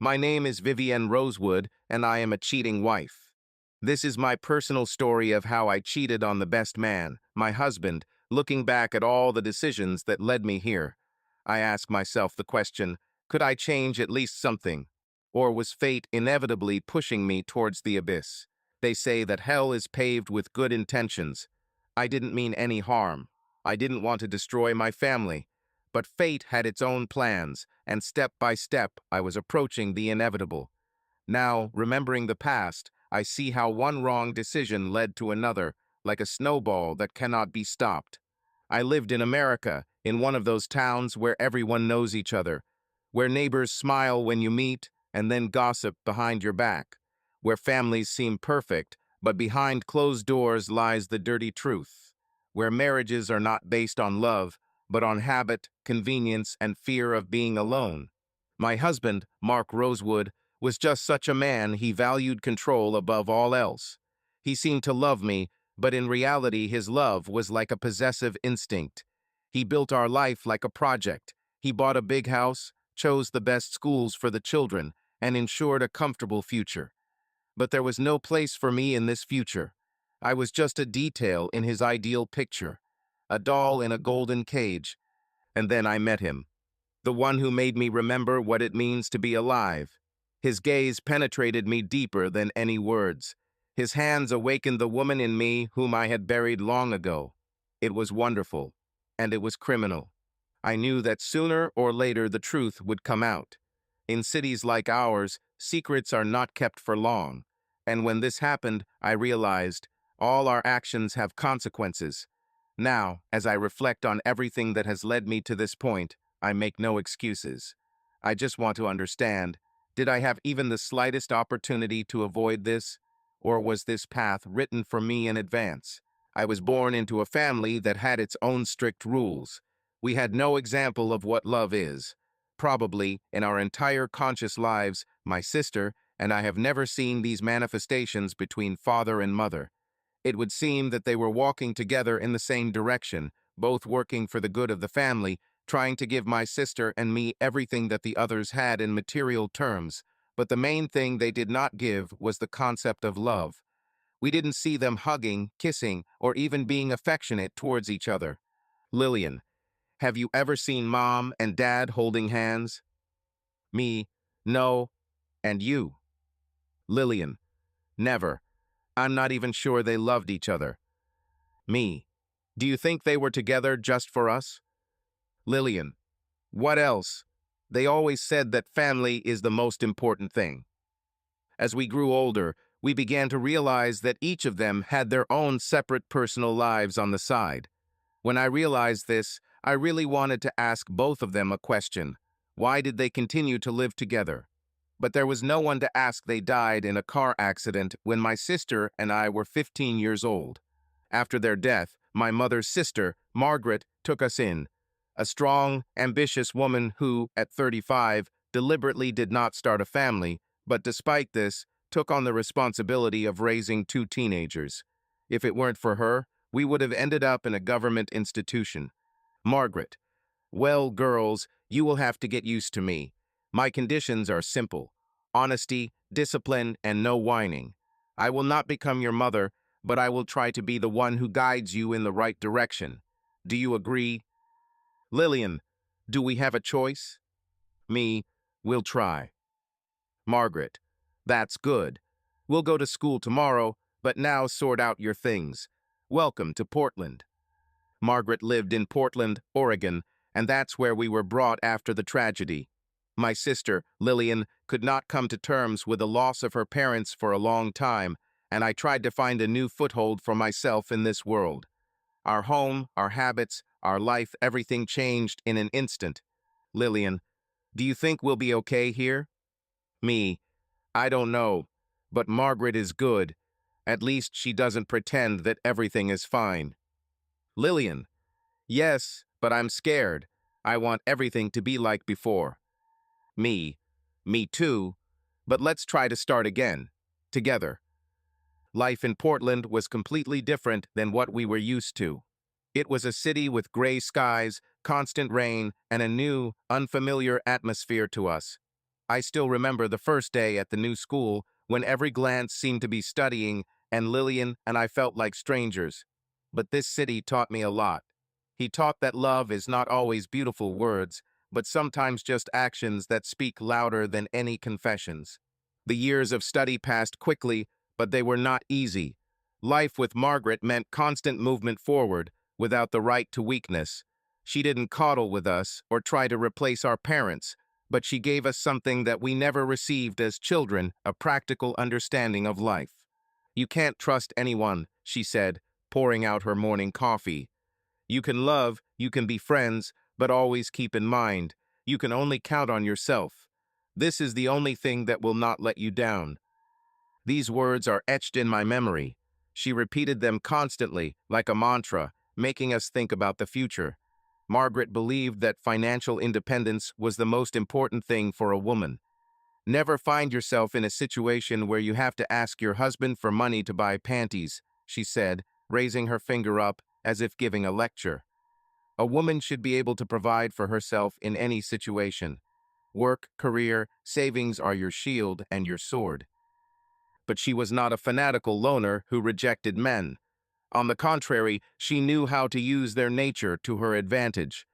My name is Vivienne Rosewood, and I am a cheating wife. This is my personal story of how I cheated on the best man, my husband, looking back at all the decisions that led me here. I ask myself the question, could I change at least something? Or was fate inevitably pushing me towards the abyss? They say that hell is paved with good intentions. I didn't mean any harm. I didn't want to destroy my family. But fate had its own plans, and step by step I was approaching the inevitable. Now, remembering the past, I see how one wrong decision led to another, like a snowball that cannot be stopped. I lived in America, in one of those towns where everyone knows each other, where neighbors smile when you meet and then gossip behind your back, where families seem perfect, but behind closed doors lies the dirty truth, where marriages are not based on love, but on habit, convenience, and fear of being alone. My husband, Mark Rosewood, was just such a man. He valued control above all else. He seemed to love me, but in reality his love was like a possessive instinct. He built our life like a project. He bought a big house, chose the best schools for the children, and ensured a comfortable future. But there was no place for me in this future. I was just a detail in his ideal picture, a doll in a golden cage. And then I met him, the one who made me remember what it means to be alive. His gaze penetrated me deeper than any words. His hands awakened the woman in me whom I had buried long ago. It was wonderful, and it was criminal. I knew that sooner or later the truth would come out. In cities like ours, secrets are not kept for long. And when this happened, I realized all our actions have consequences. Now, as I reflect on everything that has led me to this point, I make no excuses. I just want to understand, did I have even the slightest opportunity to avoid this? Or was this path written for me in advance? I was born into a family that had its own strict rules. We had no example of what love is. Probably, in our entire conscious lives, my sister and I have never seen these manifestations between father and mother. It would seem that they were walking together in the same direction, both working for the good of the family, trying to give my sister and me everything that the others had in material terms. But the main thing they did not give was the concept of love. We didn't see them hugging, kissing, or even being affectionate towards each other. Lillian, have you ever seen Mom and Dad holding hands? Me, no, and you? Lillian, never. I'm not even sure they loved each other. Me, do you think they were together just for us? Lillian, what else? They always said that family is the most important thing. As we grew older, we began to realize that each of them had their own separate personal lives on the side. When I realized this, I really wanted to ask both of them a question. Why did they continue to live together? But there was no one to ask. They died in a car accident when my sister and I were 15 years old. After their death, my mother's sister, Margaret, took us in. A strong, ambitious woman who, at 35, deliberately did not start a family, but despite this, took on the responsibility of raising two teenagers. If it weren't for her, we would have ended up in a government institution. Margaret, well, girls, you will have to get used to me. My conditions are simple: honesty, discipline, and no whining. I will not become your mother, but I will try to be the one who guides you in the right direction. Do you agree? Lillian, do we have a choice? Me, we'll try. Margaret, that's good. We'll go to school tomorrow, but now sort out your things. Welcome to Portland. Margaret lived in Portland, Oregon, and that's where we were brought after the tragedy. My sister, Lillian, could not come to terms with the loss of her parents for a long time, and I tried to find a new foothold for myself in this world. Our home, our habits, our life, everything changed in an instant. Lillian, do you think we'll be okay here? Me, I don't know, but Margaret is good. At least she doesn't pretend that everything is fine. Lillian, yes, but I'm scared. I want everything to be like before. Me too, but let's try to start again, together. Life in Portland was completely different than what we were used to. It was a city with gray skies, constant rain, and a new, unfamiliar atmosphere to us. I still remember the first day at the new school when every glance seemed to be studying and Lillian and I felt like strangers. But this city taught me a lot. He taught that love is not always beautiful words, but sometimes just actions that speak louder than any confessions. The years of study passed quickly, but they were not easy. Life with Margaret meant constant movement forward, without the right to weakness. She didn't coddle with us or try to replace our parents, but she gave us something that we never received as children, a practical understanding of life. You can't trust anyone, she said, pouring out her morning coffee. You can love, you can be friends, but always keep in mind, you can only count on yourself. This is the only thing that will not let you down. These words are etched in my memory. She repeated them constantly, like a mantra, making us think about the future. Margaret believed that financial independence was the most important thing for a woman. Never find yourself in a situation where you have to ask your husband for money to buy panties, she said, raising her finger up as if giving a lecture. A woman should be able to provide for herself in any situation. Work, career, savings are your shield and your sword. But she was not a fanatical loner who rejected men. On the contrary, she knew how to use their nature to her advantage.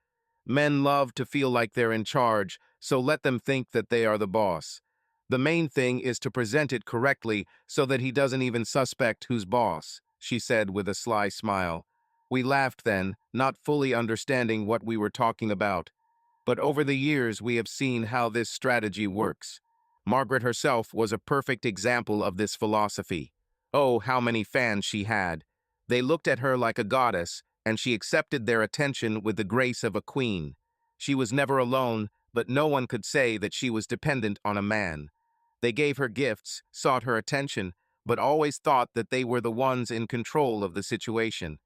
Men love to feel like they're in charge, so let them think that they are the boss. The main thing is to present it correctly so that he doesn't even suspect who's boss, she said with a sly smile. We laughed then, not fully understanding what we were talking about. But over the years, we have seen how this strategy works. Margaret herself was a perfect example of this philosophy. Oh, how many fans she had. They looked at her like a goddess, and she accepted their attention with the grace of a queen. She was never alone, but no one could say that she was dependent on a man. They gave her gifts, sought her attention, but always thought that they were the ones in control of the situation.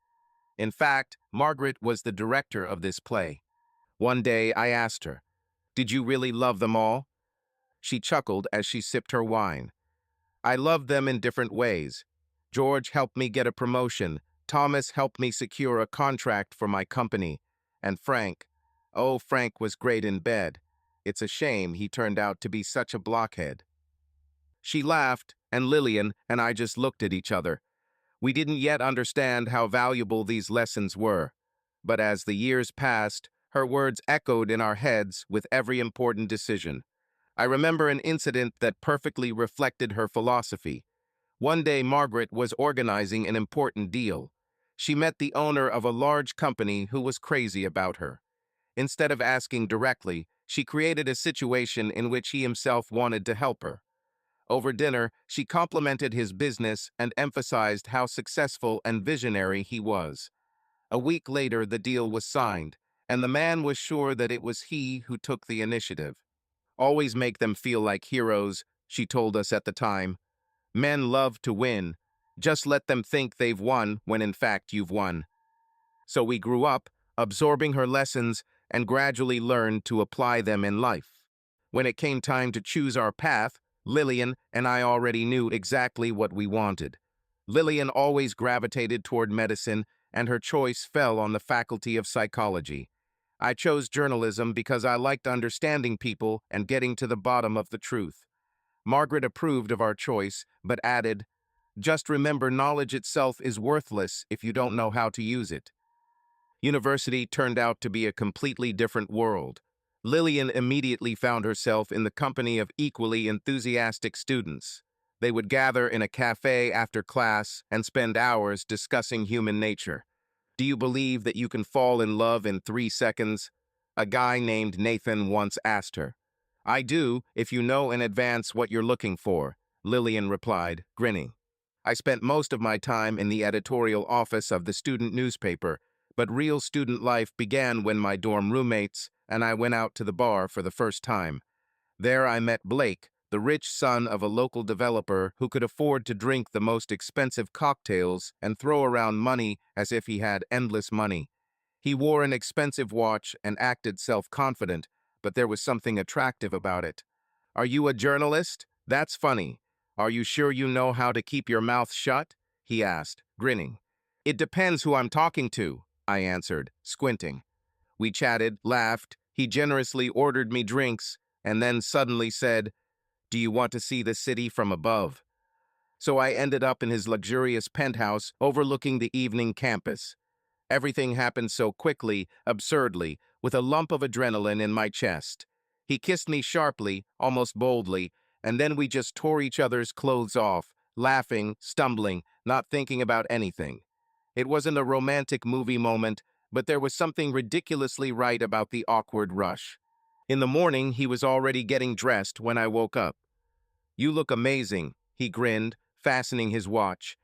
In fact, Margaret was the director of this play. One day I asked her, "Did you really love them all?" She chuckled as she sipped her wine. "I loved them in different ways. George helped me get a promotion. Thomas helped me secure a contract for my company. And Frank, oh, Frank was great in bed. It's a shame he turned out to be such a blockhead." She laughed, and Lillian and I just looked at each other. We didn't yet understand how valuable these lessons were. But as the years passed, her words echoed in our heads with every important decision. I remember an incident that perfectly reflected her philosophy. One day, Margaret was organizing an important deal. She met the owner of a large company who was crazy about her. Instead of asking directly, she created a situation in which he himself wanted to help her. Over dinner, she complimented his business and emphasized how successful and visionary he was. A week later, the deal was signed, and the man was sure that it was he who took the initiative. Always make them feel like heroes, she told us at the time. Men love to win. Just let them think they've won when in fact you've won. So we grew up, absorbing her lessons and gradually learned to apply them in life. When it came time to choose our path, Lillian and I already knew exactly what we wanted. Lillian always gravitated toward medicine, and her choice fell on the faculty of psychology. I chose journalism because I liked understanding people and getting to the bottom of the truth. Margaret approved of our choice, but added, "Just remember, knowledge itself is worthless if you don't know how to use it." University turned out to be a completely different world. Lillian immediately found herself in the company of equally enthusiastic students. They would gather in a cafe after class and spend hours discussing human nature. "Do you believe that you can fall in love in 3 seconds?" a guy named Nathan once asked her. "I do, if you know in advance what you're looking for," Lillian replied, grinning. I spent most of my time in the editorial office of the student newspaper, but real student life began when my dorm roommates and I went out to the bar for the first time. There I met Blake, the rich son of a local developer who could afford to drink the most expensive cocktails and throw around money as if he had endless money. He wore an expensive watch and acted self-confident, but there was something attractive about it. "Are you a journalist? That's funny. Are you sure you know how to keep your mouth shut?" he asked, grinning. "It depends who I'm talking to," I answered, squinting. We chatted, laughed. He generously ordered me drinks, and then suddenly said, "Do you want to see the city from above?" So I ended up in his luxurious penthouse overlooking the evening campus. Everything happened so quickly, absurdly, with a lump of adrenaline in my chest. He kissed me sharply, almost boldly, and then we just tore each other's clothes off, laughing, stumbling, not thinking about anything. It wasn't a romantic movie moment, but there was something ridiculously right about the awkward rush. In the morning, he was already getting dressed when I woke up. "You look amazing," he grinned, fastening his watch.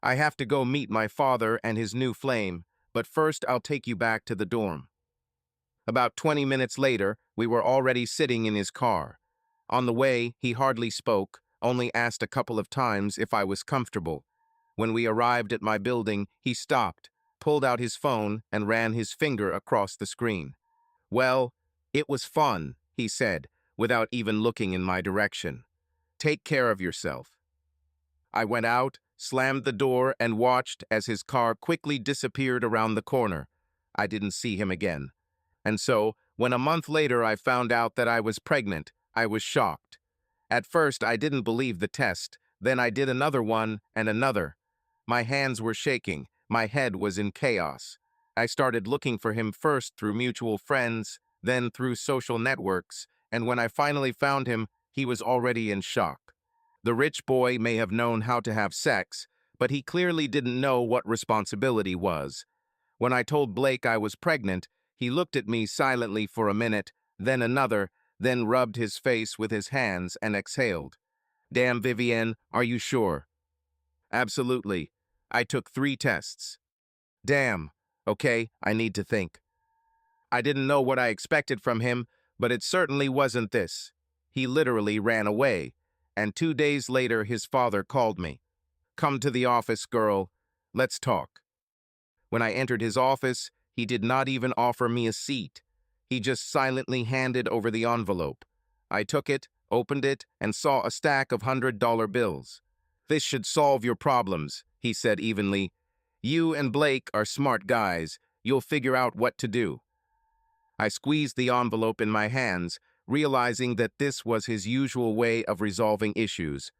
"I have to go meet my father and his new flame, but first I'll take you back to the dorm." About 20 minutes later, we were already sitting in his car. On the way, he hardly spoke, only asked a couple of times if I was comfortable. When we arrived at my building, he stopped, pulled out his phone, and ran his finger across the screen. "Well, it was fun," he said, without even looking in my direction. "Take care of yourself." I went out, slammed the door, and watched as his car quickly disappeared around the corner. I didn't see him again. And so, when a month later I found out that I was pregnant, I was shocked. At first, I didn't believe the test. Then I did another one and another. My hands were shaking. My head was in chaos. I started looking for him first through mutual friends, then through social networks, and when I finally found him, he was already in shock. The rich boy may have known how to have sex, but he clearly didn't know what responsibility was. When I told Blake I was pregnant, he looked at me silently for a minute, then another, then rubbed his face with his hands and exhaled. "Damn, Vivienne, are you sure?" "Absolutely. I took 3 tests." "Damn. Okay, I need to think." I didn't know what I expected from him, but it certainly wasn't this. He literally ran away, and 2 days later his father called me. "Come to the office, girl. Let's talk." When I entered his office, he did not even offer me a seat. He just silently handed over the envelope. I took it, opened it, and saw a stack of $100 bills. "This should solve your problems," he said evenly. "You and Blake are smart guys. You'll figure out what to do." I squeezed the envelope in my hands, realizing that this was his usual way of resolving issues.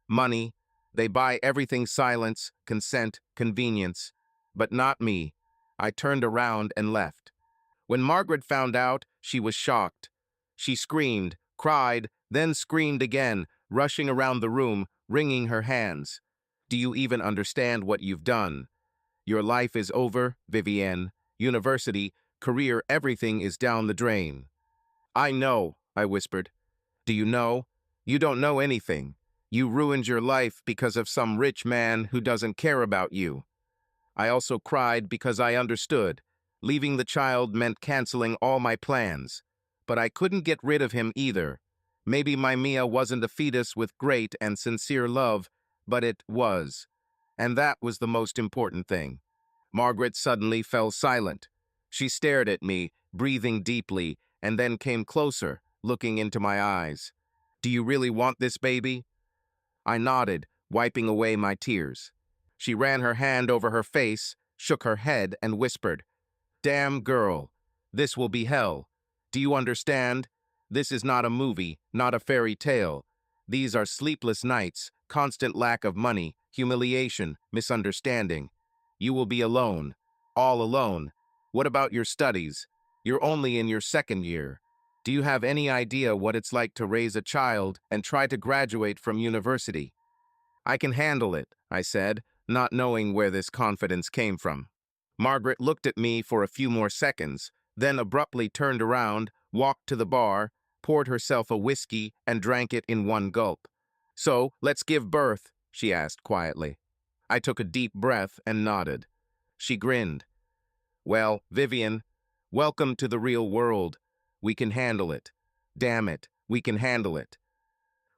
Money. They buy everything: silence, consent, convenience. But not me. I turned around and left. When Margaret found out, she was shocked. She screamed, cried, then screamed again, rushing around the room, wringing her hands. "Do you even understand what you've done? Your life is over, Vivienne. University, career, everything is down the drain." "I know," I whispered. "Do you know? You don't know anything. You ruined your life because of some rich man who doesn't care about you." I also cried because I understood. Leaving the child meant canceling all my plans. But I couldn't get rid of him either. Maybe my Mia wasn't a fetus with great and sincere love, but it was. And that was the most important thing. Margaret suddenly fell silent. She stared at me, breathing deeply, and then came closer, looking into my eyes. "Do you really want this baby?" I nodded, wiping away my tears. She ran her hand over her face, shook her head, and whispered, "Damn girl, this will be hell. Do you understand? This is not a movie, not a fairy tale. These are sleepless nights, constant lack of money, humiliation, misunderstanding. You will be alone, all alone. What about your studies? You're only in your 2nd year. Do you have any idea what it's like to raise a child and try to graduate from university?" "I can handle it," I said, not knowing where this confidence came from. Margaret looked at me for a few more seconds, then abruptly turned around, walked to the bar, poured herself a whiskey, and drank it in one gulp. "So, let's give birth?" she asked quietly. I took a deep breath and nodded. She grinned. "Well, Vivian, welcome to the real world. We can handle it. Damn it, we can handle it."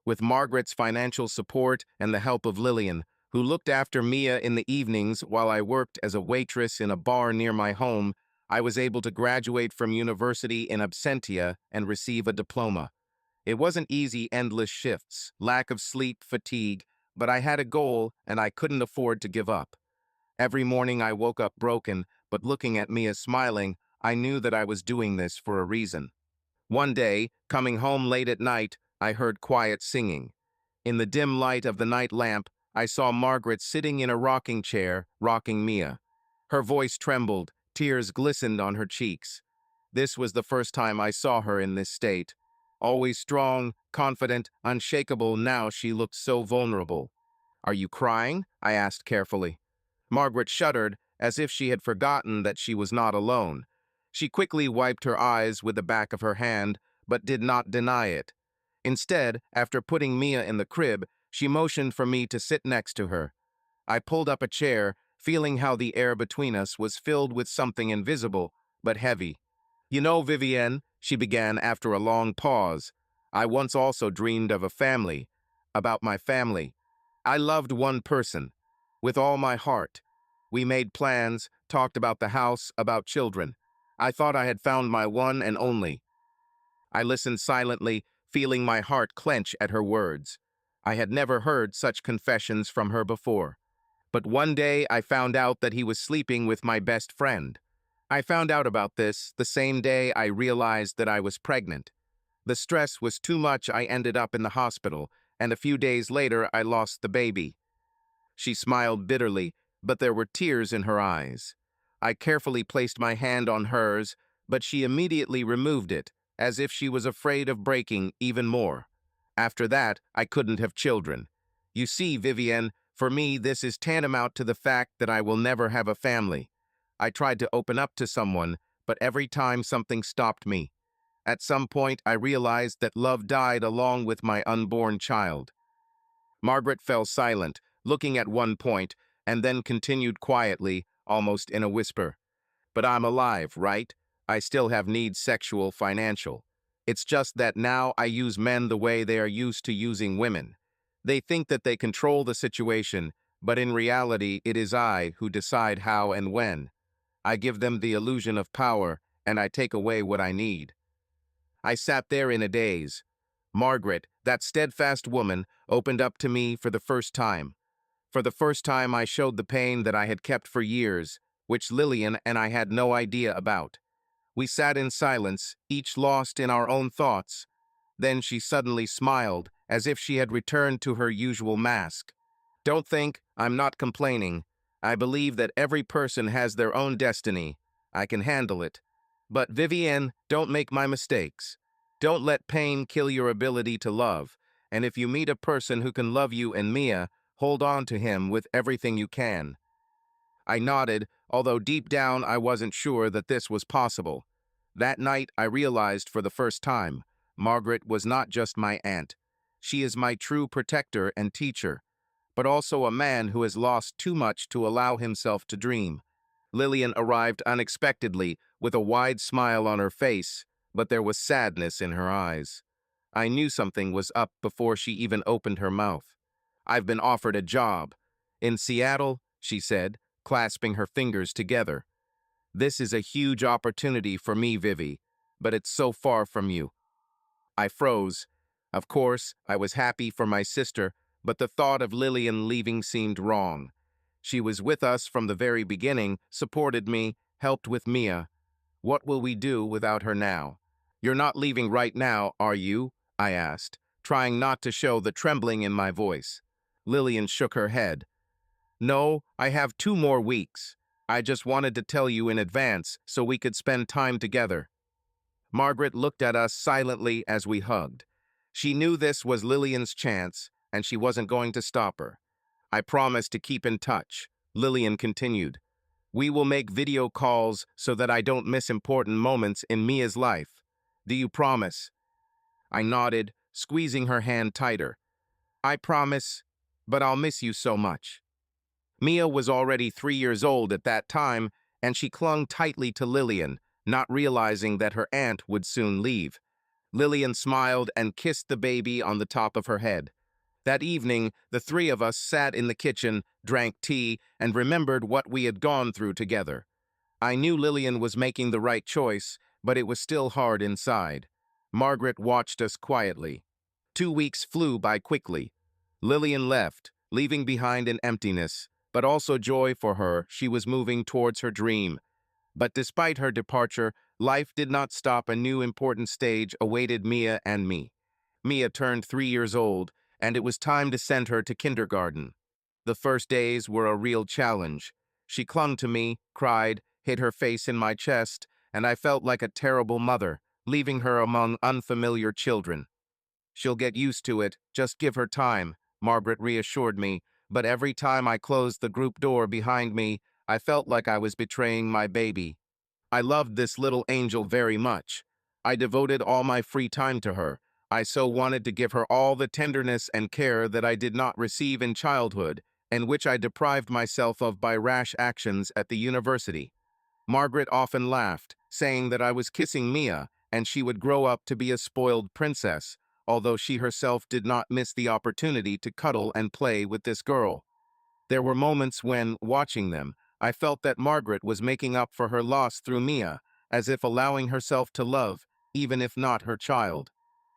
With Margaret's financial support and the help of Lillian, who looked after Mia in the evenings while I worked as a waitress in a bar near my home, I was able to graduate from university in absentia and receive a diploma. It wasn't easy: endless shifts, lack of sleep, fatigue, but I had a goal and I couldn't afford to give up. Every morning I woke up broken, but looking at Mia smiling, I knew that I was doing this for a reason. One day, coming home late at night, I heard quiet singing. In the dim light of the night lamp, I saw Margaret sitting in a rocking chair, rocking Mia. Her voice trembled, tears glistened on her cheeks. This was the first time I saw her in this state. Always strong, confident, unshakable, now she looked so vulnerable. "Are you crying?" I asked carefully. Margaret shuddered, as if she had forgotten that she was not alone. She quickly wiped her eyes with the back of her hand, but did not deny it. Instead, after putting Mia in the crib, she motioned for me to sit next to her. I pulled up a chair, feeling how the air between us was filled with something invisible, but heavy. "You know, Vivienne," she began after a long pause, "I once also dreamed of a family, about my family. I loved one person, with all my heart. We made plans, talked about the house, about children. I thought I had found my one and only." I listened silently, feeling my heart clench at her words. I had never heard such confessions from her before. But one day I found out that he was sleeping with my best friend. I found out about this the same day I realized that I was pregnant. The stress was too much. I ended up in the hospital, and a few days later I lost the baby. She smiled bitterly, but there were tears in her eyes. I carefully placed my hand on hers, but she immediately removed it, as if she was afraid of breaking even more. After that, I couldn't have children. You see, Vivienne, for me this is tantamount to the fact that I will never have a family. I tried to open up to someone, but every time something stopped me. At some point, I realized that love died along with my unborn child. Margaret fell silent, looking at one point, and then continued quietly, almost in a whisper. "But I'm alive, right? I still have needs, sexual, financial. It's just that now I use men the way they are used to using women. They think that they control the situation, but in reality it is I who decide how and when. I give them the illusion of power, and I take away what I need." I sat there in a daze. Margaret, that steadfast woman, opened up to me for the first time. For the first time I showed the pain that I had kept for years, which Lillian and I had no idea about. We sat in silence, each lost in our own thoughts. Then she suddenly smiled, as if she had returned to her usual mask. "Don't think I'm not complaining. I believe that every person has their own destiny. I can handle it. But Vivienne, don't make my mistakes. Don't let pain kill your ability to love. And if you meet a person who can love you and Mia, hold on to him with everything you can." I nodded, although deep down I wasn't sure that this was possible. That night I realized for the first time, Margaret was not just my aunt. She is my true protector and teacher, but also a man who has lost too much to allow himself to dream. Lillian arrived unexpectedly, with a wide smile on her face, but there was sadness in her eyes. I knew something was up before she even opened her mouth. "I've been offered a job. In Seattle," she said, clasping her fingers together. "This is a huge opportunity for me, Vivi, but it's so far from you." I froze. Of course, I was happy for my sister, but the thought of Lillian leaving seemed wrong. She was with us from the very beginning, supported me, helped with Mia. What will we do without her now? "You're not leaving right now, are you?" I asked, trying not to show the trembling in my voice. Lillian shook her head. "No, I have 2 more weeks. I just wanted to tell you in advance so we could spend time together." Margaret looked at us silently as we hugged. She knew this was Lillian's chance, and she wasn't going to stop her. "I promise to keep in touch," Lillian continued. "We will make video calls so that I don't miss important moments in Mia's life. Do you promise?" I nodded, squeezing her hand tighter. "I promise, but I'll miss you so much." Mia was already 3 years old at that time, and she clung tightly to Lillian, not realizing that her aunt would soon leave. Lillian smiled and kissed the baby on the top of her head. That evening, the three of us sat in the kitchen, drank tea, and remembered what we had gone through together. I knew Lillian was making the right choice, but it was still hard inside. Margaret watched us quietly. 2 weeks flew by quickly. Lillian left, leaving behind an emptiness, but also joy for her. She was moving towards her dream. But despite her departure, Life did not stop. A new important stage awaited Mia and me. Mia turned 3 years old, and it was time to send her to kindergarten. The first days were a real challenge. She clung to me, cried, hid her face in my chest, and I felt like a terrible mother, leaving her among unfamiliar children. "She'll get used to it, just give her time," Margaret reassured me, but every time I closed the group door behind me, I felt like I was betraying my baby. I loved this little angel very much. I devoted all my free time to her. I so wanted to give her all the tenderness and care that I did not receive in childhood, and which I deprived myself of by rash actions at the university. Margaret often laughed, saying that I was kissing Mia, and she would grow up to be a spoiled princess, although she herself did not miss the opportunity to cuddle and play with this girl. There were moments when, watching them, I felt that Margaret was making up for her loss through Mia, as if allowing herself to love, even if not her child.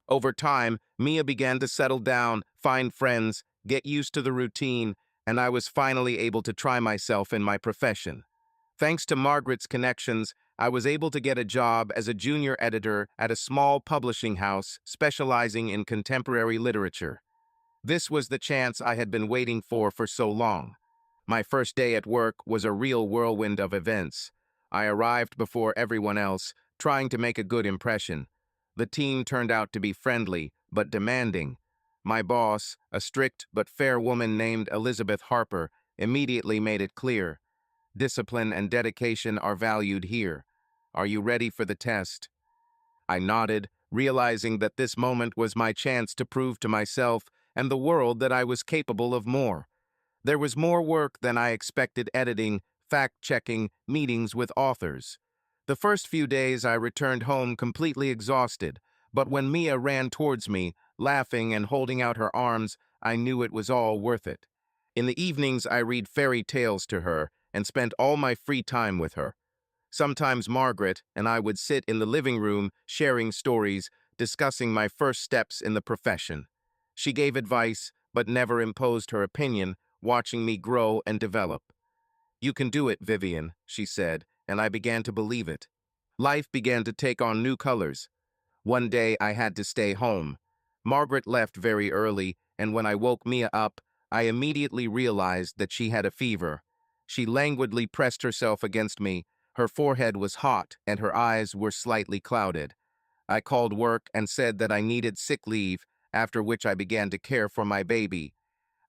Over time, Mia began to settle down, find friends, get used to the routine, and I was finally able to try myself in my profession. Thanks to Margaret's connections, I was able to get a job as a junior editor at a small publishing house specializing in contemporary literature. This was the chance I had been waiting for so long. My first day at work was a real whirlwind of events. I arrived before everyone else, trying to make a good impression. The team turned out to be friendly, but demanding. My boss, a strict but fair woman named Elizabeth Harper, immediately made it clear: discipline and dedication are valued here. Are you ready for the test? I nodded, realizing that this moment was my chance to prove to myself and the world that I was capable of more. There was more work than I expected: editing, fact-checking, meetings with authors. The first few days I returned home completely exhausted, but when Mia ran towards me, laughing and holding out her arms, I knew it was all worth it. In the evenings I read fairy tales to her and spent all my free time with her. Sometimes Margaret and I would sit in the living room sharing stories, discussing my first steps in the profession. She gave advice, but never imposed her opinion, watching me grow and develop. "You can do it, Vivian," she said, and I began to believe it. Life began to take on new colors. One day I had to stay home. Margaret left very early, and when I woke Mia up, I immediately realized that she had a fever. She languidly pressed herself against me. Her forehead was hot, and her eyes were slightly clouded. I called work and said that I needed sick leave, after which I began to care for my baby.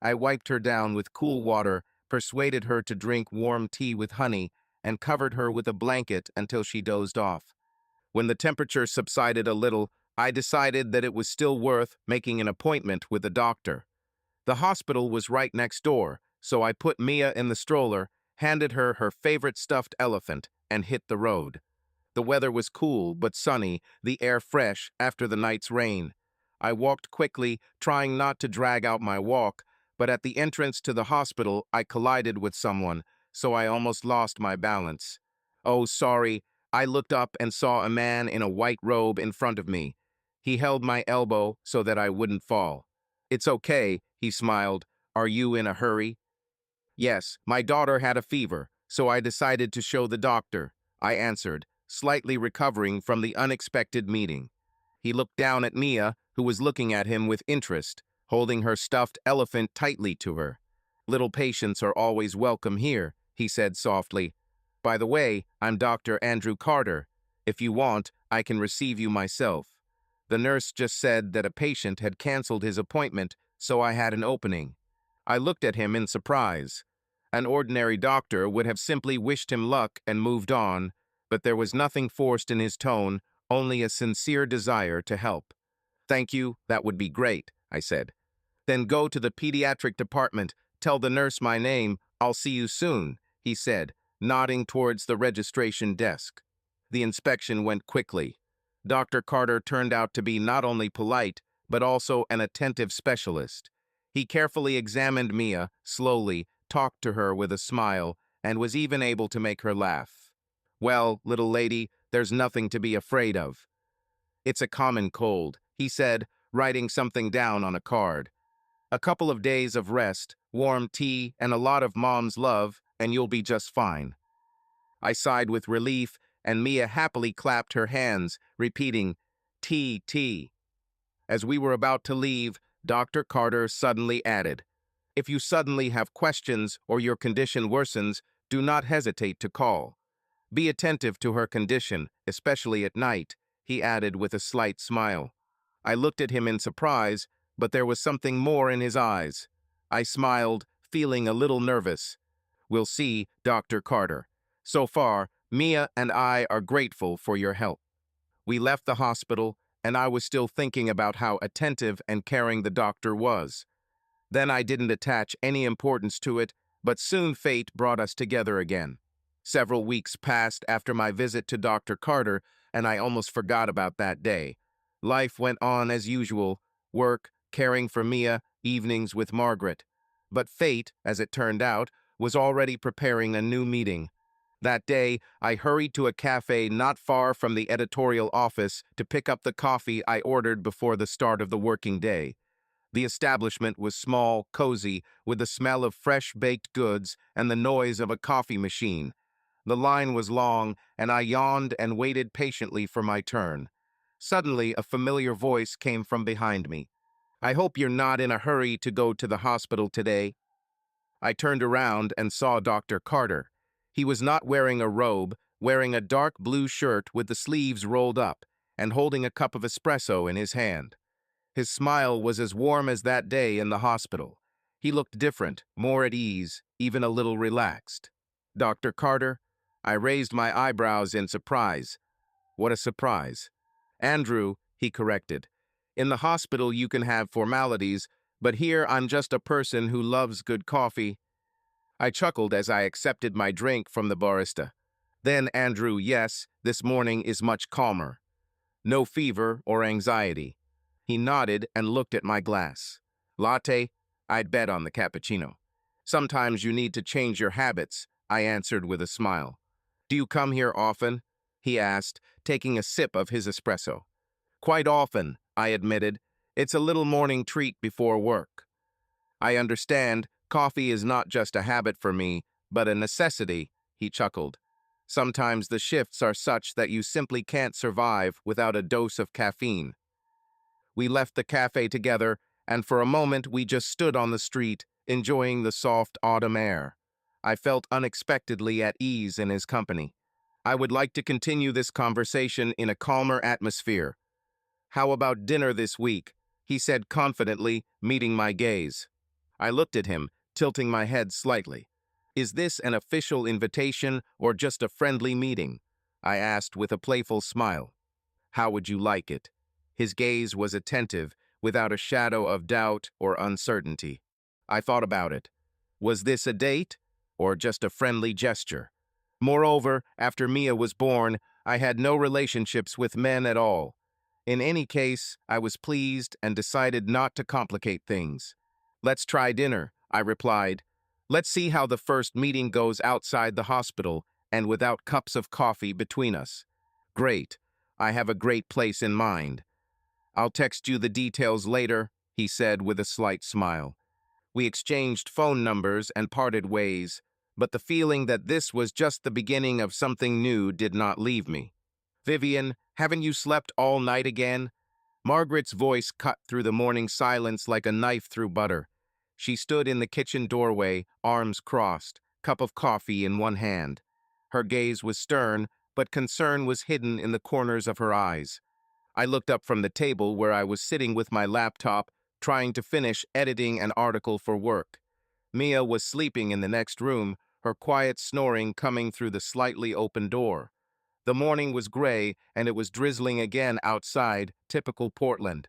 I wiped her down with cool water, persuaded her to drink warm tea with honey, and covered her with a blanket until she dozed off. When the temperature subsided a little, I decided that it was still worth making an appointment with a doctor. The hospital was right next door, so I put Mia in the stroller, handed her her favorite stuffed elephant, and hit the road. The weather was cool but sunny, the air fresh after the night's rain. I walked quickly, trying not to drag out my walk, but at the entrance to the hospital I collided with someone, so I almost lost my balance. "Oh, sorry." I looked up and saw a man in a white robe in front of me. He held my elbow so that I wouldn't fall. "It's okay," he smiled. "Are you in a hurry?" "Yes, my daughter had a fever, so I decided to show the doctor," I answered, slightly recovering from the unexpected meeting. He looked down at Mia, who was looking at him with interest, holding her stuffed elephant tightly to her. "Little patients are always welcome here," he said softly. "By the way, I'm Dr. Andrew Carter. If you want, I can receive you myself." The nurse just said that a patient had canceled his appointment, so I had an opening. I looked at him in surprise. An ordinary doctor would have simply wished him luck and moved on, but there was nothing forced in his tone, only a sincere desire to help. "Thank you, that would be great," I said. "Then go to the pediatric department, tell the nurse my name, I'll see you soon," he said, nodding towards the registration desk. The inspection went quickly. Dr. Carter turned out to be not only polite, but also an attentive specialist. He carefully examined Mia, slowly, talked to her with a smile, and was even able to make her laugh. "Well, little lady, there's nothing to be afraid of. It's a common cold," he said, writing something down on a card. "A couple of days of rest, warm tea, and a lot of mom's love, and you'll be just fine." I sighed with relief and Mia happily clapped her hands, repeating, "Tea, tea." As we were about to leave, Dr. Carter suddenly added, "If you suddenly have questions or your condition worsens, do not hesitate to call. Be attentive to her condition, especially at night," he added with a slight smile. I looked at him in surprise, but there was something more in his eyes. I smiled, feeling a little nervous. "We'll see, Dr. Carter. So far, Mia and I are grateful for your help." We left the hospital, and I was still thinking about how attentive and caring the doctor was. Then I didn't attach any importance to it, but soon fate brought us together again. Several weeks passed after my visit to Dr. Carter, and I almost forgot about that day. Life went on as usual, work, caring for Mia, evenings with Margaret. But fate, as it turned out, was already preparing a new meeting. That day, I hurried to a cafe not far from the editorial office to pick up the coffee I ordered before the start of the working day. The establishment was small, cozy, with the smell of fresh baked goods and the noise of a coffee machine. The line was long, and I yawned and waited patiently for my turn. Suddenly, a familiar voice came from behind me. "I hope you're not in a hurry to go to the hospital today." I turned around and saw Dr. Carter. He was not wearing a robe, wearing a dark blue shirt with the sleeves rolled up, and holding a cup of espresso in his hand. His smile was as warm as that day in the hospital. He looked different, more at ease, even a little relaxed. "Dr. Carter?" I raised my eyebrows in surprise. What a surprise. "Andrew," he corrected. "In the hospital you can have formalities, but here I'm just a person who loves good coffee." I chuckled as I accepted my drink from the barista. "Then, Andrew, yes, this morning is much calmer. No fever or anxiety." He nodded and looked at my glass. "Latte? I'd bet on the cappuccino." "Sometimes you need to change your habits," I answered with a smile. "Do you come here often?" he asked, taking a sip of his espresso. "Quite often," I admitted. "It's a little morning treat before work." "I understand. Coffee is not just a habit for me, but a necessity," he chuckled. "Sometimes the shifts are such that you simply can't survive without a dose of caffeine." We left the cafe together, and for a moment we just stood on the street, enjoying the soft autumn air. I felt unexpectedly at ease in his company. I would like to continue this conversation in a calmer atmosphere. "How about dinner this week?" he said confidently, meeting my gaze. I looked at him, tilting my head slightly. "Is this an official invitation or just a friendly meeting?" I asked with a playful smile. "How would you like it?" His gaze was attentive, without a shadow of doubt or uncertainty. I thought about it. Was this a date, or just a friendly gesture? Moreover, after Mia was born, I had no relationships with men at all. In any case, I was pleased and decided not to complicate things. "Let's try dinner," I replied. "Let's see how the first meeting goes outside the hospital and without cups of coffee between us." "Great. I have a great place in mind." "I'll text you the details later," he said with a slight smile. We exchanged phone numbers and parted ways, but the feeling that this was just the beginning of something new did not leave me. "Vivian, haven't you slept all night again?" Margaret's voice cut through the morning silence like a knife through butter. She stood in the kitchen doorway, arms crossed, cup of coffee in one hand. Her gaze was stern, but concern was hidden in the corners of her eyes. I looked up from the table where I was sitting with my laptop, trying to finish editing an article for work. Mia was sleeping in the next room, her quiet snoring coming through the slightly open door. The morning was gray, and it was drizzling again outside, typical Portland.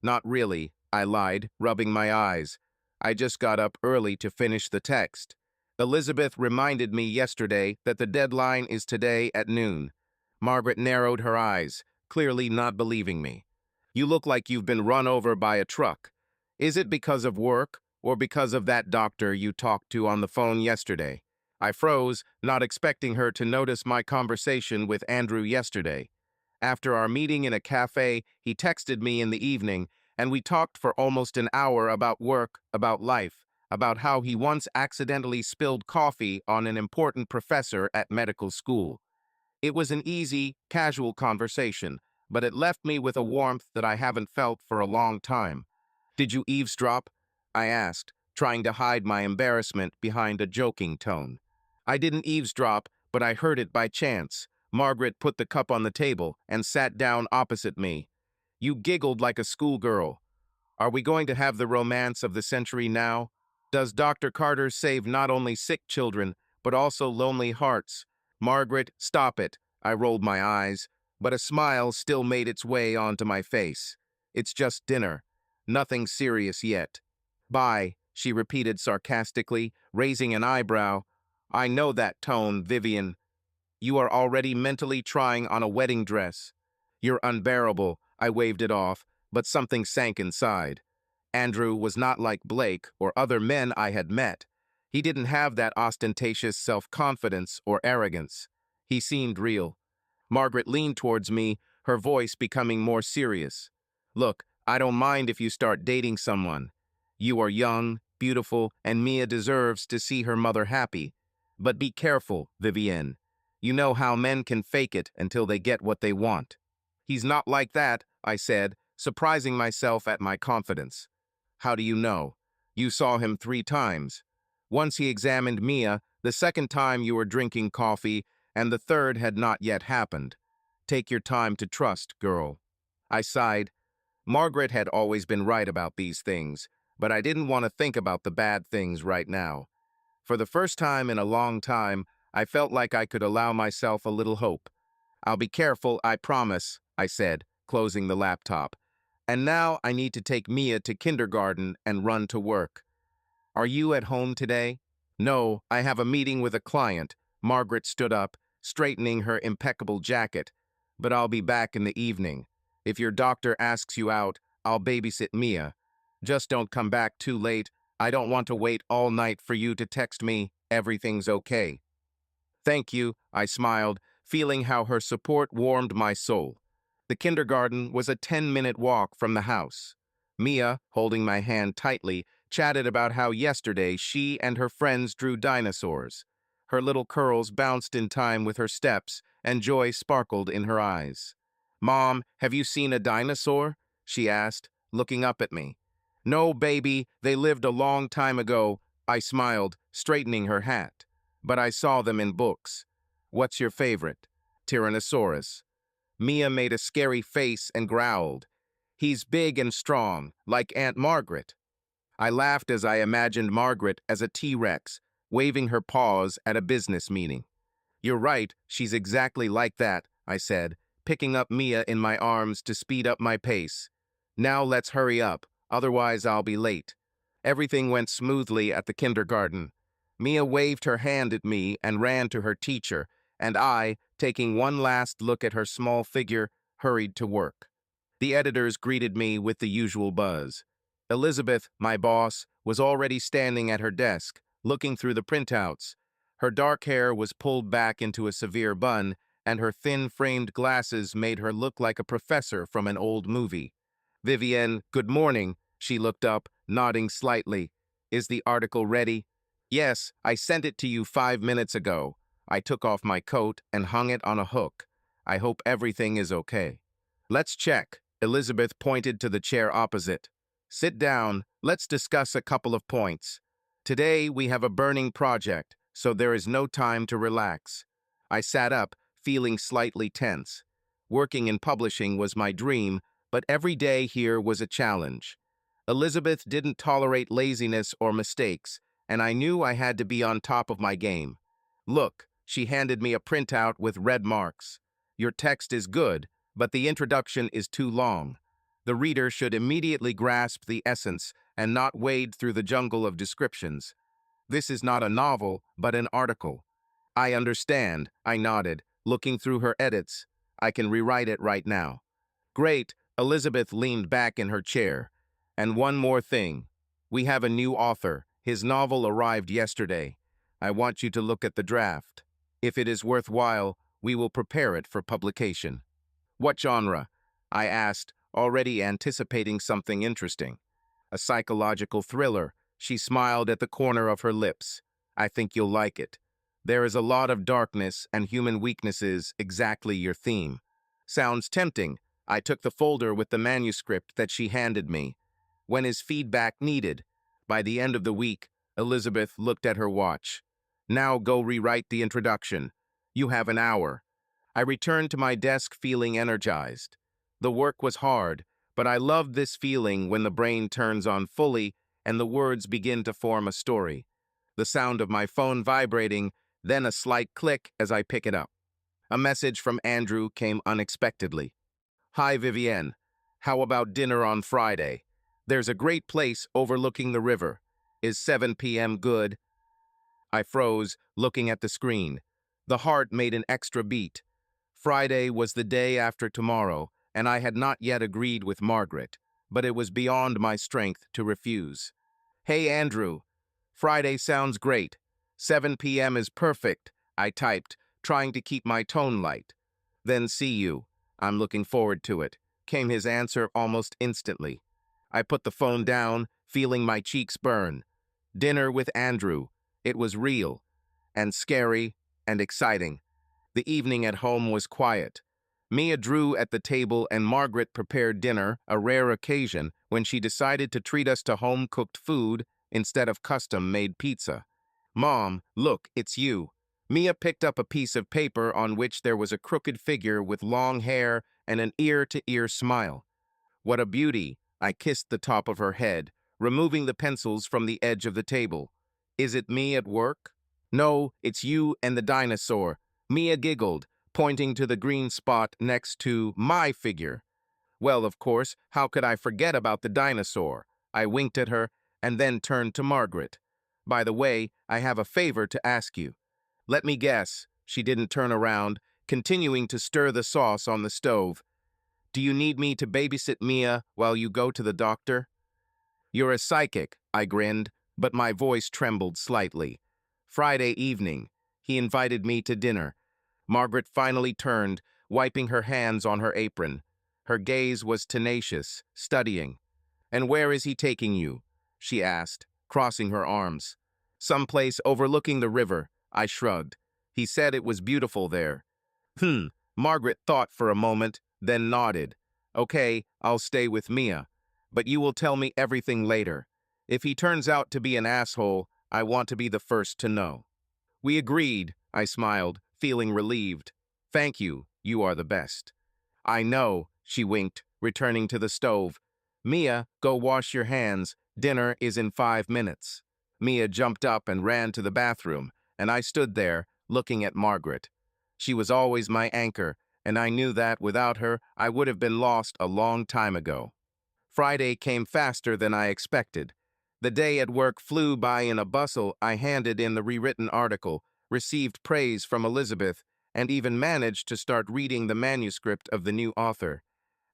"Not really," I lied, rubbing my eyes. "I just got up early to finish the text. Elizabeth reminded me yesterday that the deadline is today at noon." Margaret narrowed her eyes, clearly not believing me. "You look like you've been run over by a truck. Is it because of work, or because of that doctor you talked to on the phone yesterday?" I froze, not expecting her to notice my conversation with Andrew yesterday. After our meeting in a cafe, he texted me in the evening, and we talked for almost an hour about work, about life, about how he once accidentally spilled coffee on an important professor at medical school. It was an easy, casual conversation, but it left me with a warmth that I haven't felt for a long time. "Did you eavesdrop?" I asked, trying to hide my embarrassment behind a joking tone. "I didn't eavesdrop, but I heard it by chance." Margaret put the cup on the table and sat down opposite me. "You giggled like a schoolgirl. Are we going to have the romance of the century now? Does Dr. Carter save not only sick children, but also lonely hearts?" "Margaret, stop it." I rolled my eyes, but a smile still made its way onto my face. "It's just dinner. Nothing serious yet." "Bye," she repeated sarcastically, raising an eyebrow. "I know that tone, Vivian. You are already mentally trying on a wedding dress." "You're unbearable." I waved it off, but something sank inside. Andrew was not like Blake or other men I had met. He didn't have that ostentatious self-confidence or arrogance. He seemed real. Margaret leaned towards me, her voice becoming more serious. "Look, I don't mind if you start dating someone. You are young, beautiful, and Mia deserves to see her mother happy. But be careful, Vivienne. You know how men can fake it until they get what they want." "He's not like that," I said, surprising myself at my confidence. "How do you know?" "You saw him 3 times. Once he examined Mia, the second time you were drinking coffee, and the third had not yet happened. Take your time to trust, girl." I sighed. Margaret had always been right about these things, but I didn't want to think about the bad things right now. For the first time in a long time, I felt like I could allow myself a little hope. "I'll be careful, I promise," I said, closing the laptop. "And now I need to take Mia to kindergarten and run to work." "Are you at home today?" "No, I have a meeting with a client." Margaret stood up, straightening her impeccable jacket. "But I'll be back in the evening. If your doctor asks you out, I'll babysit Mia. Just don't come back too late. I don't want to wait all night for you to text me, 'Everything's okay.'" "Thank you," I smiled, feeling how her support warmed my soul. The kindergarten was a 10-minute walk from the house. Mia, holding my hand tightly, chatted about how yesterday she and her friends drew dinosaurs. Her little curls bounced in time with her steps, and joy sparkled in her eyes. "Mom, have you seen a dinosaur?" she asked, looking up at me. "No, baby, they lived a long time ago," I smiled, straightening her hat. "But I saw them in books." "What's your favorite?" "Tyrannosaurus." Mia made a scary face and growled. "He's big and strong, like Aunt Margaret." I laughed as I imagined Margaret as a T-Rex, waving her paws at a business meeting. "You're right, she's exactly like that," I said, picking up Mia in my arms to speed up my pace. "Now let's hurry up, otherwise I'll be late." Everything went smoothly at the kindergarten. Mia waved her hand at me and ran to her teacher, and I, taking one last look at her small figure, hurried to work. The editors greeted me with the usual buzz. Elizabeth, my boss, was already standing at her desk, looking through the printouts. Her dark hair was pulled back into a severe bun, and her thin-framed glasses made her look like a professor from an old movie. "Vivienne, good morning." She looked up, nodding slightly. "Is the article ready?" "Yes, I sent it to you 5 minutes ago." I took off my coat and hung it on a hook. "I hope everything is okay." "Let's check." Elizabeth pointed to the chair opposite. "Sit down. Let's discuss a couple of points. Today we have a burning project, so there is no time to relax." I sat up, feeling slightly tense. Working in publishing was my dream, but every day here was a challenge. Elizabeth didn't tolerate laziness or mistakes, and I knew I had to be on top of my game. "Look," she handed me a printout with red marks. "Your text is good, but the introduction is too long. The reader should immediately grasp the essence and not wade through the jungle of descriptions. This is not a novel, but an article." "I understand," I nodded, looking through her edits. "I can rewrite it right now." "Great." Elizabeth leaned back in her chair. "And one more thing. We have a new author. His novel arrived yesterday. I want you to look at the draft. If it is worthwhile, we will prepare it for publication." "What genre?" I asked, already anticipating something interesting. "A psychological thriller." She smiled at the corner of her lips. "I think you'll like it." There is a lot of darkness and human weaknesses, exactly your theme. Sounds tempting. I took the folder with the manuscript that she handed me. When is feedback needed? By the end of the week, Elizabeth looked at her watch. Now go rewrite the introduction. You have an hour. I returned to my desk feeling energized. The work was hard, but I loved this feeling when the brain turns on fully and the words begin to form a story. The sound of my phone vibrating, then a slight click as I pick it up. A message from Andrew came unexpectedly. Hi, Vivienne. How about dinner on Friday? There's a great place overlooking the river. Is 7 p.m. good? I froze, looking at the screen. The heart made an extra beat. Friday was the day after tomorrow, and I had not yet agreed with Margaret, but it was beyond my strength to refuse. Hey, Andrew. Friday sounds great. 7 p.m. is perfect, I typed, trying to keep my tone light. Then see you. I'm looking forward to it, came his answer almost instantly. I put the phone down, feeling my cheeks burn. Dinner with Andrew. It was real, and scary, and exciting. The evening at home was quiet. Mia drew at the table and Margaret prepared dinner, a rare occasion when she decided to treat us to home-cooked food instead of custom-made pizza. Mom, look, it's you. Mia picked up a piece of paper on which there was a crooked figure with long hair and an ear-to-ear smile. What a beauty! I kissed the top of her head, removing the pencils from the edge of the table. Is it me at work? No, it's you and the dinosaur. Mia giggled, pointing to the green spot next to my figure. Well, of course, how could I forget about the dinosaur? I winked at her and then turned to Margaret. By the way, I have a favor to ask you. Let me guess. She didn't turn around, continuing to stir the sauce on the stove. Do you need me to babysit Mia while you go to the doctor? You're a psychic, I grinned, but my voice trembled slightly. Friday evening, he invited me to dinner. Margaret finally turned, wiping her hands on her apron. Her gaze was tenacious, studying. And where is he taking you? She asked, crossing her arms. Someplace overlooking the river, I shrugged. He said it was beautiful there. Margaret thought for a moment, then nodded. Okay, I'll stay with Mia. But you will tell me everything later. If he turns out to be an asshole, I want to be the first to know. We agreed, I smiled, feeling relieved. Thank you, you are the best. I know, she winked, returning to the stove. Mia, go wash your hands. Dinner is in 5 minutes. Mia jumped up and ran to the bathroom, and I stood there, looking at Margaret. She was always my anchor, and I knew that without her, I would have been lost a long time ago. Friday came faster than I expected. The day at work flew by in a bustle. I handed in the rewritten article, received praise from Elizabeth, and even managed to start reading the manuscript of the new author.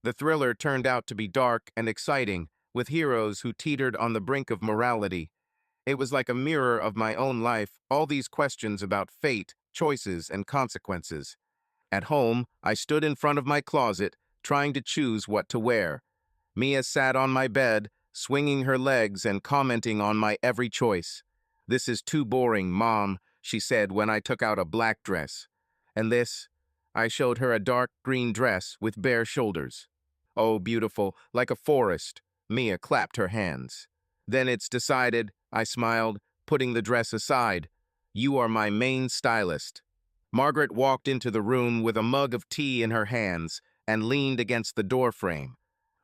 The thriller turned out to be dark and exciting, with heroes who teetered on the brink of morality. It was like a mirror of my own life, all these questions about fate, choices, and consequences. At home, I stood in front of my closet, trying to choose what to wear. Mia sat on my bed, swinging her legs and commenting on my every choice. This is too boring, Mom, she said when I took out a black dress. And this? I showed her a dark green dress with bare shoulders. Oh, beautiful, like a forest. Mia clapped her hands. Then it's decided, I smiled, putting the dress aside. You are my main stylist. Margaret walked into the room with a mug of tea in her hands and leaned against the doorframe.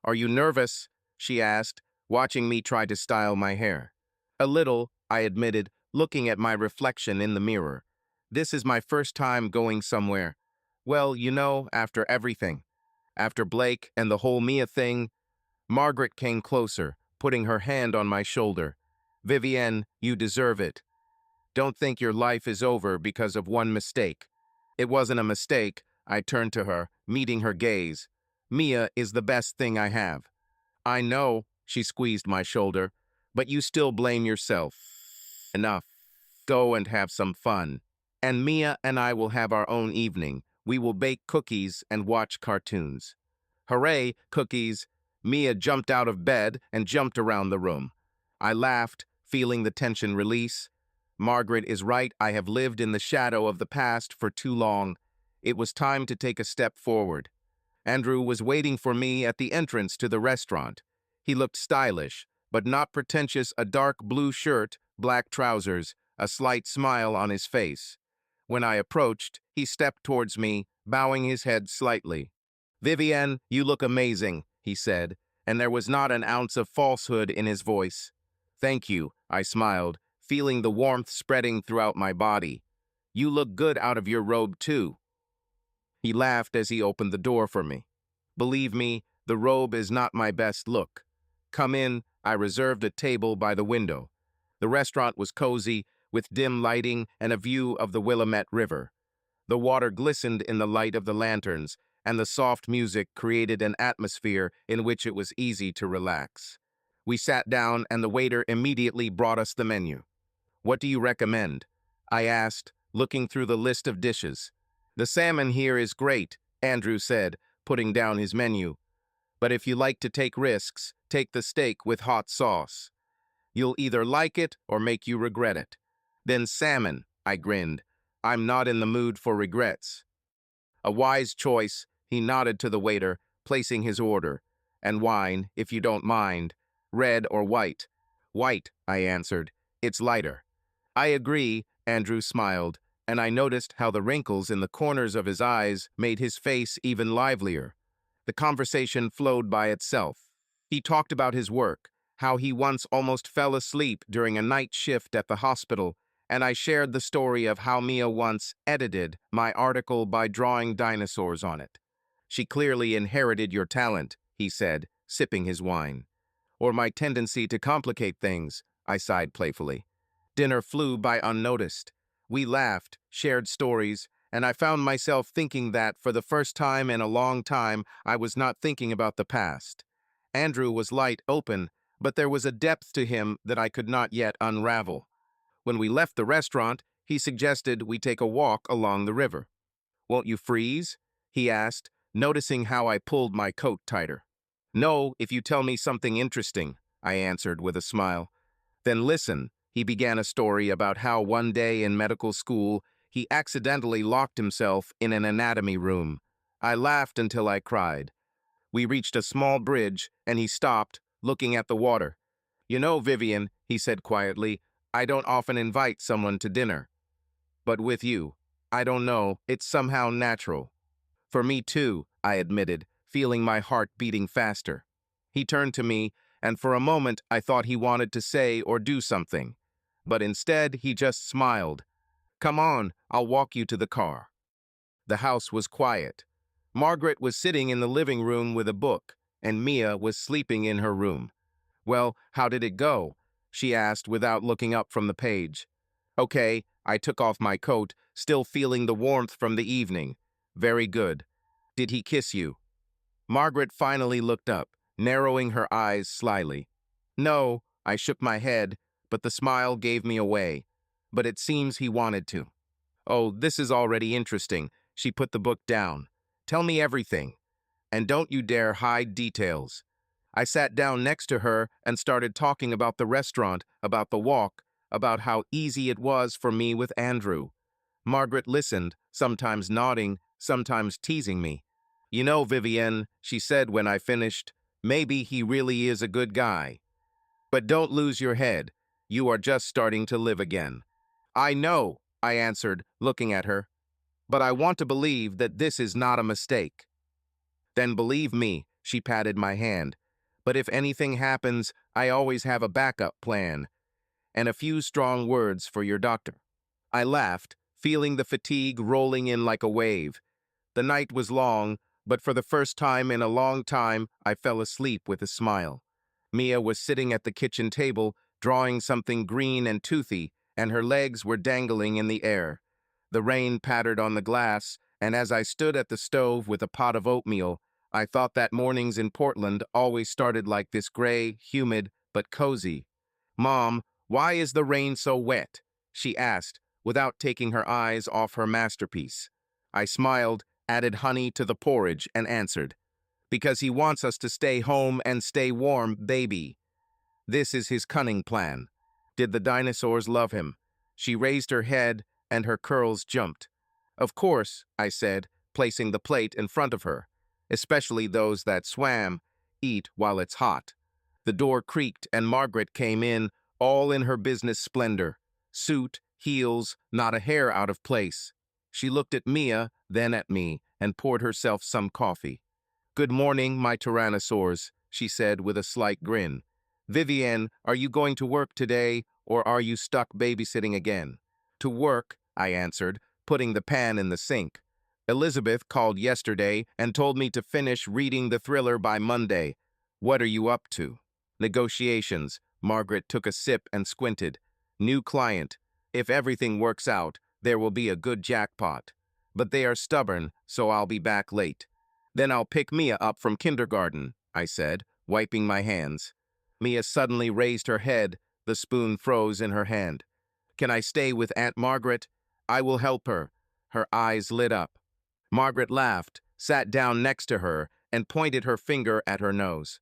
Are you nervous? She asked, watching me try to style my hair. A little, I admitted, looking at my reflection in the mirror. This is my first time going somewhere. Well, you know, after everything. After Blake and the whole Mia thing, Margaret came closer, putting her hand on my shoulder. Vivienne, you deserve it. Don't think your life is over because of one mistake. It wasn't a mistake, I turned to her, meeting her gaze. Mia is the best thing I have. I know, she squeezed my shoulder, but you still blame yourself. Enough. Go and have some fun. And Mia and I will have our own evening. We will bake cookies and watch cartoons. Hooray, cookies! Mia jumped out of bed and jumped around the room. I laughed, feeling the tension release. Margaret is right. I have lived in the shadow of the past for too long. It was time to take a step forward. Andrew was waiting for me at the entrance to the restaurant. He looked stylish, but not pretentious, a dark blue shirt, black trousers, a slight smile on his face. When I approached, he stepped towards me, bowing his head slightly. "Vivienne, you look amazing," he said, and there was not an ounce of falsehood in his voice. "Thank you," I smiled, feeling the warmth spreading throughout my body. "You look good out of your robe, too." He laughed as he opened the door for me. "Believe me, the robe is not my best look. Come in." I reserved a table by the window. The restaurant was cozy, with dim lighting and a view of the Willamette River. The water glistened in the light of the lanterns, and the soft music created an atmosphere in which it was easy to relax. We sat down, and the waiter immediately brought us the menu. "What do you recommend?" I asked, looking through the list of dishes. "The salmon here is great," Andrew said, putting down his menu. "But if you like to take risks, take the steak with hot sauce. You'll either like it or make you regret it." "Then salmon," I grinned. "I'm not in the mood for regrets." "A wise choice," he nodded to the waiter, placing his order. "And wine, if you don't mind. Red or white?" "White," I answered. "It's lighter." "I agree," Andrew smiled, and I noticed how the wrinkles in the corners of his eyes made his face even livelier. The conversation flowed by itself. He talked about his work, how he once almost fell asleep during a night shift at the hospital, and I shared the story of how Mia once edited my article by drawing dinosaurs on it. "She clearly inherited your talent," he said, sipping his wine. "Or my tendency to complicate things," I sighed playfully. Dinner flew by unnoticed. We laughed, shared stories, and I found myself thinking that, for the first time in a long time, I was not thinking about the past. Andrew was light, open, but there was a depth to him that I could not yet unravel. When we left the restaurant, he suggested we take a walk along the river. "Won't you freeze?" he asked, noticing how I pulled my coat tighter. "No, if you tell me something interesting," I answered with a smile. "Then listen." He began a story about how one day in medical school, he accidentally locked himself in an anatomy room. I laughed until I cried. We reached a small bridge, and he stopped, looking at the water. "You know, Vivian," he said quietly, "I don't often invite someone to dinner. But with you, I don't know, it's somehow natural." "For me too," I admitted, feeling my heart beating faster. He turned to me, and for a moment I thought he wanted to say or do something. But instead, he just smiled. "Come on, I'll walk you to the car." The house was quiet. Margaret was sitting in the living room with a book, and Mia was sleeping in her room. "Well, how did it go?" she asked without looking up from the page. "Okay," I took off my coat, still feeling the warmth from the evening. "Very good. Did he kiss you?" Margaret finally looked up, narrowing her eyes slyly. "No," I shook my head, but the smile gave me away. "But it seems he wanted to." "Oh, this is already interesting." She put the book down. "Tell me everything. And don't you dare hide details." I sat down next to her and started talking about the restaurant, about the walk, about how easy it was for me with Andrew. Margaret listened, sometimes nodding, sometimes teasing me. "You know, Vivienne," she said when I finished, "maybe he really is a good guy. But don't lose your head. You are just starting to live again." "I know," I answered, looking at her. "But I want to believe that this is not a mistake." "Then believe me," she patted my hand. "But if anything happens, I always have a backup plan. And a few strong words for your doctor." I laughed, feeling the fatigue rolling in like a wave. The night was long, but for the first time in a long time, I fell asleep with a smile. Mia was sitting at the kitchen table, drawing something green and toothy, and her legs were dangling in the air. The rain pattered on the glass, and as I stood at the stove with a pot of oatmeal, I thought that mornings in Portland always started like this, gray, humid, but cozy. "Mom, why is the rain so wet?" she asked, without taking her eyes off her masterpiece. I smiled, added honey to the porridge, and answered, "Because he wants us to stay home and stay warm, baby. This is his cunning plan." "Did the dinosaurs love him?" She raised her head, and her curls jumped. Of course, I said, placing the plate in front of her. Especially those that swam, eat while it's hot. The door creaked, and Margaret came in, all in her business splendor. Suit, heels, not a hair out of place. She looked at Mia, then at me, and poured herself some coffee. "Good morning, my tyrannosaurs," she said with a slight grin. "Vivienne, are you going to work today, or are you stuck babysitting again?" "To work," I answered, putting the pan in the sink. "Elizabeth called yesterday and told me to finish reading the thriller by Monday. What are you up to?" "Negotiations." Margaret took a sip and squinted. "New client. If everything works out, there will be a good jackpot. But they are stubborn, so I'll be back late." "Then I'll pick Mia up from kindergarten," I said, wiping my hands. Mia suddenly raised her head. The spoon froze in her hand. "Can I stay with Aunt Margaret? I will help her." Her eyes lit up. Margaret laughed, sat down next to her, and pointed her finger at her nose.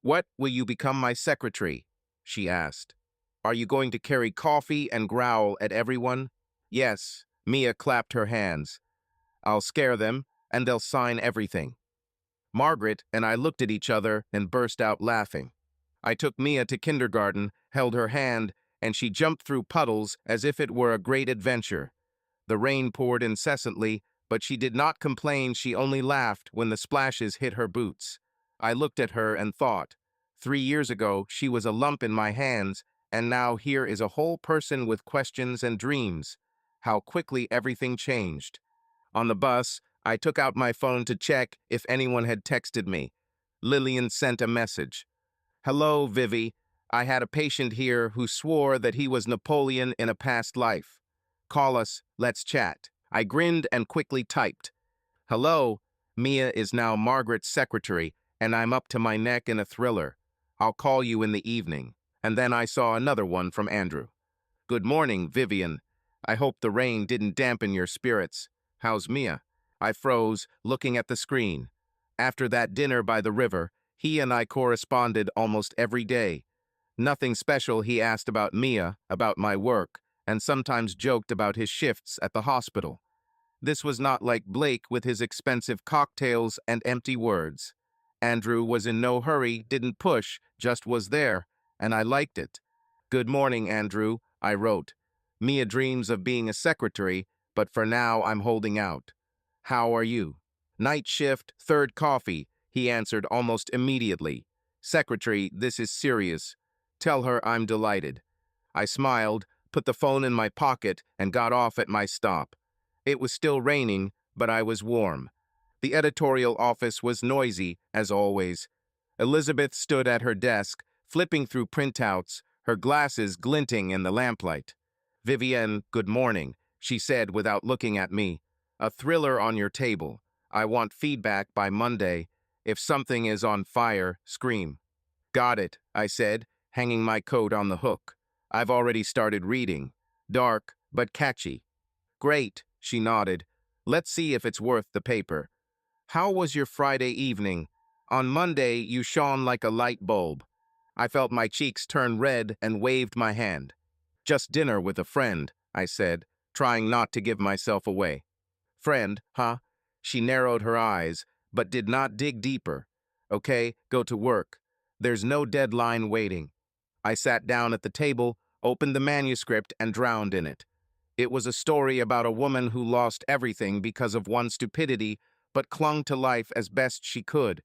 "What will you become my secretary?" she asked. "Are you going to carry coffee and growl at everyone?" "Yes." Mia clapped her hands. "I'll scare them, and they'll sign everything." Margaret and I looked at each other and burst out laughing. I took Mia to kindergarten, held her hand, and she jumped through puddles as if it were a great adventure. The rain poured incessantly, but she did not complain. She only laughed when the splashes hit her boots. I looked at her and thought, 3 years ago she was a lump in my hands, and now here is a whole person with questions and dreams. How quickly everything changed. On the bus, I took out my phone to check if anyone had texted me. Lillian sent a message. "Hello, Vivi. I had a patient here who swore that he was Napoleon in a past life. Call us, let's chat." I grinned and quickly typed. "Hello, Mia is now Margaret's secretary, and I'm up to my neck in a thriller. I'll call you in the evening." And then I saw another one from Andrew. "Good morning, Vivian. I hope the rain didn't dampen your spirits. How's Mia?" I froze, looking at the screen. After that dinner by the river, he and I corresponded almost every day. Nothing special. He asked about Mia, about my work, and sometimes joked about his shifts at the hospital. This was not like Blake with his expensive cocktails and empty words. Andrew was in no hurry, didn't push, just was there, and I liked it. "Good morning, Andrew," I wrote. "Mia dreams of being a secretary, but for now I'm holding out. How are you?" "Night shift, third coffee," he answered almost immediately. "Secretary, this is serious. Tell her I'm delighted." I smiled, put the phone in my pocket, and got off at my stop. It was still raining, but I was warm. The editorial office was noisy, as always. Elizabeth stood at her desk, flipping through printouts, her glasses glinting in the lamplight. "Vivienne, good morning," she said without looking at me. "A thriller on your table. I want feedback by Monday. If something is on fire, scream." "Got it," I said, hanging my coat on the hook. "I've already started reading. Dark, but catchy." "Great," she nodded. "Let's see if it's worth the paper. How was your Friday evening? On Monday, you shone like a light bulb." I felt my cheeks turn red and waved my hand. "Just dinner with a friend," I said, trying not to give myself away. "Friend, huh?" She narrowed her eyes, but did not dig deeper. "Okay, go to work. There's no deadline waiting." I sat down at the table, opened the manuscript, and drowned in it. It was a story about a woman who lost everything because of one stupidity, but clung to life as best she could.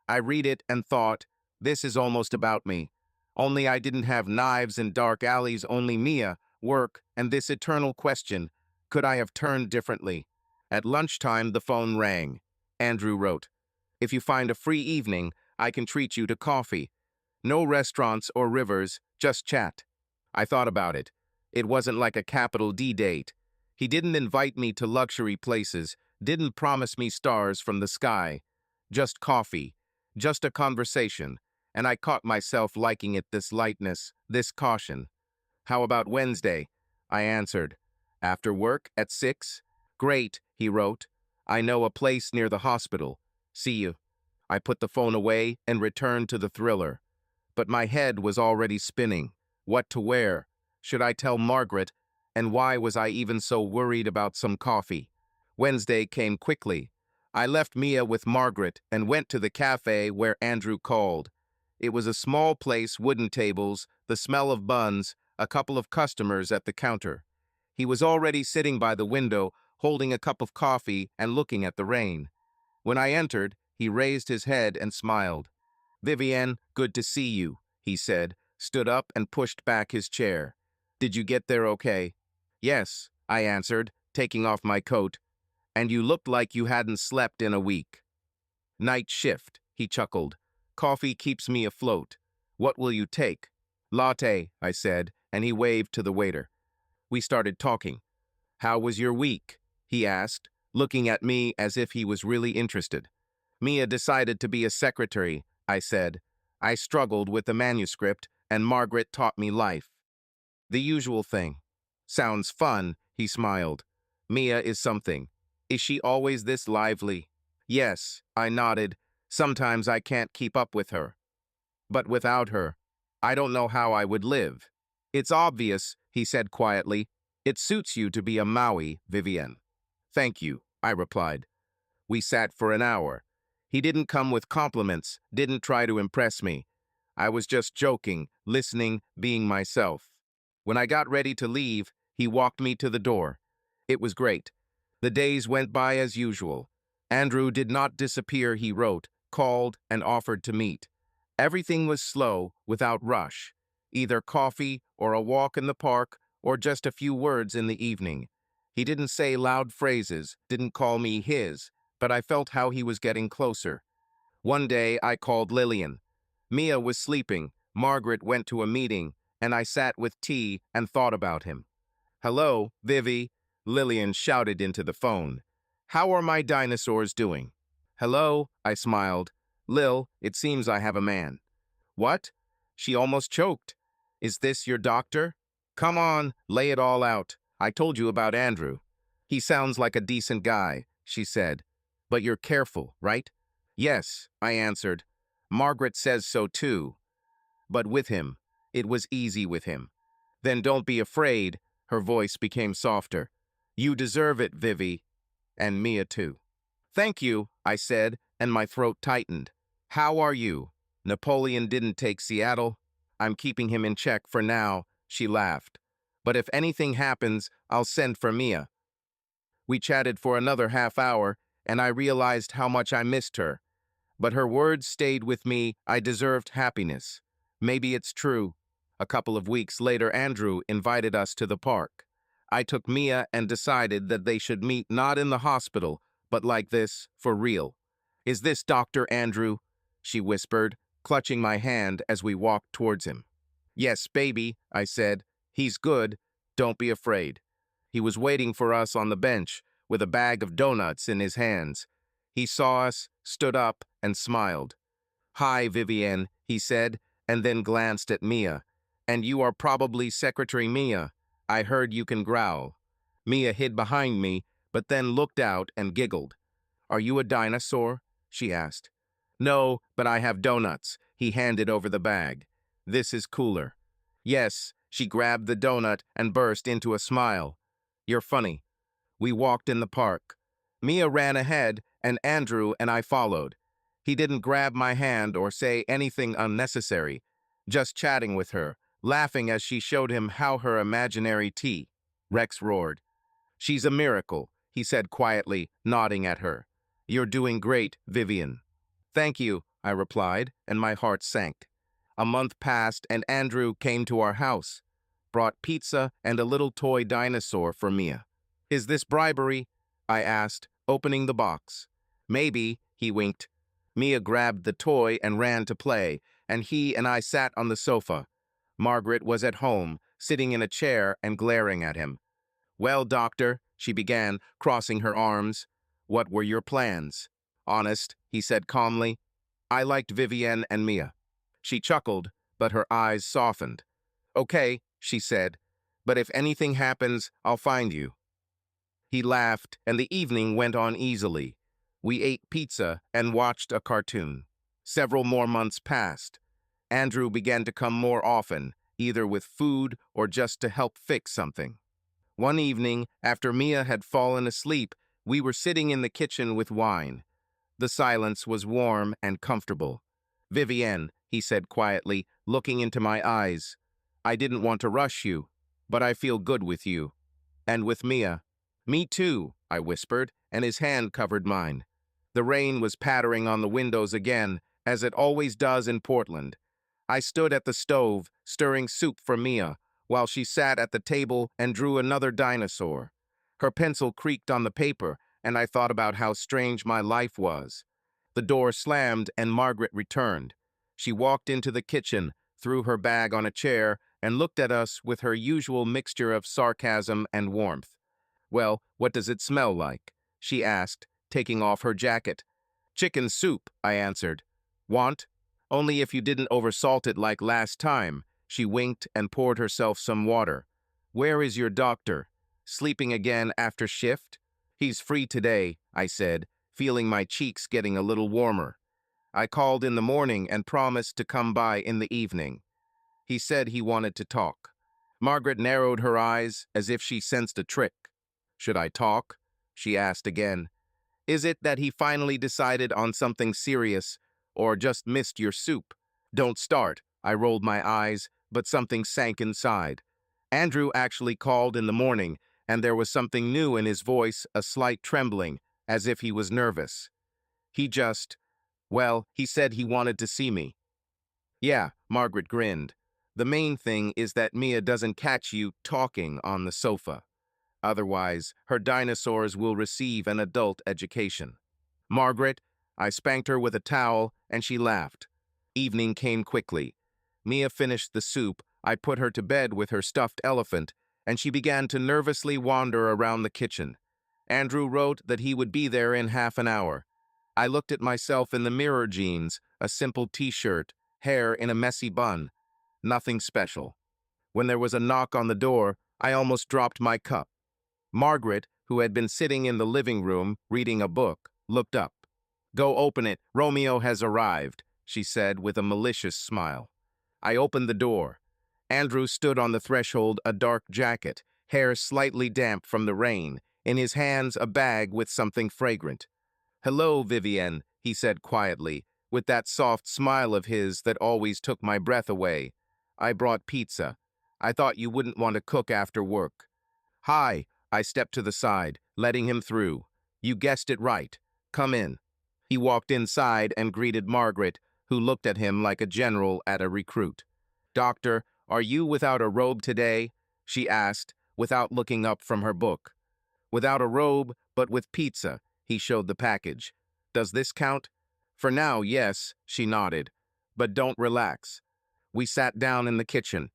I read it and thought, this is almost about me. Only I didn't have knives in dark alleys, only Mia, work, and this eternal question, could I have turned differently? At lunchtime, the phone rang. Andrew wrote, "If you find a free evening, I can treat you to coffee. No restaurants or rivers, just chat." I thought about it. It wasn't like a capital D date. He didn't invite me to luxury places, didn't promise me stars from the sky. Just coffee, just a conversation, and I caught myself liking it, this lightness, this caution. "How about Wednesday?" I answered. "After work at 6? "Great," he wrote. "I know a place near the hospital. See you." I put the phone away and returned to the thriller. But my head was already spinning. What to wear? Should I tell Margaret? And why was I even so worried about some coffee? Wednesday came quickly. I left Mia with Margaret and went to the cafe where Andrew called. It was a small place, wooden tables, the smell of buns, a couple of customers at the counter. He was already sitting by the window, holding a cup of coffee and looking at the rain. When I entered, he raised his head and smiled. "Vivienne, good to see you," he said, stood up and pushed back his chair. "Did you get there okay?" "Yes," I answered, taking off my coat. "And you looked like you hadn't slept in a week." "Night shift," he chuckled. "Coffee keeps me afloat. What will you take?" "Latte," I said, and he waved to the waiter. We started talking. "How was your week?" he asked, looking at me as if he was really interested. "Mia decided to be a secretary," I said. "I struggled with the manuscript, and Margaret taught me life." "The usual thing." "Sounds fun," he smiled. "Mia is something. Is she always this lively?" "Yes," I nodded. "Sometimes I can't keep up with her. But without her, I don't know how I would live." "It's obvious," he said quietly. "It suits you to be a Maui, Vivienne." "Thank you," I replied. We sat for an hour. He didn't come with compliments, didn't try to impress me. I was just joking, listening, being myself. When I got ready to leave, he walked me to the door. It was great. The days went by as usual. Andrew did not disappear, he wrote, called, and offered to meet. Everything was slow, without rush. Either coffee, or a walk in the park, or just a few words in the evening. He didn't say loud phrases, didn't call me his, but I felt how he was getting closer. One day, I called Lillian. Mia was sleeping, Margaret went to a meeting, and I sat with tea and thought about him. "Hello, Vivi," Lillian shouted into the phone. "How are my dinosaurs doing?" "Hello," I smiled. "Lil, it seems I have a man." "What?" She almost choked. "Is this your doctor?" "Come on, lay it all out. I told you about Andrew." "He sounds like a decent guy," she said. "But you're careful, right?" "Yes," I answered. "Margaret says so too. But with him, it was easy with him." "Then don't be afraid." Her voice became softer. "You deserve it, Vivi. And Mia too." "Thank you," I said, and my throat tightened. "How are you? Napoleon didn't take Seattle." "I'm keeping him in check for now," she laughed. "But if anything happens, I'll send for Mia." We chatted for another half hour, and I realized how much I missed her. But her words stayed with me. I deserved happiness. Maybe it's true. A couple of weeks later, Andrew invited us to the park. I took Mia and decided that they should meet not in the hospital, but like this, for real. "Is this Dr. Andrew?" she whispered, clutching my hand as we walked towards him. "Yes, baby," I said. "He's good. Don't be afraid." He was waiting for us on the bench, with a bag of donuts in his hands. He saw us, stood up, and smiled. "Hi, Vivienne," he said, and then glanced at Mia. "And you are probably Secretary Mia. I heard you can growl." Mia hid behind me, but then looked out and giggled. "Are you a dinosaur?" she asked. "No, but I have donuts." He handed over the bag. "This is cooler." "Yes," she grabbed the donut and burst into a smile. "You're funny." We walked in the park. Mia ran ahead, and Andrew and I followed. He didn't grab my hand or say anything unnecessary, just chatting with her, laughing as she showed him how her imaginary tea. Rex roared. "She's a miracle," he said quietly, nodding at her. "You're doing great, Vivian." "Thank you," I replied, and my heart sank. A month passed, and Andrew came to our house, brought pizza and a little toy dinosaur for Mia. "Is this bribery?" I asked, opening the box. "Maybe," he winked. Mia grabbed the toy and ran to play, and he and I sat on the sofa. Margaret was at home, sitting in a chair and glaring at him. "Well, doctor," she began, crossing her arms. "What were your plans?" "Honest," he said calmly. "I liked Vivienne and Mia." She chuckled, but her eyes softened. "Okay," she said, "but if anything happens, I'll find you." He laughed, and the evening went on easily. We ate pizza and watched a cartoon. Several more months passed. Andrew began to come more often, either with food or just to help fix something. One evening, after Mia had fallen asleep, we were sitting in the kitchen with wine. The silence was warm and comfortable. "Vivienne," he said quietly, looking into my eyes, "I didn't want to rush you, but I feel good with you. And with Mia." "Me too," I whispered, and his hand covered mine. The rain was pattering on the windows again, as it always does in Portland. I stood at the stove, stirring soup for Mia, while she sat at the table and drew another dinosaur. Her pencil creaked on the paper, and I thought about how strange my life was. The door slammed and Margaret returned. She walked into the kitchen, threw her bag on a chair, and looked at us with her usual mixture of sarcasm and warmth. "Well, what does it smell like?" she asked, taking off her jacket. "Chicken soup," I answered. "Want? Only if you didn't oversalt it like last time." She winked and poured herself some water. "Where is your doctor? Sleeping again after shift?" "He's free today," I said, feeling my cheeks getting a little warmer. "I called in the morning and promised to come by in the evening. He said he wanted to talk." Margaret narrowed her eyes as if she sensed a trick. "Should I talk?" she asked again. "Is it that he finally decided on something serious, or just missed your soup?" "Don't start." I rolled my eyes, but something sank inside. Andrew actually called in the morning, and there was something new in his voice, a slight trembling, as if he was nervous. He said he wanted to see me." "Yeah," Margaret grinned. "The main thing is that Mia doesn't catch you talking on the sofa. Otherwise, her dinosaurs will receive an adult education." "Margaret," I spanked her with a towel, and she laughed. Evening came quickly. Mia finished the soup, I put her to bed with her stuffed elephant, and she began to nervously wander around the kitchen. Andrew wrote that he would be there in half an hour. I looked at myself in the mirror jeans, a simple t-shirt, hair in a messy bun. Nothing special. When there was a knock on the door, I almost dropped my cup. Margaret, who had been sitting in the living room reading a book, looked up. "Go open it. Romeo has arrived," she said with a malicious smile. I opened the door. Andrew stood on the threshold, a dark jacket, hair slightly damp from the rain, in his hands a bag with something fragrant. "Hello, Vivienne," he said quietly, with that soft smile of his that always took my breath away. "I brought pizza. I thought you wouldn't want to cook after work." "Hi," I stepped to the side, letting him through. "You guessed it right. Come in." He walked inside and greeted Margaret, who looked at him like a general at a recruit. "Doctor, are you without a robe today?" she asked, without looking up from her book. "Without a robe, but with pizza." He showed the package. "Does this count?" "For now, yes," she nodded. "But don't relax." We sat down in the kitchen.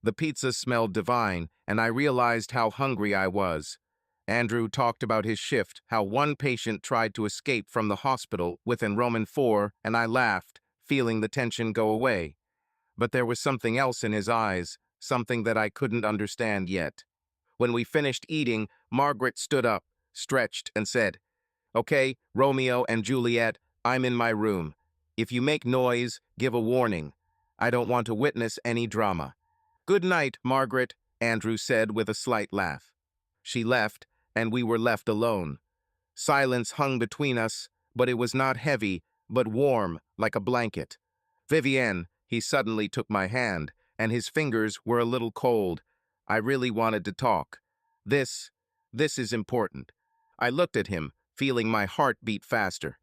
The pizza smelled divine, and I realized how hungry I was. Andrew talked about his shift, how one patient tried to escape from the hospital within Roman 4, and I laughed, feeling the tension go away. But there was something else in his eyes, something that I couldn't understand yet. When we finished eating, Margaret stood up, stretched, and said, "Okay, Romeo and Juliet, I'm in my room. If you make noise, give a warning. I don't want to witness any drama." "Good night, Margaret," Andrew said with a slight laugh. She left, and we were left alone. Silence hung between us, but it was not heavy, but warm, like a blanket. "Vivienne," he suddenly took my hand, and his fingers were a little cold. I really wanted to talk. This is important." I looked at him, feeling my heart beat faster.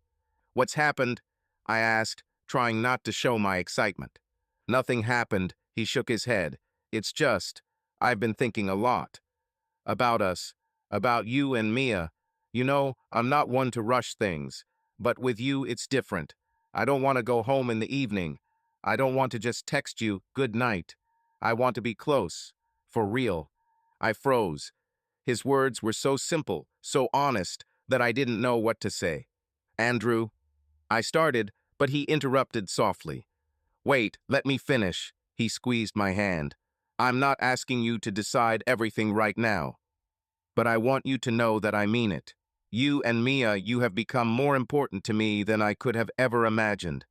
"What's happened?" I asked, trying not to show my excitement. "Nothing happened," he shook his head. "It's just, I've been thinking a lot. About us, about you and Mia. You know, I'm not one to rush things, but with you it's different. I don't want to go home in the evening. I don't want to just text you, 'Good night.' I want to be close. For real." I froze. His words were so simple, so honest, that I didn't know what to say. "Andrew," I started, but he interrupted softly. "Wait, let me finish." He squeezed my hand. "I'm not asking you to decide everything right now, but I want you to know that I mean it. You and Mia, you have become more important to me than I could have ever imagined."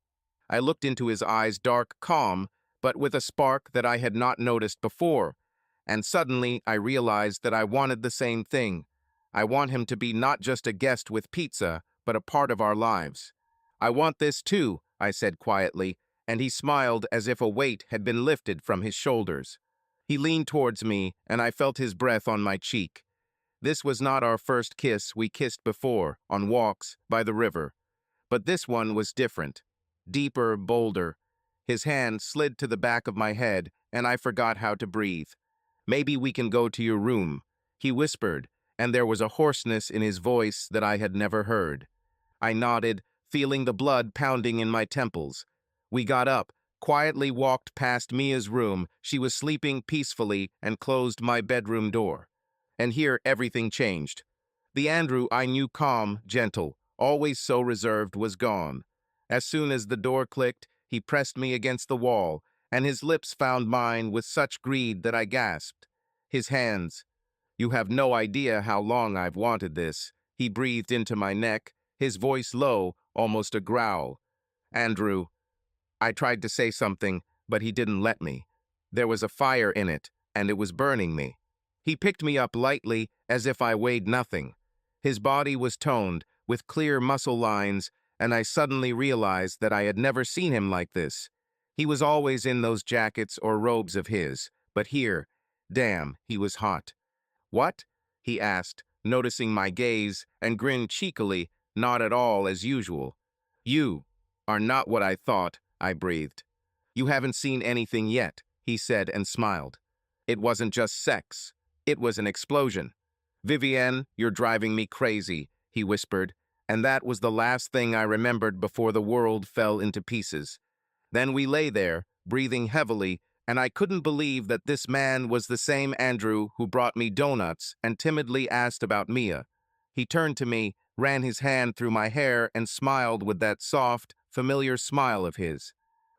I looked into his eyes, dark, calm, but with a spark that I had not noticed before, And suddenly I realized that I wanted the same thing. I want him to be not just a guest with pizza, but a part of our lives. I want this too, I said quietly, and he smiled as if a weight had been lifted from his shoulders. He leaned towards me, and I felt his breath on my cheek. This was not our first kiss. We kissed before, on walks, by the river. But this one was different. Deeper, bolder. His hand slid to the back of my head, and I forgot how to breathe. "Maybe we can go to your room," he whispered, and there was a hoarseness in his voice that I had never heard. I nodded, feeling the blood pounding in my temples. We got up, quietly walked past Mia's room. She was sleeping peacefully, and closed my bedroom door. And here everything changed. The Andrew I knew, calm, gentle, always so reserved, was gone. As soon as the door clicked, he pressed me against the wall, and his lips found mine with such greed that I gasped. His hands. "You have no idea how long I've wanted this." He breathed into my neck, his voice low, almost a growl. "Andrew." I tried to say something, but he didn't let me. There was a fire in it, and it was burning me. He picked me up lightly, as if I weighed nothing. His body was toned, with clear muscle lines, and I suddenly realized that I had never seen him like this. He was always in those jackets or robes of his, but here, damn, he was hot. "What?" he asked, noticing my gaze, and grinned cheekily, not at all as usual. "You are not what I thought," I breathed. "You haven't seen anything yet," he said and smiled. "It wasn't just sex. It was an explosion." "Vivienne, you're driving me crazy," he whispered, and that was the last thing I remembered before the world fell into pieces. Then we lay there, breathing heavily, and I couldn't believe that this man was the same Andrew who brought me donuts and timidly asked about Mia. He turned to me, ran his hand through my hair, and smiled with that soft, familiar smile of his.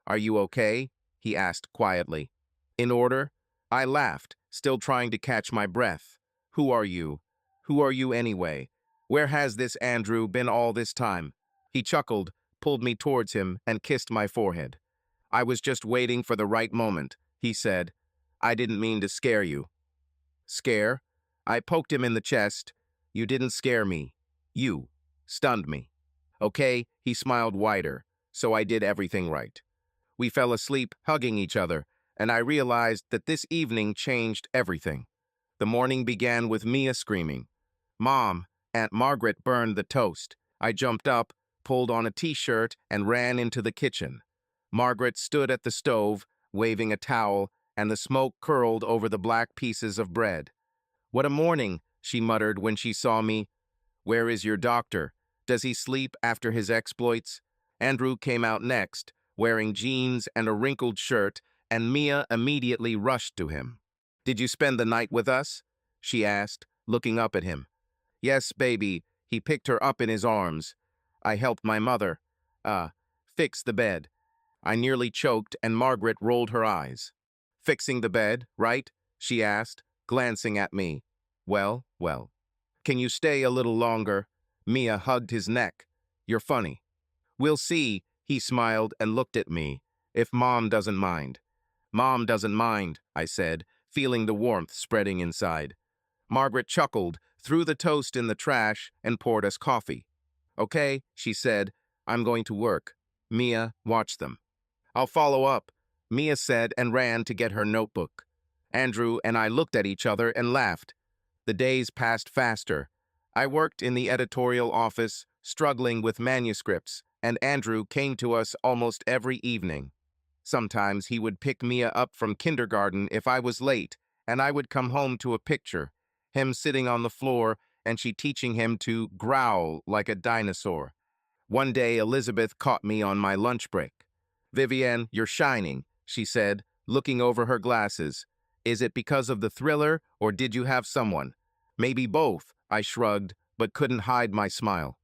"Are you okay?" he asked quietly. "In order?" I laughed, still trying to catch my breath. "Who are you? Who are you anyway? Where has this Andrew been all this time?" He chuckled, pulled me towards him, and kissed my forehead. "I was just waiting for the right moment," he said. "I didn't mean to scare you." "Scare?" I poked him in the chest. "You didn't scare me. You stunned me." "Okay," he smiled wider. "So I did everything right." We fell asleep, hugging each other, and I realized that this evening changed everything. The morning began with Mia screaming. "Mom, Aunt Margaret burned the toast." I jumped up, pulled on a t-shirt, and ran into the kitchen. Margaret stood at the stove, waving a towel, and the smoke curled over the black pieces of bread. "What a morning," she muttered when she saw me. "Where is your doctor? Does he sleep after his exploits?" Andrew came out next, wearing jeans and a wrinkled shirt, and Mia immediately rushed to him. "Did you spend the night with us?" she asked, looking up at him. "Yes, baby." He picked her up in his arms. "I helped my mother, fix the bed." I nearly choked, and Margaret rolled her eyes. "Fixing the bed, right?" she asked, glancing at me. "Well, well. Can you stay a little longer?" Mia hugged his neck. "You're funny." "We'll see," he smiled and looked at me. "If Mom doesn't mind." "Mom doesn't mind," I said, feeling the warmth spreading inside. Margaret chuckled, threw the toast in the trash, and poured us coffee. "Okay," she said, "I'm going to work. Mia, watch them." "I'll follow up," Mia said, and ran to get her notebook. Andrew and I looked at each other and laughed. The days passed faster. I worked in the editorial office, struggling with manuscripts, and Andrew came to us almost every evening. Sometimes he would pick Mia up from kindergarten if I was late, and I would come home to a picture, him sitting on the floor, and she teaching him to growl like a dinosaur. One day, Elizabeth caught me on my lunch break. "Vivienne, you're shining," she said, looking over her glasses. "Is it because of the thriller, or did you have someone?" "Maybe both," I shrugged, but couldn't hide my smile.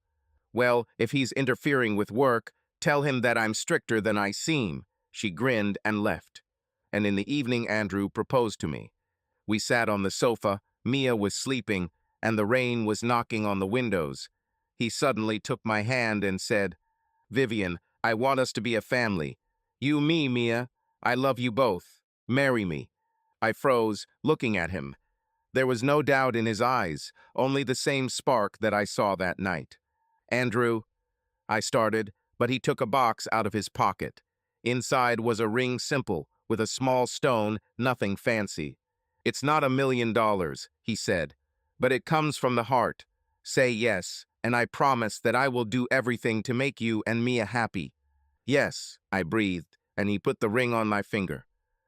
"Well, if he's interfering with work, tell him that I'm stricter than I seem." She grinned and left. And in the evening, Andrew proposed to me. We sat on the sofa, Mia was sleeping, and the rain was knocking on the windows. He suddenly took my hand and said, "Vivian, I want us to be a family. You, me, Mia. I love you both. Marry me." I froze, looking at him. There was no doubt in his eyes, only the same spark that I saw that night. Andrew, I started, but he took a box out of his pocket. Inside was a ring simple, with a small stone, nothing fancy. It's not $1 million, he said, but it comes from the heart. Say yes, and I promise that I will do everything to make you and Mia happy. Yes, I breathed, and he put the ring on my finger.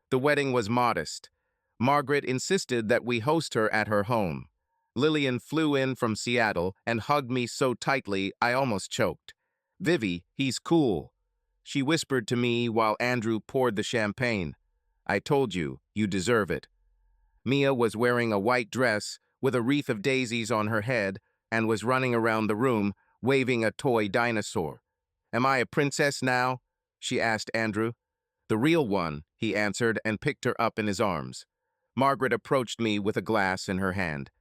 The wedding was modest. Margaret insisted that we host her at her home. Lillian flew in from Seattle and hugged me so tightly I almost choked. Vivi, he's cool, she whispered to me while Andrew poured the champagne. I told you, you deserve it. Mia was wearing a white dress with a wreath of daisies on her head and was running around the room, waving a toy dinosaur. Am I a princess now? She asked Andrew. The real one, he answered and picked her up in his arms. Margaret approached me with a glass in her hand.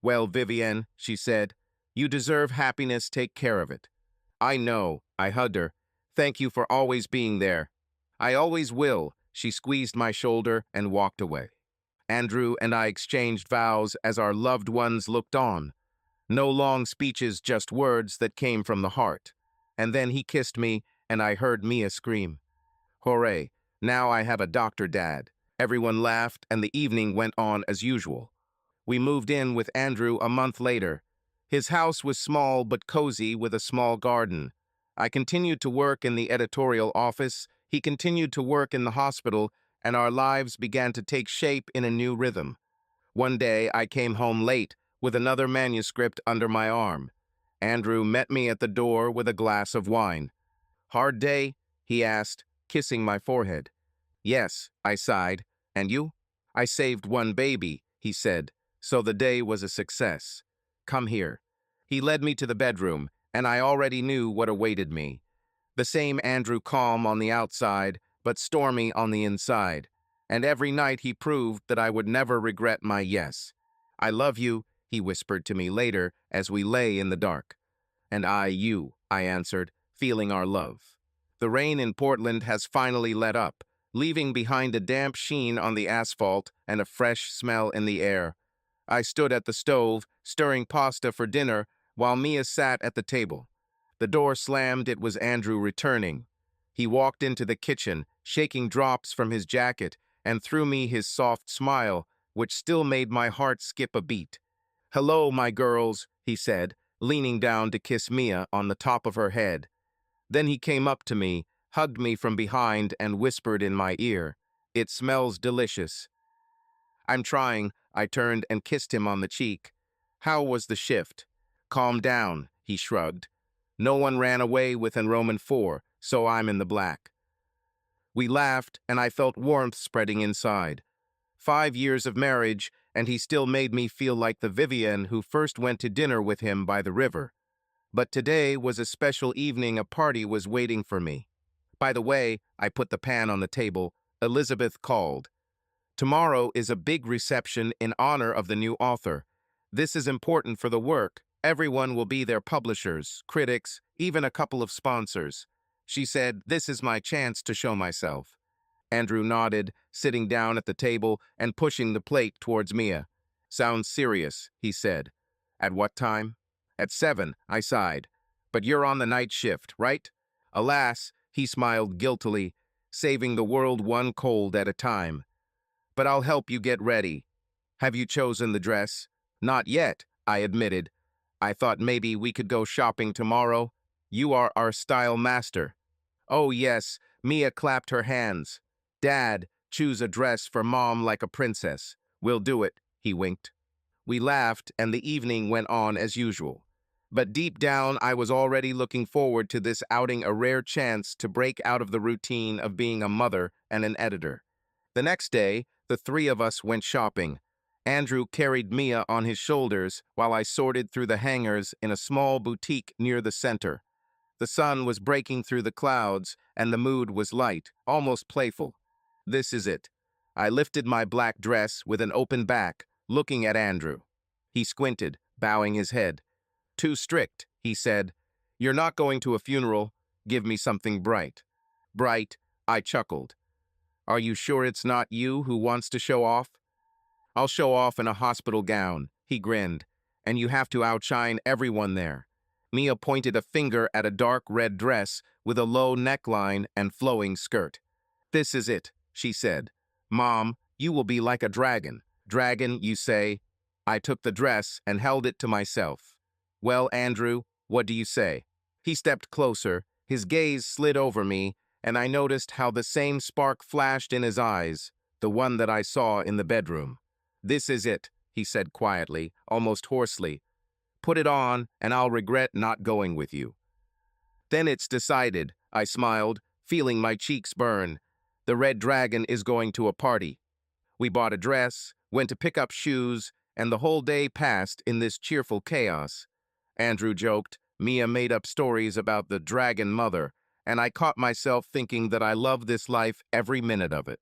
Well, Vivienne, she said, you deserve happiness, take care of it. I know, I hugged her. Thank you for always being there. I always will, she squeezed my shoulder and walked away. Andrew and I exchanged vows as our loved ones looked on. No long speeches, just words that came from the heart. And then he kissed me, and I heard Mia scream. Hooray, now I have a doctor dad. Everyone laughed, and the evening went on as usual. We moved in with Andrew a month later. His house was small but cozy with a small garden. I continued to work in the editorial office, he continued to work in the hospital, and our lives began to take shape in a new rhythm. One day I came home late with another manuscript under my arm. Andrew met me at the door with a glass of wine. Hard day? He asked, kissing my forehead. Yes, I sighed. And you? I saved one baby, he said, so the day was a success. Come here. He led me to the bedroom, and I already knew what awaited me. The same Andrew calm on the outside, but stormy on the inside. And every night he proved that I would never regret my yes. I love you, he whispered to me later as we lay in the dark. And I you, I answered, feeling our love. The rain in Portland has finally let up, leaving behind a damp sheen on the asphalt and a fresh smell in the air. I stood at the stove, stirring pasta for dinner, while Mia sat at the table. The door slammed, it was Andrew returning. He walked into the kitchen, shaking drops from his jacket, and threw me his soft smile, which still made my heart skip a beat. Hello, my girls, he said, leaning down to kiss Mia on the top of her head. Then he came up to me, hugged me from behind, and whispered in my ear, It smells delicious. I'm trying, I turned and kissed him on the cheek. How was the shift? Calm down, he shrugged. No one ran away with an Roman 4, so I'm in the black. We laughed, and I felt warmth spreading inside. 5 years of marriage, and he still made me feel like the Vivienne who first went to dinner with him by the river. But today was a special evening, a party was waiting for me. By the way, I put the pan on the table. Elizabeth called. Tomorrow is a big reception in honor of the new author. This is important for the work. Everyone will be there, publishers, critics, even a couple of sponsors. She said, this is my chance to show myself. Andrew nodded, sitting down at the table and pushing the plate towards Mia. Sounds serious, he said. At what time? At 7, I sighed. But you're on the night shift, right? Alas, he smiled guiltily, saving the world one cold at a time. But I'll help you get ready. Have you chosen the dress? Not yet, I admitted. I thought maybe we could go shopping tomorrow. You are our style master. Oh yes, Mia clapped her hands. Dad, choose a dress for Mom like a princess. We'll do it, he winked. We laughed, and the evening went on as usual. But deep down, I was already looking forward to this outing, a rare chance to break out of the routine of being a mother and an editor. The next day, the three of us went shopping. Andrew carried Mia on his shoulders while I sorted through the hangers in a small boutique near the center. The sun was breaking through the clouds, and the mood was light, almost playful. This is it. I lifted my black dress with an open back, looking at Andrew. He squinted, bowing his head. Too strict, he said. You're not going to a funeral. Give me something bright. Bright, I chuckled. Are you sure it's not you who wants to show off? I'll show off in a hospital gown, he grinned, and you have to outshine everyone there. Mia pointed a finger at a dark red dress with a low neckline and flowing skirt. This is it, she said. Mom, you will be like a dragon. Dragon, you say? I took the dress and held it to myself. Well, Andrew, what do you say? He stepped closer, his gaze slid over me, and I noticed how the same spark flashed in his eyes, the one that I saw in the bedroom. This is it, he said quietly, almost hoarsely. Put it on, and I'll regret not going with you. Then it's decided, I smiled, feeling my cheeks burn. The red dragon is going to a party. We bought a dress, went to pick up shoes, and the whole day passed in this cheerful chaos. Andrew joked, Mia made up stories about the dragon mother, and I caught myself thinking that I loved this life every minute of it.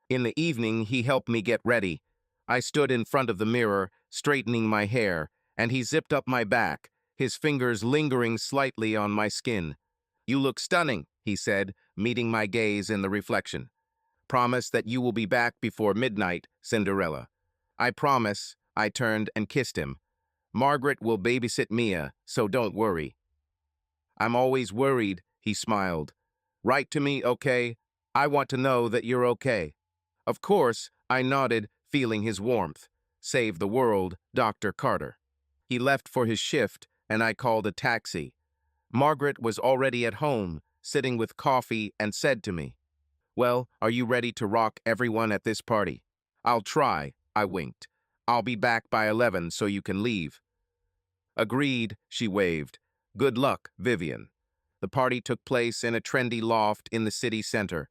In the evening, he helped me get ready. I stood in front of the mirror, straightening my hair, and he zipped up my back, his fingers lingering slightly on my skin. You look stunning, he said, meeting my gaze in the reflection. Promise that you will be back before midnight, Cinderella. I promise, I turned and kissed him. Margaret will babysit Mia, so don't worry. I'm always worried, he smiled. Write to me, okay? I want to know that you're okay. Of course, I nodded, feeling his warmth. Save the world, Dr. Carter. He left for his shift, and I called a taxi. Margaret was already at home, sitting with coffee, and said to me, Well, are you ready to rock everyone at this party? I'll try, I winked. I'll be back by 11 so you can leave. Agreed, she waved. Good luck, Vivian. The party took place in a trendy loft in the city center.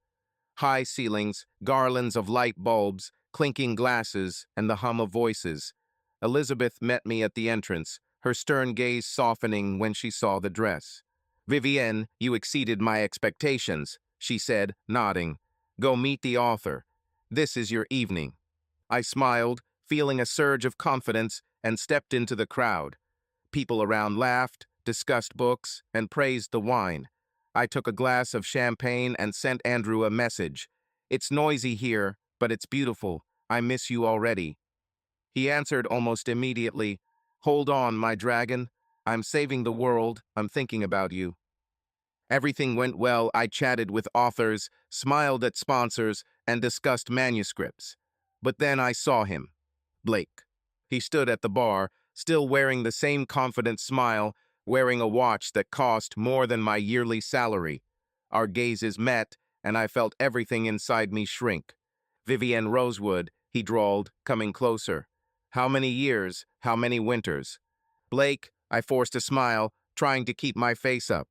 High ceilings, garlands of light bulbs, clinking glasses, and the hum of voices. Elizabeth met me at the entrance, her stern gaze softening when she saw the dress. Vivienne, you exceeded my expectations, she said, nodding. Go meet the author. This is your evening. I smiled, feeling a surge of confidence, and stepped into the crowd. People around laughed, discussed books, and praised the wine. I took a glass of champagne and sent Andrew a message. It's noisy here, but it's beautiful. I miss you already. He answered almost immediately, Hold on, my dragon. I'm saving the world. I'm thinking about you. Everything went well. I chatted with authors, smiled at sponsors, and discussed manuscripts. But then I saw him. Blake. He stood at the bar, still wearing the same confident smile, wearing a watch that cost more than my yearly salary. Our gazes met, and I felt everything inside me shrink. Vivienne Rosewood, he drawled, coming closer. How many years, how many winters? Blake, I forced a smile, trying to keep my face up.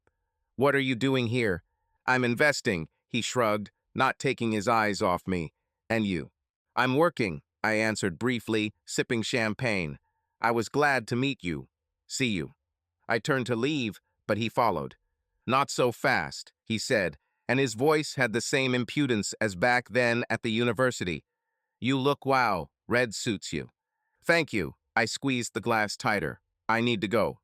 What are you doing here? I'm investing, he shrugged, not taking his eyes off me. And you? I'm working, I answered briefly, sipping champagne. I was glad to meet you. See you. I turned to leave, but he followed. Not so fast, he said, and his voice had the same impudence as back then at the university. You look wow, red suits you. Thank you, I squeezed the glass tighter. I need to go.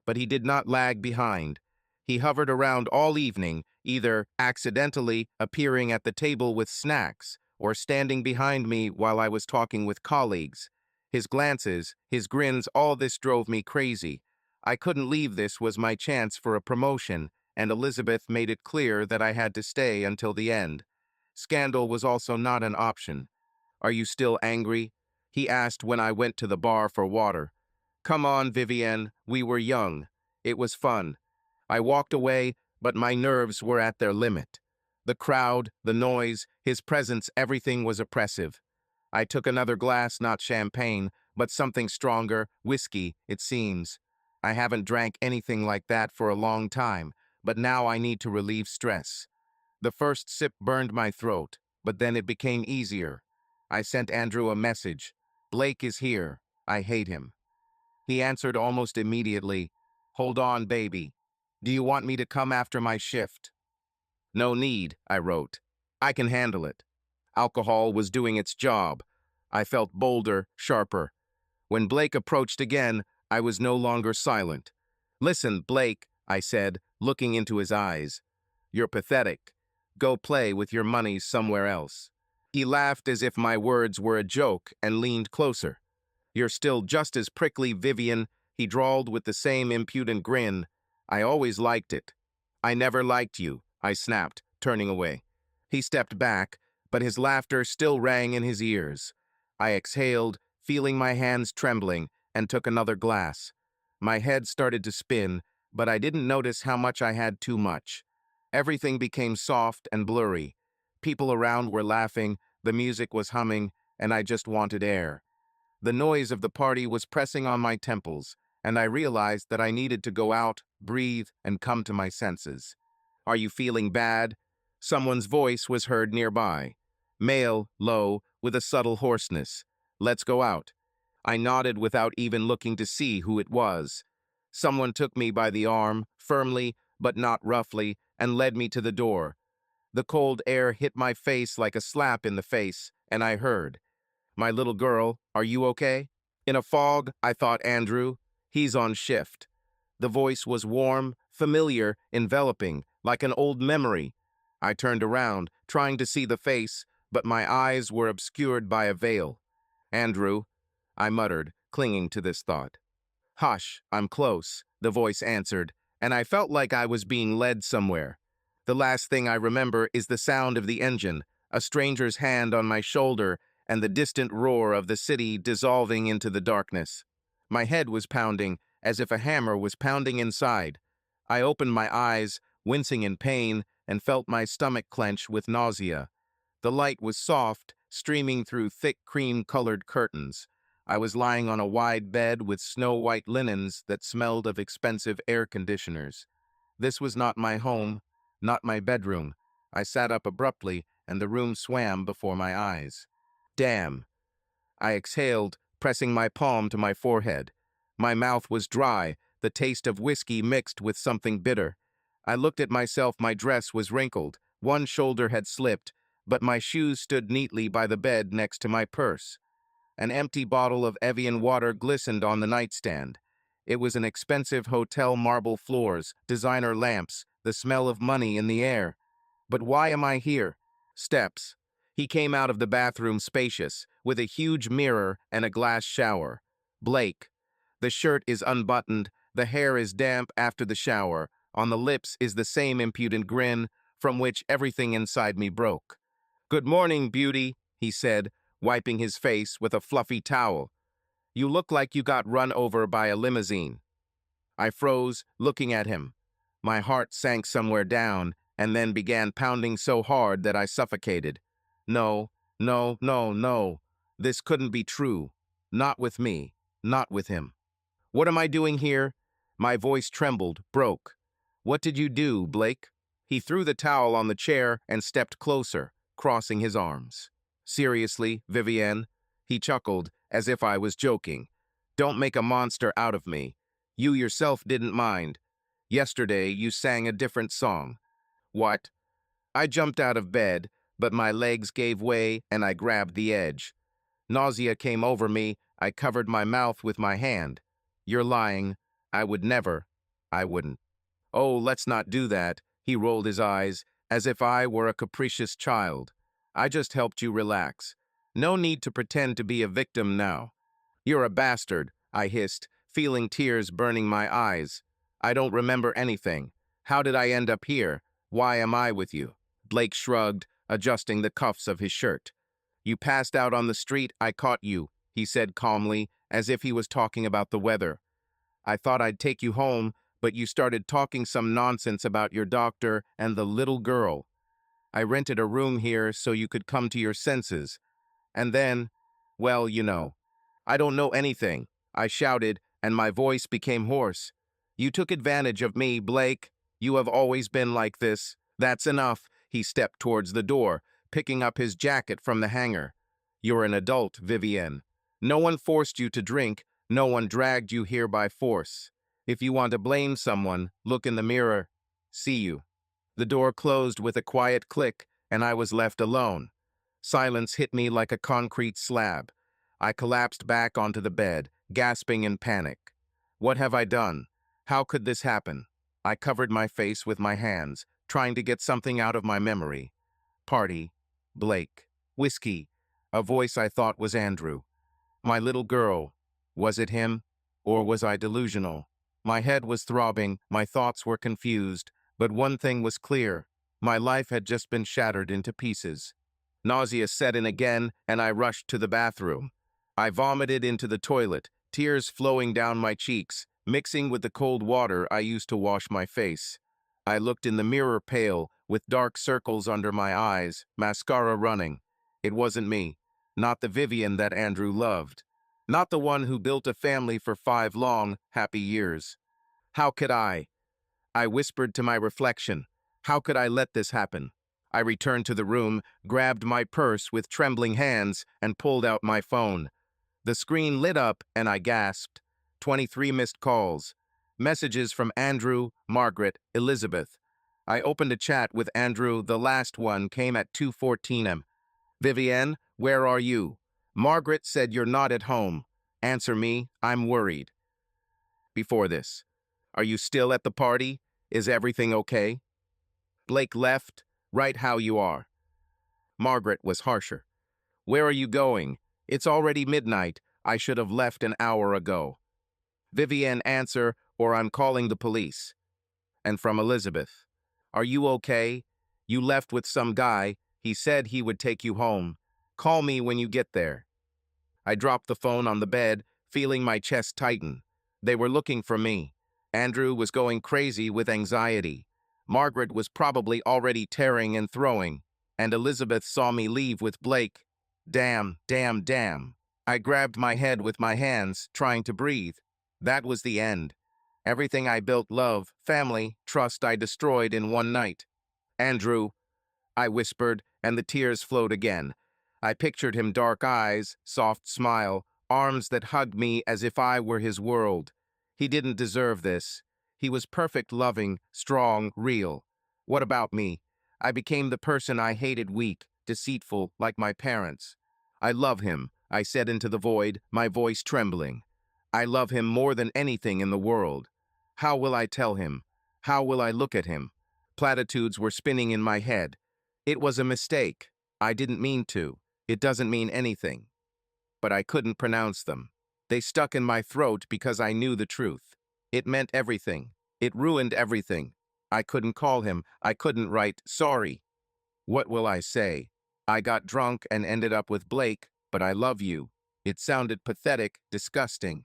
But he did not lag behind. He hovered around all evening, either accidentally appearing at the table with snacks or standing behind me while I was talking with colleagues. His glances, his grins, all this drove me crazy. I couldn't leave. This was my chance for a promotion, and Elizabeth made it clear that I had to stay until the end. Scandal was also not an option. Are you still angry? He asked when I went to the bar for water. Come on, Vivienne, we were young. It was fun. I walked away, but my nerves were at their limit. The crowd, the noise, his presence, everything was oppressive. I took another glass, not champagne, but something stronger, whiskey, it seems. I haven't drank anything like that for a long time, but now I need to relieve stress. The first sip burned my throat, but then it became easier. I sent Andrew a message. Blake is here. I hate him. He answered almost immediately. Hold on, baby. Do you want me to come after my shift? No need, I wrote. I can handle it. Alcohol was doing its job. I felt bolder, sharper. When Blake approached again, I was no longer silent. Listen, Blake, I said, looking into his eyes. You're pathetic. Go play with your money somewhere else. He laughed as if my words were a joke and leaned closer. "You're still just as prickly, Vivian," he drawled with the same impudent grin. "I always liked it." "I never liked you," I snapped, turning away. He stepped back, but his laughter still rang in his ears. I exhaled, feeling my hands trembling, and took another glass. My head started to spin, but I didn't notice how much I had too much. Everything became soft and blurry. People around were laughing, the music was humming, and I just wanted air. The noise of the party was pressing on my temples, and I realized that I needed to go out, breathe, and come to my senses. "Are you feeling bad?" Someone's voice was heard nearby. Male, low, with a subtle hoarseness. "Let's go out." I nodded without even looking to see who it was. Someone took me by the arm, firmly, but not roughly, and led me to the door. The cold air hit my face like a slap in the face, and I heard, "My little girl, are you okay?" In a fog, I thought Andrew. He's on shift. The voice was warm, familiar, enveloping, like an old memory. I turned around, trying to see the face, but my eyes were obscured by a veil. "Andrew," I muttered, clinging to this thought. "Hush, I'm close," the voice answered, and I felt like I was being led somewhere. The last thing I remember is the sound of the engine, a stranger's hand on my shoulder, and the distant roar of the city dissolving into the darkness. My head was pounding, as if a hammer was pounding inside. I opened my eyes, wincing in pain, and felt my stomach clench with nausea. The light was soft, streaming through thick cream-colored curtains. I was lying on a wide bed with snow-white linens that smelled of expensive air conditioners. This was not my home, not my bedroom. I sat up abruptly, and the room swam before my eyes. "Damn." I exhaled, pressing my palm to my forehead. My mouth was dry, the taste of whiskey mixed with something bitter. I looked at myself. My dress was wrinkled. One shoulder had slipped, but my shoes stood neatly by the bed next to my purse. An empty bottle of Evian water glistened on the nightstand. It was an expensive hotel, marble floors, designer lamps, the smell of money in the air. But why am I here? Steps. He came out of the bathroom, spacious, with a huge mirror and a glass shower. Blake. The shirt is unbuttoned, the hair is damp after the shower. On the lips is the same impudent grin, from which everything inside me broke. "Good morning, beauty," he said, wiping his face with a fluffy towel. "You look like you got run over by a limousine." I froze, looking at him. My heart sank somewhere down, and then began pounding so hard that I suffocated. No, no, no, no. This couldn't be true. Not with me. Not with him. "What am I doing here?" My voice trembled, broke. "What did you do, Blake?" He threw the towel on the chair and stepped closer, crossing his arms. "Seriously, Vivienne?" He chuckled, as if I was joking. "Don't make a monster out of me. You yourself didn't mind. Yesterday, you sang a different song." "What?" I jumped out of bed, but my legs gave way and I grabbed the edge. Nausea came over me. I covered my mouth with my hand. "You're lying. I would never. I wouldn't." "Oh, let's not do that." He rolled his eyes, as if I were a capricious child. "I just helped you relax. No need to pretend to be a victim now." "You're a bastard," I hissed, feeling tears burning my eyes. "I don't remember anything. How did I end up here? Why am I with you?" Blake shrugged, adjusting the cuffs of his shirt. "You passed out on the street. I caught you," he said calmly, as if he was talking about the weather. "I thought I'd take you home, but you started talking some nonsense about your doctor and the little girl. I rented a room here so you could come to your senses. And then, well, you know. I don't know anything," I shouted, and my voice became hoarse. "You took advantage of me, Blake. You have always been like this. That's enough." He stepped towards the door, picking up his jacket from the hanger. "You're an adult, Vivienne. No one forced you to drink. No one dragged you here by force. If you want to blame someone, look in the mirror. See you." The door closed with a quiet click, and I was left alone. Silence hit me like a concrete slab. I collapsed back onto the bed, gasping in panic. What have I done? How could this happen? I covered my face with my hands, trying to get something out of my memory. Party. Blake. Whiskey. A voice I thought was Andrew. My little girl. Was it him? Or was I delusional? My head was throbbing, my thoughts were confused, but one thing was clear. My life had just been shattered into pieces. Nausea set in again, and I rushed to the bathroom. I vomited into the toilet, tears flowing down my cheeks, mixing with the cold water I used to wash my face. I looked in the mirror pale, with dark circles under my eyes, mascara running. It wasn't me. Not the Vivian that Andrew loved. Not the one who built a family for 5 long, happy years. How could I? I whispered to my reflection. How could I let this happen? I returned to the room, grabbed my purse with trembling hands, and pulled out my phone. The screen lit up, and I gasped. 23 missed calls. Messages from Andrew, Margaret, Elizabeth. I opened a chat with Andrew. The last one came at 2:14 am. Vivienne, where are you? Margaret said you're not at home. Answer me, I'm worried. Before this, are you still at the party? Is everything okay? Blake left, right how you are. Margaret was harsher. Where are you going? It's already midnight. I should have left an hour ago. Vivienne, answer, or I'm calling the police. And from Elizabeth. Are you okay? You left with some guy. He said he would take you home. Call me when you get there. I dropped the phone on the bed, feeling my chest tighten. They were looking for me. Andrew was going crazy with anxiety. Margaret was probably already tearing and throwing. And Elizabeth saw me leave with Blake. Damn, damn, damn. I grabbed my head with my hands, trying to breathe. That was the end. Everything I built, love, family, trust, I destroyed in one night. Andrew, I whispered, and the tears flowed again. I pictured him, dark eyes, soft smile, arms that hugged me as if I were his world. He didn't deserve this. He was perfect, loving, strong, real. What about me? I became the person I hated, weak, deceitful, like my parents. I love him, I said into the void, my voice trembling. I love him more than anything in the world. How will I tell him? How will I look at him? Platitudes were spinning in my head. It was a mistake. I didn't mean to. It doesn't mean anything. But I couldn't pronounce them. They stuck in my throat because I knew the truth. It meant everything. It ruined everything. I couldn't call him. I couldn't write, sorry. What will I say? I got drunk and ended up with Blake, but I love you. It sounded pathetic, disgusting.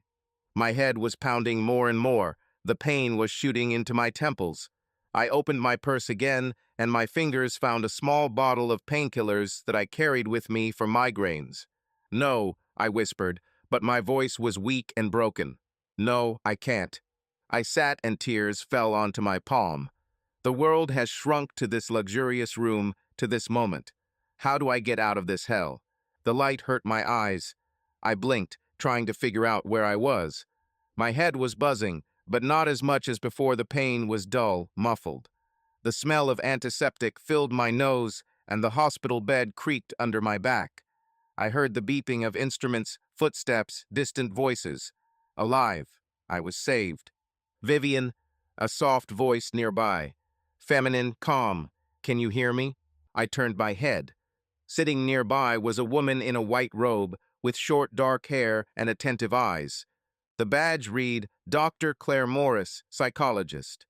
My head was pounding more and more. The pain was shooting into my temples. I opened my purse again, and my fingers found a small bottle of painkillers that I carried with me for migraines. No, I whispered, but my voice was weak and broken. No, I can't. I sat and tears fell onto my palm. The world has shrunk to this luxurious room, to this moment. How do I get out of this hell? The light hurt my eyes. I blinked, trying to figure out where I was. My head was buzzing, but not as much as before. The pain was dull, muffled. The smell of antiseptic filled my nose, and the hospital bed creaked under my back. I heard the beeping of instruments, footsteps, distant voices. Alive. I was saved. Vivian, a soft voice nearby. Feminine, calm. Can you hear me? I turned my head. Sitting nearby was a woman in a white robe, with short dark hair and attentive eyes. The badge read, Dr. Claire Morris, psychologist.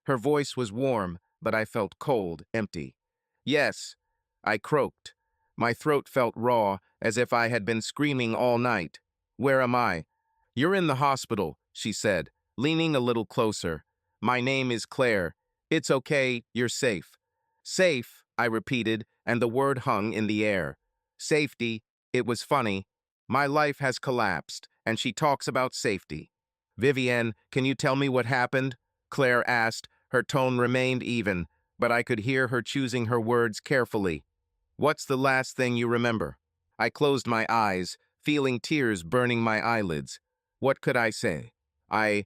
Her voice was warm, but I felt cold, empty. Yes, I croaked. My throat felt raw, as if I had been screaming all night. Where am I? You're in the hospital, she said, leaning a little closer. My name is Claire. It's okay, you're safe. Safe, I repeated, and the word hung in the air. Safety, it was funny. My life has collapsed, and she talks about safety. Vivienne, can you tell me what happened? Claire asked. Her tone remained even, but I could hear her choosing her words carefully. What's the last thing you remember? I closed my eyes, feeling tears burning my eyelids. What could I say? I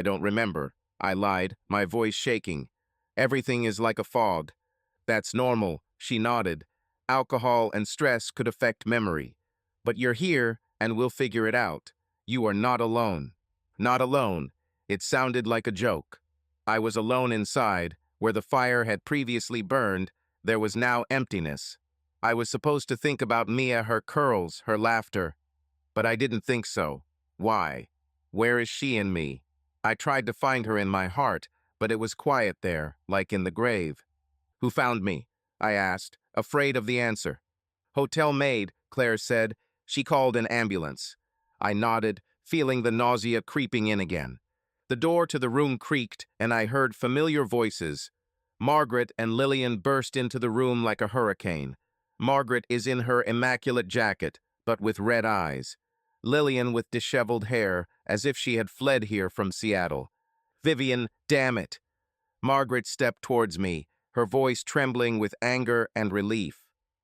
don't remember. I lied, my voice shaking. Everything is like a fog. That's normal, she nodded. Alcohol and stress could affect memory. But you're here, and we'll figure it out. You are not alone. Not alone. It sounded like a joke. I was alone inside. Where the fire had previously burned, there was now emptiness. I was supposed to think about Mia, her curls, her laughter, but I didn't think so. Why? Where is she in me? I tried to find her in my heart, but it was quiet there, like in the grave. Who found me? I asked, afraid of the answer. Hotel maid, Claire said. She called an ambulance. I nodded, feeling the nausea creeping in again. The door to the room creaked, and I heard familiar voices. Margaret and Lillian burst into the room like a hurricane. Margaret is in her immaculate jacket, but with red eyes. Lillian with disheveled hair, as if she had fled here from Seattle. Vivian, damn it! Margaret stepped towards me, her voice trembling with anger and relief.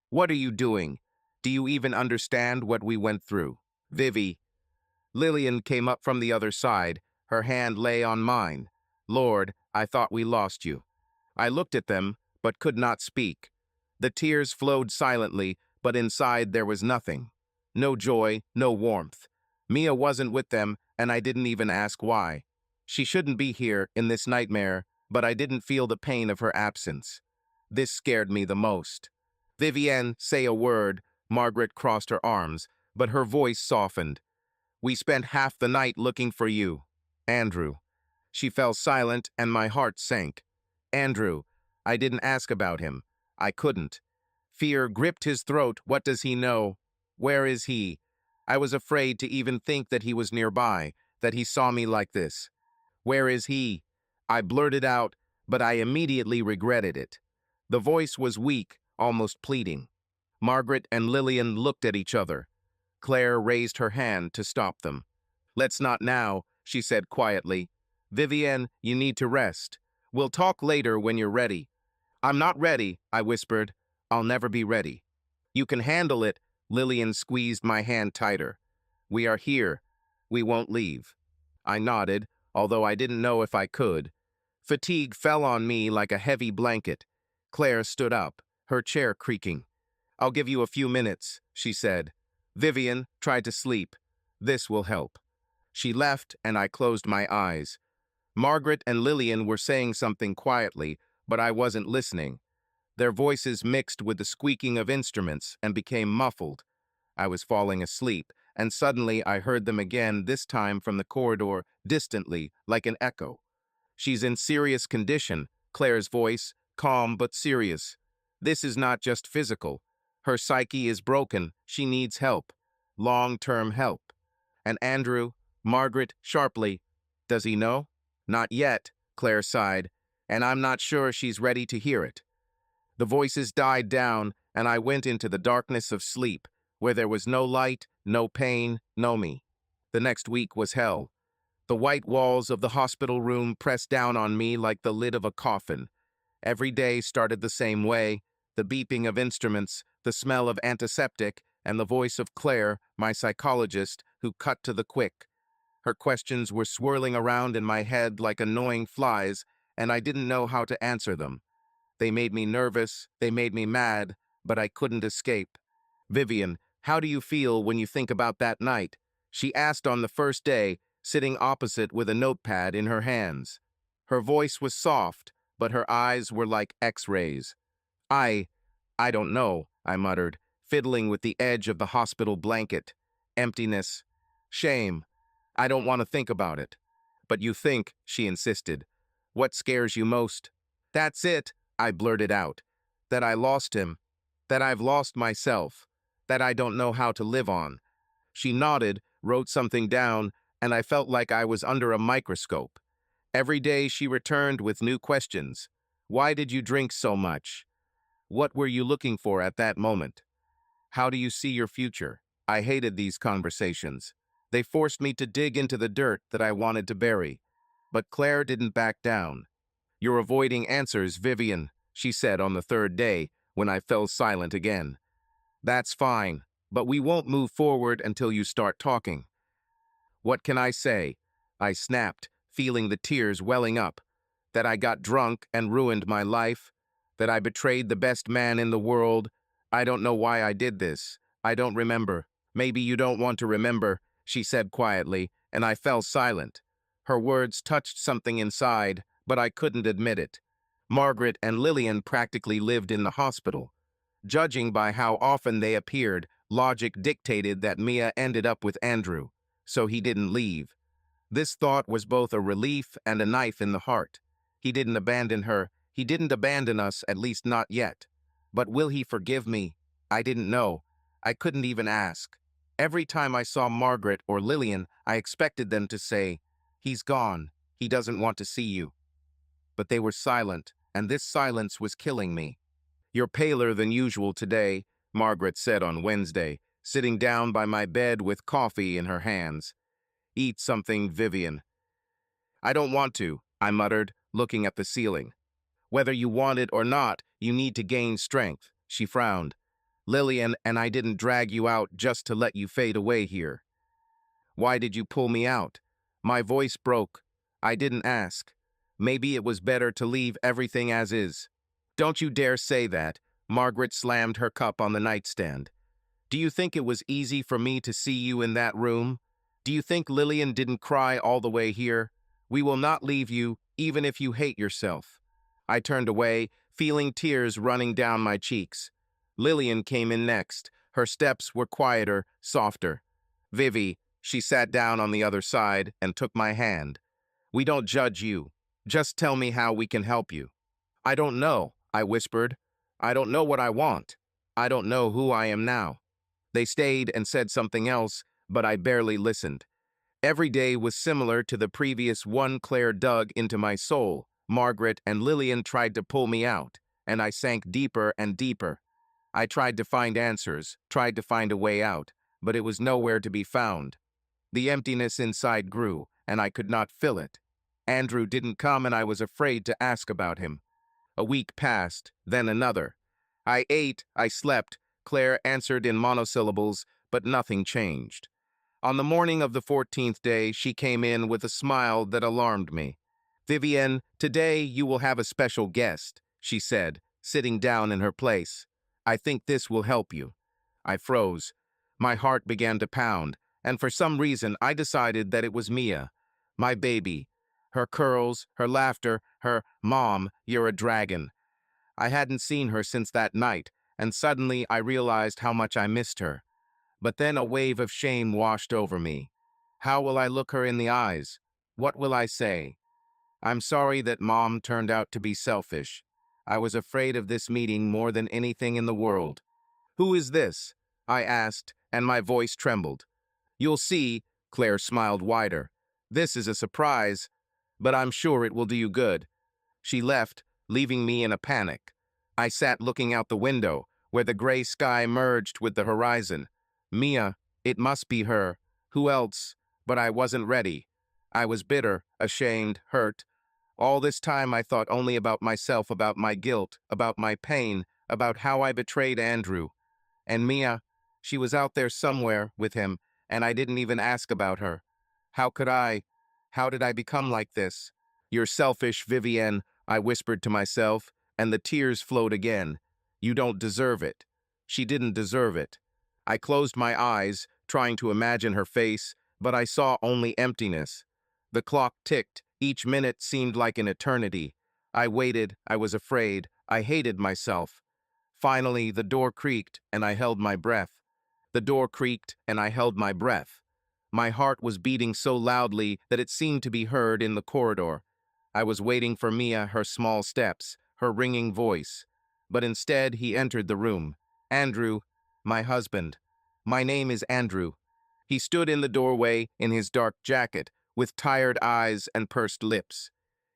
What are you doing? Do you even understand what we went through? Vivi. Lillian came up from the other side. Her hand lay on mine. Lord, I thought we lost you. I looked at them, but could not speak. The tears flowed silently, but inside there was nothing. No joy, no warmth. Mia wasn't with them, and I didn't even ask why. She shouldn't be here in this nightmare, but I didn't feel the pain of her absence. This scared me the most. Vivienne, say a word. Margaret crossed her arms, but her voice softened. We spent half the night looking for you. Andrew. She fell silent, and my heart sank. Andrew. I didn't ask about him. I couldn't. Fear gripped his throat. What does he know? Where is he? I was afraid to even think that he was nearby, that he saw me like this. Where is he? I blurted out, but I immediately regretted it. The voice was weak, almost pleading. Margaret and Lillian looked at each other. Claire raised her hand to stop them. Let's not now, she said quietly. Vivienne, you need to rest. We'll talk later when you're ready. I'm not ready, I whispered. I'll never be ready. You can handle it, Lillian squeezed my hand tighter. We are here. We won't leave. I nodded, although I didn't know if I could. Fatigue fell on me like a heavy blanket. Claire stood up, her chair creaking. I'll give you a few minutes, she said. Vivian, try to sleep. This will help. She left, and I closed my eyes. Margaret and Lillian were saying something quietly, but I wasn't listening. Their voices mixed with the squeaking of instruments and became muffled. I was falling asleep, and suddenly I heard them again, this time from the corridor, distantly, like an echo. She's in serious condition, Claire's voice, calm but serious. This is not just physical. Her psyche is broken. She needs help. Long-term help. And Andrew, Margaret, sharply, does he know? Not yet, Claire sighed, and I'm not sure she's ready to hear it. The voices died down, and I went into the darkness of sleep, where there was no light, no pain, no me. The next week was hell. The white walls of the hospital room pressed down on me like the lid of a coffin. Every day started the same way, the beeping of instruments, the smell of antiseptic, and the voice of Claire, my psychologist, who cut to the quick. Her questions were swirling around in my head like annoying flies, and I didn't know how to answer them. They made me nervous, they made me mad, but I couldn't escape. Vivian, how do you feel when you think about that night? She asked on the first day, sitting opposite with a notepad in her hands. Her voice was soft, but her eyes were like X-rays. I don't know, I muttered, fiddling with the edge of the hospital blanket. Emptiness. Shame. I don't want to think about it. But you think, she insisted. What scares you most? That's it, I blurted out. That I lost him. That I've lost myself. That I don't know how to live on. She nodded, wrote something down, and I felt like I was under a microscope. Every day she returned with new questions. Why did you drink so much? What were you looking for at that moment? How do you see your future? I hated these conversations. They forced me to dig into the dirt that I wanted to bury. But Claire didn't back down. You're avoiding answers, Vivian, she said on the third day, when I fell silent again. That's fine, but we won't move forward until you start talking. What can I say? I snapped, feeling the tears welling up. That I got drunk and ruined my life. That I betrayed the best man in the world. I don't know why I did this. I don't remember. Maybe you don't want to remember, she said quietly, and I fell silent. Her words touched something inside, but I couldn't admit it. Margaret and Lillian practically lived in the hospital. Judging by how often they appeared, logic dictated that Mia ended up with Andrew, so he didn't leave. This thought was both a relief and a knife in the heart. He didn't abandon her. He didn't abandon us, at least not yet. But will he forgive me? I didn't know. I couldn't even ask. Every time I saw Margaret or Lillian, I expected them to say, "He's gone. He doesn't want to see you." But they were silent, and this silence was killing me. "You're paler than usual today," Margaret said on Wednesday, sitting down by my bed with coffee in her hands. "Eat something, Vivian." "I don't want to," I muttered, looking at the ceiling. "Whether you want it or not, you need to gain strength," she frowned. "Lillian and I didn't drag you out just to let you fade away here." "Why did you pull me out?" My voice broke. "I didn't ask. Maybe it was better to leave everything as is." "Don't you dare say that." Margaret slammed her cup on the nightstand. "Do you think it was easy for me to see you in that room? Do you think Lillian didn't cry all the way here? We will not leave you, even if you hate yourself." I turned away, feeling tears running down my cheeks. Lillian came in next. Her steps were quieter, softer. "Vivi," she sat down on the other side and took my hand. "We don't judge you. Just tell me how we can help you." "I don't know," I whispered. "I don't know what I want. I don't know who I am now." They stayed and said something else, but I barely listened. Every day was similar to the previous one. Claire dug into my soul. Margaret and Lillian tried to pull me out, and I sank deeper and deeper. I tried to find answers, tried to find a way out, but it was nowhere to be found. The emptiness inside grew, and I could not fill it. Andrew didn't come, and I was afraid to ask about him. A week passed, then another. I ate, I slept. Claire answered in monosyllables, but nothing changed. On the morning of the 14th day, she came in with a smile that alarmed me. "Vivienne, today you will have a special guest," she said, sitting down in her place. "I think this will help you." I froze. My heart began to pound, and for some reason I decided that it was Mia, my baby. Her curls, her laughter, her "Mom, you're a dragon." I hadn't seen her since that night, and suddenly I realized how much I missed her. But then a wave of shame washed over me. How will I look her in the eyes? What will I say? "I'm sorry that Mom turned out to be selfish. I was afraid of this meeting more than anything in the world." "Who is this?" I asked, and my voice trembled. "You'll see," Claire smiled wider. "This is a surprise, but I'm sure it will do you good." She left, leaving me in a panic. I sat looking out the window, where the gray sky merged with the horizon. Mia, it must be her. Who else? But I wasn't ready. I was bitter, ashamed, hurt. All this time I thought only about myself, about my guilt, about my pain, about how I betrayed Andrew. And Mia, she was out there somewhere with him, and I didn't even ask about her. How could I? How did I become like this? "You're selfish, Vivienne," I whispered to myself, and the tears flowed again. "You don't deserve it." She didn't deserve it. I closed my eyes, trying to imagine her face, but I saw only emptiness. The clock ticked. Each minute seemed like an eternity. I waited. I was afraid. I hated myself. Finally, the door creaked, and I held my breath. The door creaked, and I held my breath. My heart was beating so loudly that it seemed to be heard in the corridor. I was waiting for Mia, her small steps, her ringing voice. But instead, he entered the room. Andrew, my husband. "My name is Andrew." He stood in the doorway in his dark jacket, with tired eyes and pursed lips.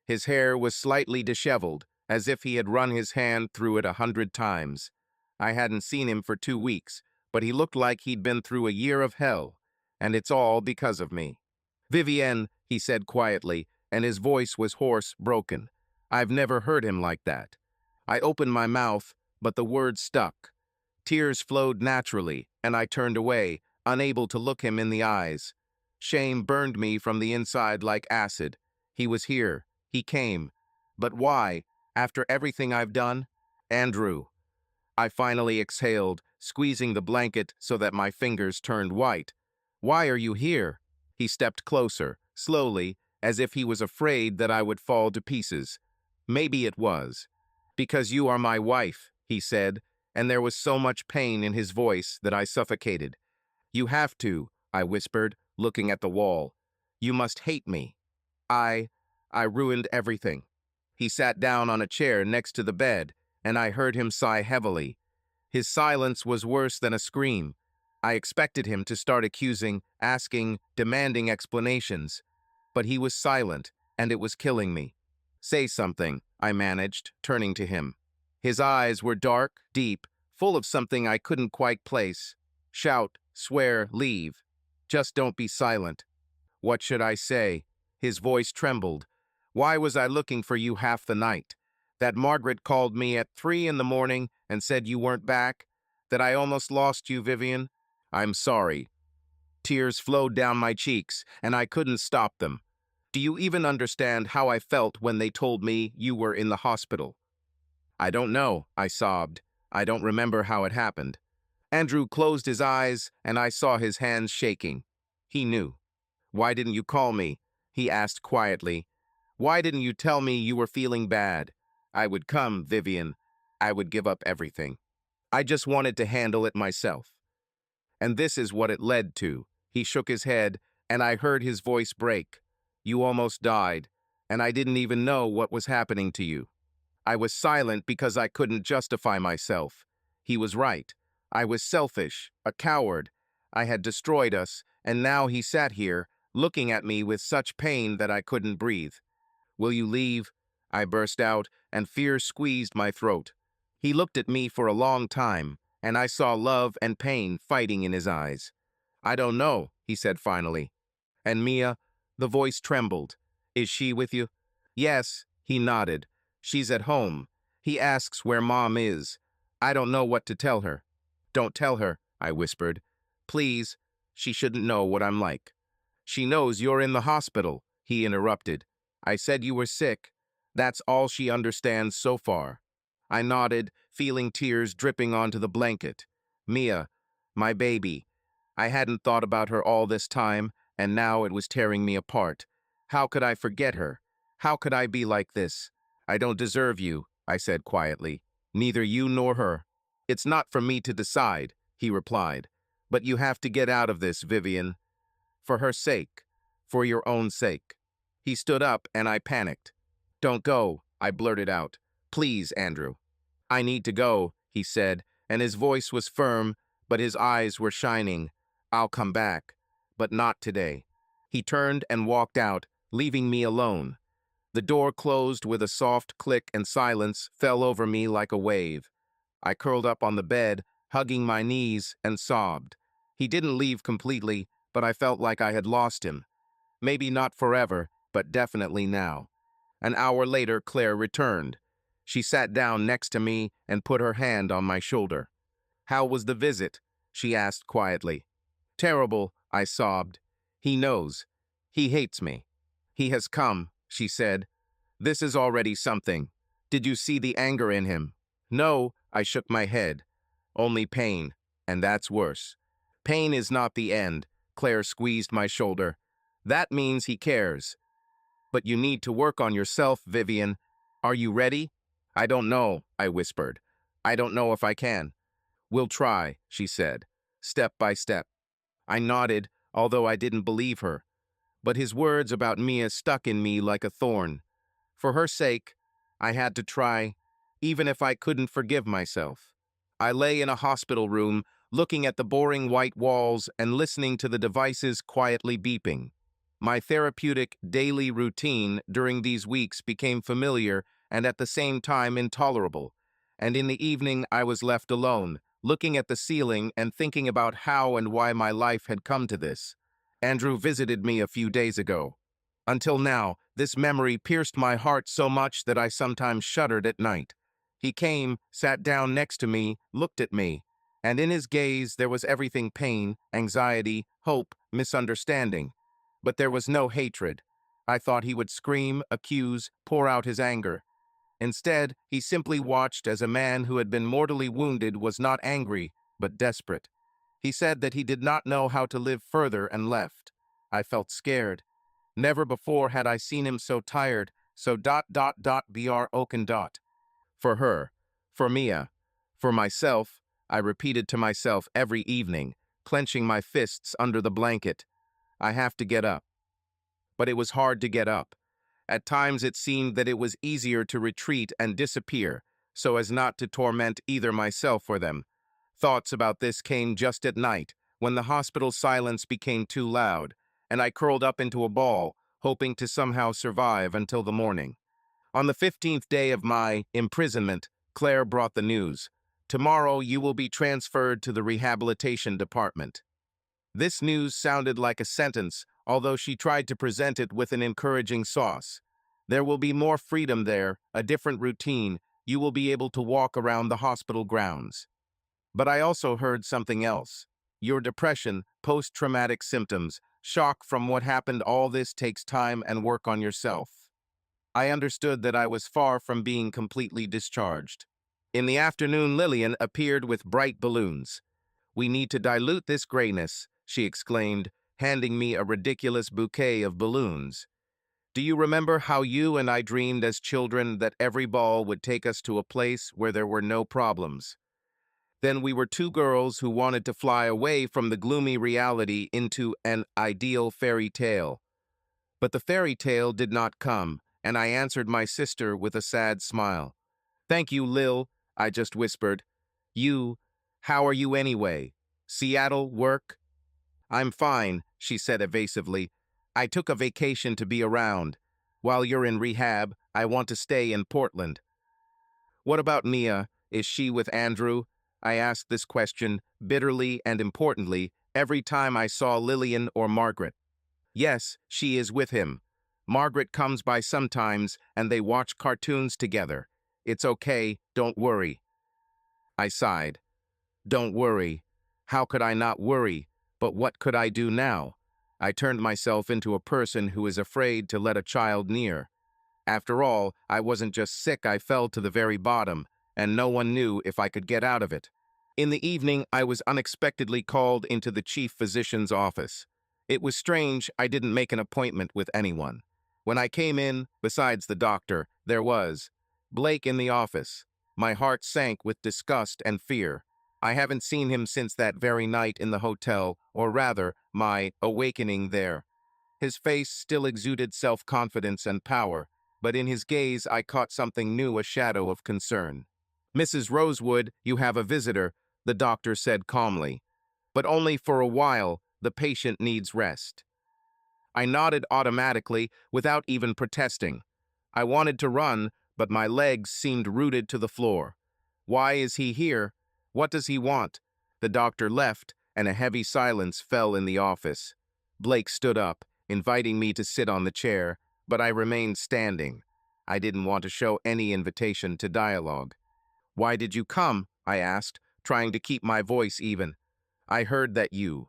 His hair was slightly disheveled, as if he had run his hand through it 100 times. I hadn't seen him for 2 weeks, but he looked like he'd been through a year of hell, and it's all because of me. "Vivienne," he said quietly, and his voice was hoarse, broken. I've never heard him like that. I opened my mouth, but the words stuck. Tears flowed naturally, and I turned away, unable to look him in the eyes. Shame burned me from the inside like acid. He was here. He came. But why? After everything I've done? "Andrew." I finally exhaled, squeezing the blanket so that my fingers turned white. "Why are you here?" He stepped closer, slowly, as if he was afraid that I would fall to pieces. Maybe it was. "Because you are my wife," he said, and there was so much pain in his voice that I suffocated. "You have to," I whispered, looking at the wall. "You must hate me. I, I ruined everything." He sat down on a chair next to the bed, and I heard him sigh heavily. His silence was worse than a scream. I expected him to start accusing, asking, demanding explanations. But he was silent, and it was killing me. "Say something," I managed, turning to him. His eyes were dark, deep, full of something I couldn't quite place. "Shout, swear, leave. Just don't be silent." What should I say? His voice trembled. "Why was I looking for you half the night? That Margaret called me at 3 in the morning and said you weren't back? That I almost lost you, Vivian? I'm sorry." Tears flowed down my cheeks, and I couldn't stop them. "Do you even understand how I felt when they told me you were in the hospital?" "I don't know," I sobbed. "I don't remember how it happened." Andrew closed his eyes, and I saw his hands shaking. He knew. "Why didn't you call me?" he asked quietly. "Why didn't you tell me you were feeling bad? I would come, Vivian. I would give up everything. I just wanted to handle it myself." And this is what it led to. He shook his head, and I heard his voice break. "You almost died, and I didn't even know what was happening to you." I was silent because I couldn't justify myself. He was right. I was selfish, a coward. I had destroyed us, and now he sat here, looking at me with such pain that I couldn't breathe. "Will you leave?" I burst out, and fear squeezed my throat. He looked at me for a long time, and I saw love and pain fighting in his eyes. "I don't know," he said finally. "And Mia?" The voice trembled. "Is she with you?" "Yes," he nodded. "She's at home. He asks where Mom is. I don't know what to tell her." "Don't tell her," I whispered. "Please, she shouldn't know what I'm like." "She knows you're in the hospital," he interrupted. "I said you were sick. That's all she understands so far." I nodded, feeling tears dripping onto the blanket. Mia, my baby. I hadn't thought about her all this time, and now it was tearing me apart. How could I forget her? How could I be like this? "I don't deserve you," I said quietly. "Neither you nor her." "It's not for me to decide," he replied. "But you have to get out of this, Vivian. For her sake. For your own sake." He stood up, and I panicked. "Don't go," I blurted out. "Please, Andrew." "I need to go," he said, and his voice was firm, but his eyes were shining. "I'll come back, but not today." He turned and walked out, leaving me alone. The door closed with a soft click, and silence fell over me like a wave. I curled up on the bed, hugging my knees, and sobbed. He didn't leave completely, but I felt like I had lost him. Maybe not forever, but definitely now. An hour later, Claire returned. She sat down next to me and put her hand on my shoulder. "How was the visit?" she asked quietly. "Terrible," I sobbed. "He knows. He hates me." "He has come," she said. "This is already something. Did you see the anger in him?" "No," I shook my head. "Only pain, and that's worse." "Pain is not the end," Claire squeezed my shoulder. "That means he cares. But you need to work on yourself, Vivian. Are you ready?" "I don't know," I whispered. "I don't know if I can." "We'll try," she said, step by step. I nodded, although I didn't believe her. But his words about Mia stuck in me like a thorn. For her sake, I had to try, even if I couldn't forgive myself. I lay in a hospital room, looking at the boring white walls and listening to the devices quietly beeping. My therapeutic daily routine during these weeks became familiar and at the same time intolerable. And in the evening, I was left alone, looking at the ceiling and thinking about how and why my life had come to this. Andrew visited me a few days ago. Until now, this memory pierced my heart so much that I sometimes shuddered at night. He came, sat down next to me, looked at me, and in his gaze there was everything: pain, anxiety, hope, misunderstanding. But there was no hatred. I thought he would scream, accuse, pour out his anger. Instead, he simply watched as a man who had been mortally wounded was not angry, but desperate. He said that he did not know how to live further and left. I felt scared. Never before had I seen him so tired, so ... Br Oaken. For her, for Mia, For myself, I repeated to myself every evening, clenching my fists under the blanket, I have to get up. But it was hard to get up. At times it seemed that it was easier to retreat and disappear, so as not to torment either myself or them. Thoughts about this came just at night, when the hospital silence became too loud, and I curled up into a ball, hoping to somehow survive until the morning. On the 15th day of my imprisonment, Claire brought the news. Tomorrow you will be transferred to the Rehabilitation department. This news sounded like a sentence, although she tried to present it with an encouraging sauce. There will be more freedom there, a different routine. You will be able to walk around the hospital grounds. But I also heard something else. Your depression, post-traumatic symptoms, shock from what happened, all this takes time and work on yourself. I understood that I was far from being completely discharged. In the afternoon, Lillian appeared with bright balloons. "We need to dilute this grayness," she exclaimed, handing me a ridiculous bouquet of balloons. "Do you remember how you and I dreamed as children that every ball would take us to a place where there were no problems? Then we were two girls who wanted to fly away from the gloomy reality into an ideal fairy tale. But the fairy tale did not come, and I answered my sister with a sad smile. "Thank you, Lil," I just whispered. How are you anyway? Seattle, work?" "I'm fine," she said evasively. "I took a vacation to be around. While you're in rehab, I want to stay in Portland." "What about Mia? Is she with Andrew?" I asked this question, bitterly and importantly, every time I saw Lillian or Margaret. "Yes, she is with him. Margaret comes by sometimes, and they watch cartoons together. It's okay, don't worry." I sighed. Don't worry. How could I not worry? But what could I do now? I turned myself into a person who is afraid to let a child near. After all, I wasn't just sick, I fell to the very bottom, and no one knew if I could get out of it. In the evening, I was unexpectedly called into the chief physician's office. It was strange I didn't make an appointment with anyone. When I came in, besides the doctor, there was Blake in the office. My heart sank with disgust and fear. I haven't seen him since that very night in the hotel, or rather, my awakening there. His face still exuded self-confidence and power, but in his gaze I caught something new, a shadow of concern. "Mrs. Rosewood, you have a visitor," the doctor said calmly. "But only for a while, the patient needs rest." I nodded automatically, without even protesting. I wanted to run, but my legs seemed rooted to the floor. "Why is he here? What does he want?" The doctor left, and a heavy silence fell in the office. Blake stood up, inviting me to sit on the chair, but I remained standing. I didn't want to show any invitation to dialogue. "Why did you come?" I asked, trying to keep my voice even. "I heard that you—"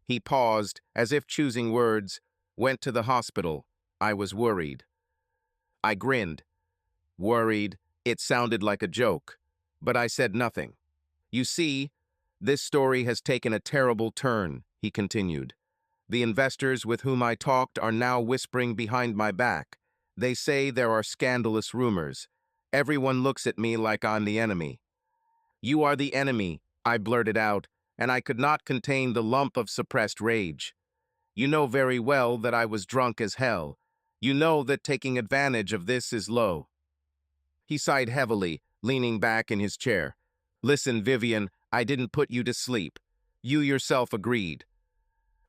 He paused, as if choosing words. "Went to the hospital. I was worried." I grinned. Worried? It sounded like a joke. But I said nothing. "You see, this story has taken a terrible turn," he continued. "The investors with whom I talked are now whispering behind my back. They say there are scandalous rumors. Everyone looks at me like I'm the enemy." "You are the enemy," I blurted out, and I could not contain the lump of suppressed rage. "You know very well that I was drunk as hell. You know that taking advantage of this is low." He sighed heavily, leaning back in his chair. "Listen, Vivian, I didn't put you to sleep. You yourself agreed."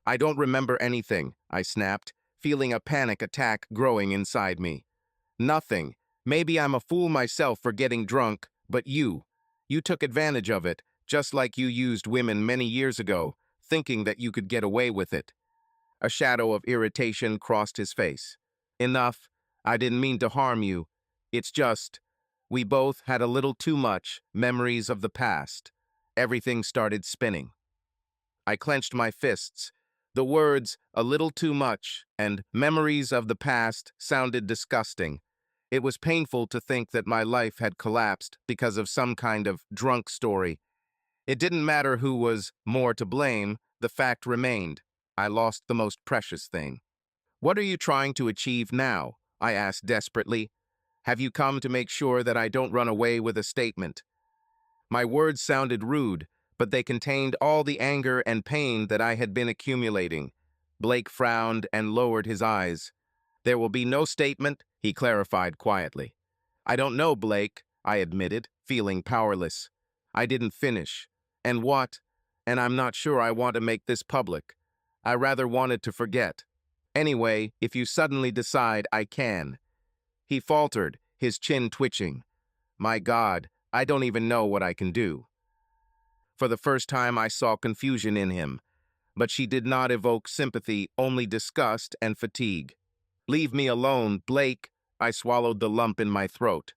"I don't remember anything," I snapped, feeling a panic attack growing inside me. "Nothing. Maybe I'm a fool myself for getting drunk, but you took advantage of it, just like you used women many years ago, thinking that you could get away with it." A shadow of irritation crossed his face. "Enough. I didn't mean to harm you. It's just, we both had a little too much memories of the past." Everything started spinning. I clenched my fists. The words, "a little too much," and "memories of the past" sounded disgusting. It was painful to think that my life had collapsed because of some kind of drunk story. It didn't matter who was more to blame, the fact remained. I lost the most precious thing. "What are you trying to achieve now?" I asked desperately. "Have you come to make sure that I don't run away with a statement?" My words sounded rude, but they contained all the anger and pain that I had been accumulating. Blake frowned and lowered his eyes. "There will be no statement," he clarified quietly. "I don't know, Blake," I admitted, feeling powerless. "I didn't finish. And what? And I'm not sure I want to make this public. I rather wanted to forget. Anyway, if you suddenly decide, I can." He faltered, his chin twitching. My God, I don't even know what I can do. For the first time, I saw confusion in him, but she did not evoke sympathy, only disgust and fatigue. "Leave me alone, Blake." I swallowed the lump in my throat.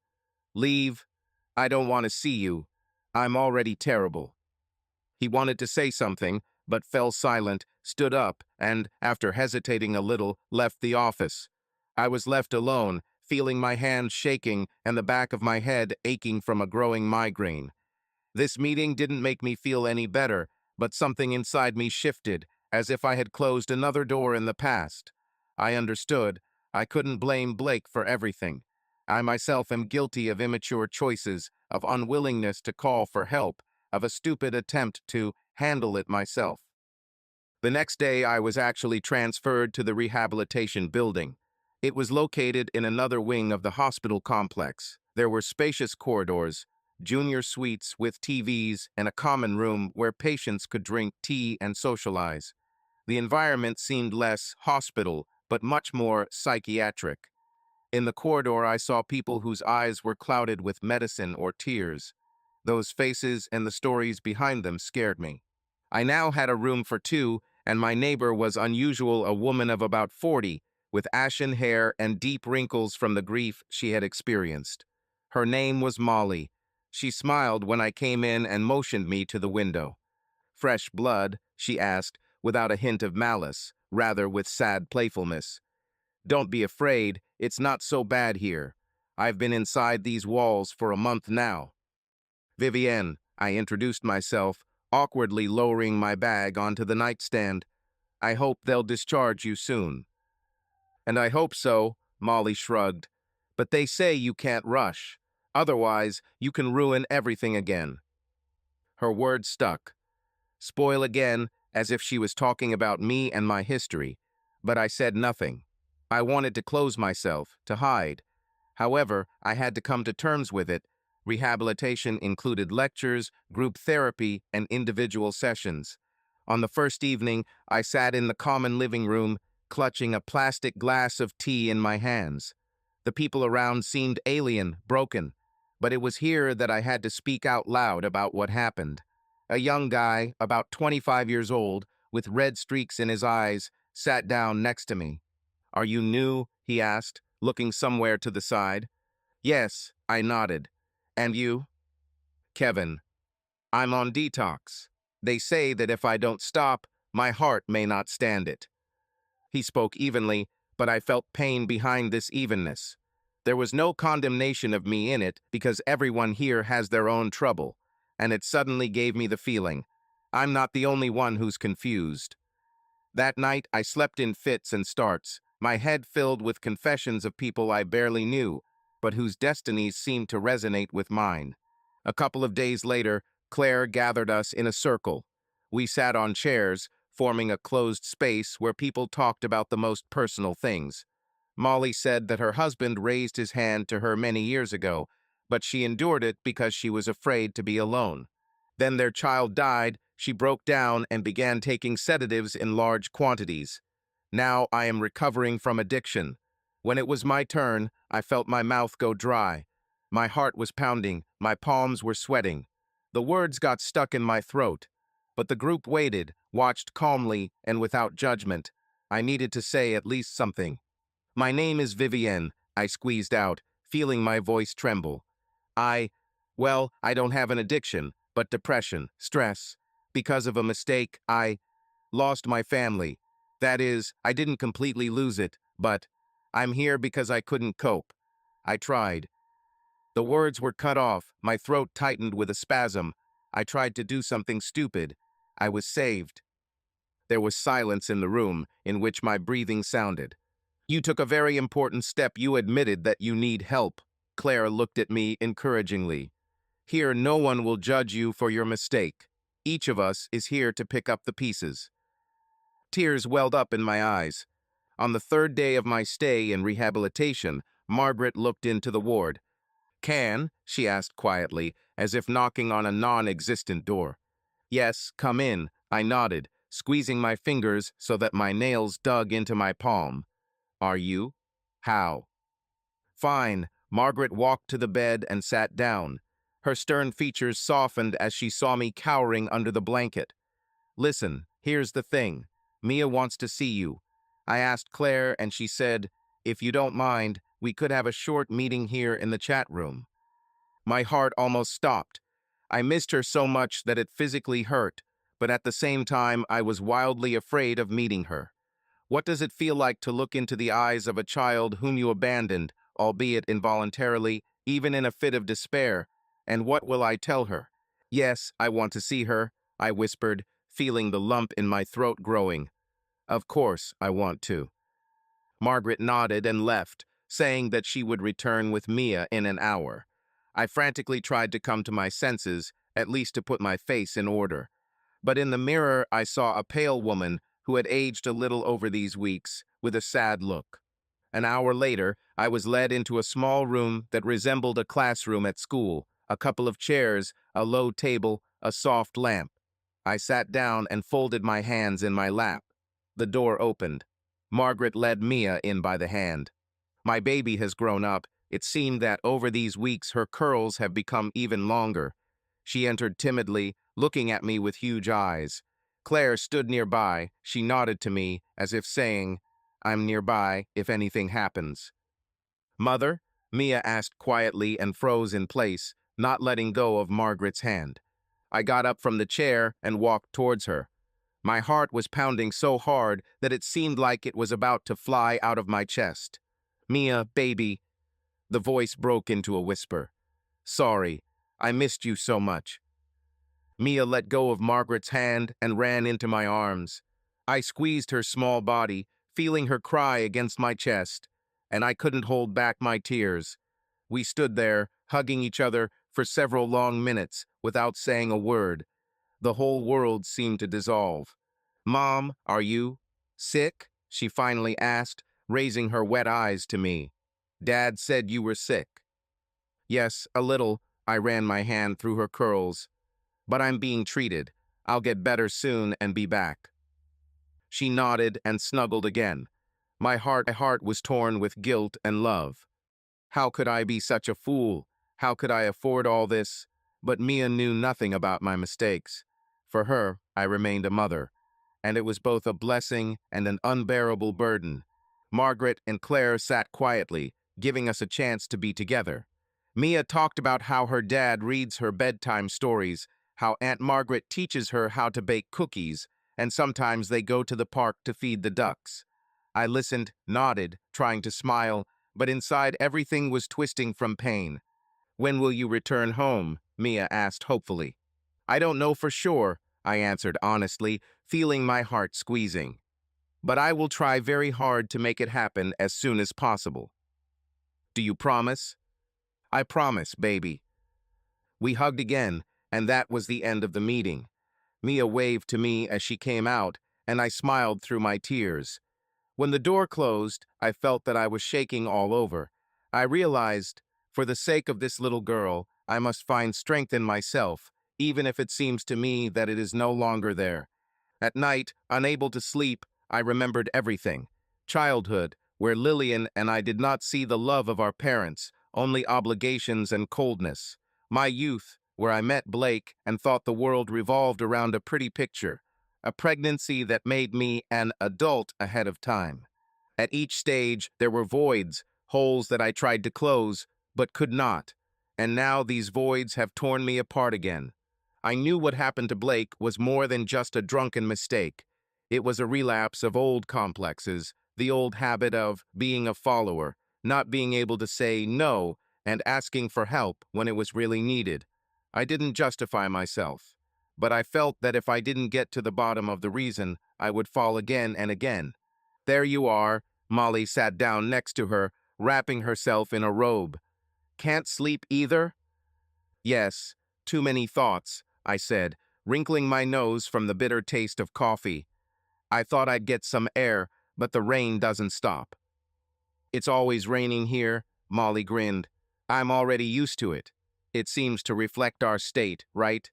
"Leave. I don't want to see you. I'm already terrible." He wanted to say something, but fell silent, stood up, and, after hesitating a little, left the office. I was left alone, feeling my hands shaking and the back of my head aching from a growing migraine. This meeting didn't make me feel any better, but something inside me shifted, as if I had closed another door in the past. I understood. I couldn't blame Blake for everything. I myself am guilty of immature choices, of unwillingness to call for help, of a stupid attempt to handle it myself. The next day, I was actually transferred to the rehabilitation building. It was located in another wing of the hospital complex. There were spacious corridors, junior suites with TVs, and a common room where patients could drink tea and socialize. The environment seemed less hospital, but much more psychiatric. In the corridor, I saw people whose eyes were clouded with medicine or tears. Those faces and the stories behind them scared me. I now had a room for two, and my neighbor was unusual, a woman of about 40, with ashen hair and deep wrinkles from the grief she had experienced. Her name was Molly. She smiled when I came in and motioned me to the window. "Fresh blood?" she asked, without a hint of malice, rather with sad playfulness. "Don't be afraid, it's not so bad here. I've been inside these walls for a month now." "Vivienne," I introduced myself, awkwardly lowering my bag onto the nightstand. "I hope they'll discharge you soon." "And I hope so," Molly shrugged. "But they say you can't rush. Otherwise, you can ruin everything again." Her words stuck. Spoil again, as if she was talking about me and my history. But I said nothing. I wanted to close myself, to hide. However, I had to come to terms with it. Rehabilitation included lectures, group therapy, and individual sessions. On the first evening, I sat in the common living room, clutching a plastic glass of tea in my hands. The people around seemed alien, broken, but it was here that I had to speak out loud about what happened. A young guy, about 25 years old, with red streaks in his eyes, sat down next to me. "Are you new?" he asked, looking somewhere to the side. "Yes," I nodded. "And you?" "Kevin. I'm on detox. They say that if I don't stop, my heart may not stand it." He spoke evenly, but I felt pain behind this evenness. There was no condemnation of me in it because everyone here has their own trouble, and it suddenly gave me the feeling I'm not the only one who's confused. That night, I slept in fits and starts, my head filled with confessions of people I barely knew, but whose destinies seemed to resonate with mine. A couple of days later, Claire gathered us in a circle. We sat on chairs, forming a closed space where people talked about the most personal things. Molly said that her husband raised his hand to her many years ago, but she endured it because she was afraid to be alone. Then their child died, she broke down and began taking sedatives in large quantities. Now I am recovering from addiction. When it was my turn, I felt my mouth go dry. My heart was pounding, my palms were sweating. The words got stuck in my throat. But the group waited, watched calmly and without judgment. I needed to say at least something. "My name is Vivienne," I squeezed out, feeling my voice tremble. I don't have an addiction, but depression, stress. Because of a mistake, I lost my family. That is, I didn't completely lose it, but I'm here because I couldn't cope. I tried." The words were cut off, my throat tightened with a spasm. I tried to do something stupid. I was saved. There was silence in the room, in which my breathing sounded. "You took a very important step. You admitted that you need help." Claire looked at me encouragingly. Here, no one will judge you for your mistake. Each of us is here to pick up the pieces. Tears welled up in my eyes. On the third day of my stay in rehabilitation, Margaret looked into the ward. "Can?" she asked quietly, as if knocking on a non-existent door. "Yes, come in," I nodded, squeezing my fingers so that my nails dug into my palm. "Are you?" "How?" "Fine." Margaret walked to the bed and sat down. Her stern features softened as she saw me cowering under the blanket. "Listen, here's the thing. Mia wants to see you. I asked Claire and she said, if you don't mind, we could have a short meeting here in the chat room." My heart almost stopped. I missed her so much that it physically hurt, but at the same time I was wildly afraid of meeting her. What does it feel like to look into the eyes of a child whom you abandoned, albeit involuntarily, even in a fit of despair? And what will I tell her? "Yes, I want to see her," I whispered, feeling the lump in my throat growing. "Of course, I want to." Margaret nodded and left, saying that she would return with Mia in an hour. I frantically tried to come to my senses, at least to put my face in order. But in the mirror, I saw a pale woman who had aged a little over these weeks, with a sad look. An hour later, I was led into a small room that resembled a classroom at school, a couple of chairs, a low table, a soft lamp. I sat down and folded my hands in my lap. The door opened. Margaret led Mia in by the hand. "My baby has grown up. It seemed that over these weeks her curls have become even longer." She entered timidly, looking at me with huge eyes. Claire stood nearby. She nodded to me, as if saying, "I'm nearby if anything happens." "Mother?" Mia asked quietly and froze in place, not letting go of Margaret's hand. I got up from the chair and walked towards her. My heart was pounding so hard that it seemed like it was about to fly out of my chest. "Mia, baby." The voice broke into a whisper. "Sorry, I missed you so much." Mia let go of Margaret's hand and ran into my arms. I squeezed her small body, feeling her cry against my chest, and I couldn't hold back my tears. We stood there, hugging each other for several long minutes without saying a word. The whole world seemed to dissolve. "Mom, are you sick?" she finally asked, raising her wet eyes to me. "Dad said you were sick." "Yes, a little." I ran my hand through her curls. "But I'm being treated. I'll get better soon and be back." She nodded and snuggled again. My heart was torn with guilt and love. How could I be such a fool? How could I afford all this? But Mia knew nothing about my mistakes. For her, I remained a mother, and it was both a blessing and an unbearable burden. Margaret and Claire sat quietly, giving us a chance to be together. Mia talked about how her dad reads her bedtime stories, how Aunt Margaret teaches her how to bake cookies, and sometimes they go to the park to feed the ducks. I listened, nodded, trying to smile, but inside everything was twisting from pain. "When will you return home?" Mia asked hopefully. "I don't know for sure," I answered honestly, feeling my heart squeezing. "But I will try very hard to make it happen as soon as possible." "Do you promise?" "I promise, baby." We hugged again, and that was the end of the meeting. Mia waved to me as she came out, and I smiled through my tears. When the door closed, I felt that I was shaking all over. I realized, for the sake of this little girl, I must find strength in myself, even if it seems to me that it is no longer there. At night, unable to sleep, I remembered everything. Childhood, where Lillian and I did not see the love of our parents, only obligations and coldness. My youth, where I met Blake and thought the world revolved around a pretty picture. A pregnancy that made me an adult ahead of time. At each stage, there were voids, holes that I tried to close, but could not. And now these voids have torn me apart again. I knew what happened to Blake was more than just a drunken mistake. It was a relapse of old complexes, the old habit of being a follower, not being able to say no, and asking for help when it was really needed. I didn't justify myself, but I felt that if I didn't get to the bottom of the reason, I would fall again and again. "There you are." Molly sat down next to her, wrapping herself in a robe. "Can't sleep either?" Yes, too many thoughts, I said, wrinkling my nose from the bitter taste of coffee. I thought I'd get some air, but the rain doesn't stop. It's always raining here, Molly grinned. I'm already used to it. It seems to reflect our state, right?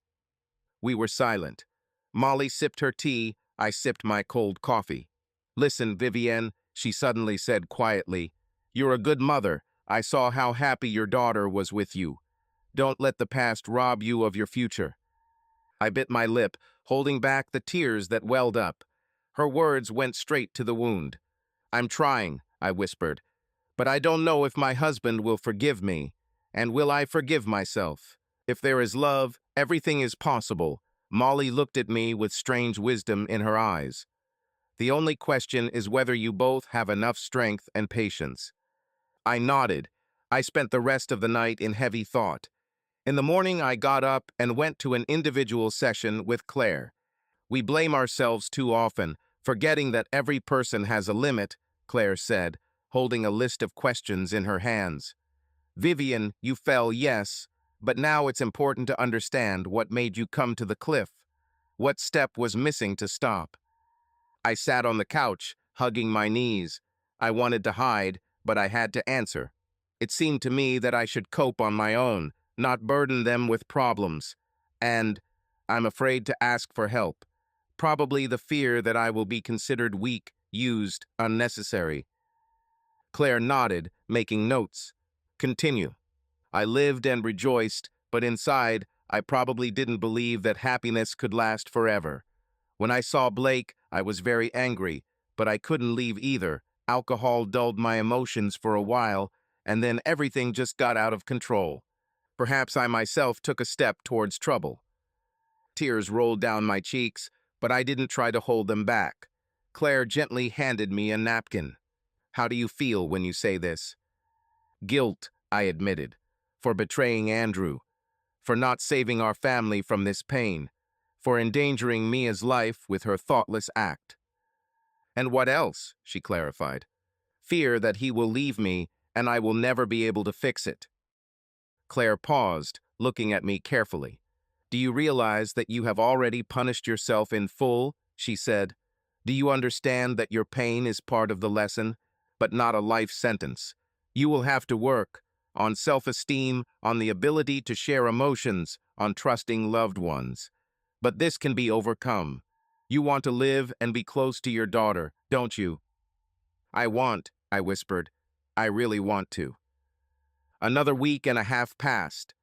We were silent. Molly sipped her tea, I sipped my cold coffee. Listen, Vivienne, she suddenly said quietly. You're a good mother. I saw how happy your daughter was with you. Don't let the past rob you of your future. I bit my lip, holding back the tears that welled up. Her words went straight to the wound. I'm trying, I whispered, but I don't know if my husband will forgive me. And will I forgive myself? If there is love, everything is possible. Molly looked at me with strange wisdom in her eyes. The only question is whether you both have enough strength and patience. I nodded. I spent the rest of the night in heavy thought. In the morning, I got up and went to an individual session with Claire. We blame ourselves too often, forgetting that every person has a limit, Claire said, holding a list of questions in her hands. Vivian, you fell, yes, but now it's important to understand what made you come to the cliff. What step was missing to stop? I sat on the couch, hugging my knees. I wanted to hide, but I had to answer. It seemed to me that I should cope on my own, not burden them with problems. And I'm afraid to ask for help. Probably the fear that I will be considered weak, used, unnecessary. Claire nodded, making notes. Continue. I lived and rejoiced, but inside, I probably didn't believe that happiness could last forever. When I saw Blake, I was very angry, but I couldn't leave either. Alcohol dulled my emotions for a while, and then everything just got out of control. Perhaps I myself took a step towards trouble. Tears rolled down my cheeks, but I didn't try to hold them back. Claire gently handed me a napkin. How do you feel when you say this? Guilt, I admitted, for betraying Andrew, for not saving our family from this pain, for endangering Mia's life with her thoughtless act. And what else? She clarified. Fear that he will leave me and I will never be able to fix it. Claire paused, looking at me carefully. Do you realize that you have already punished yourself in full? She said. Do you understand that your pain is part of the lesson, but not a life sentence? You will have to work on self-esteem, on the ability to share emotions, on trusting loved ones. But this can be overcome. You want to live and be close to your daughter, don't you? I whispered. I really want to. Another week and a half passed.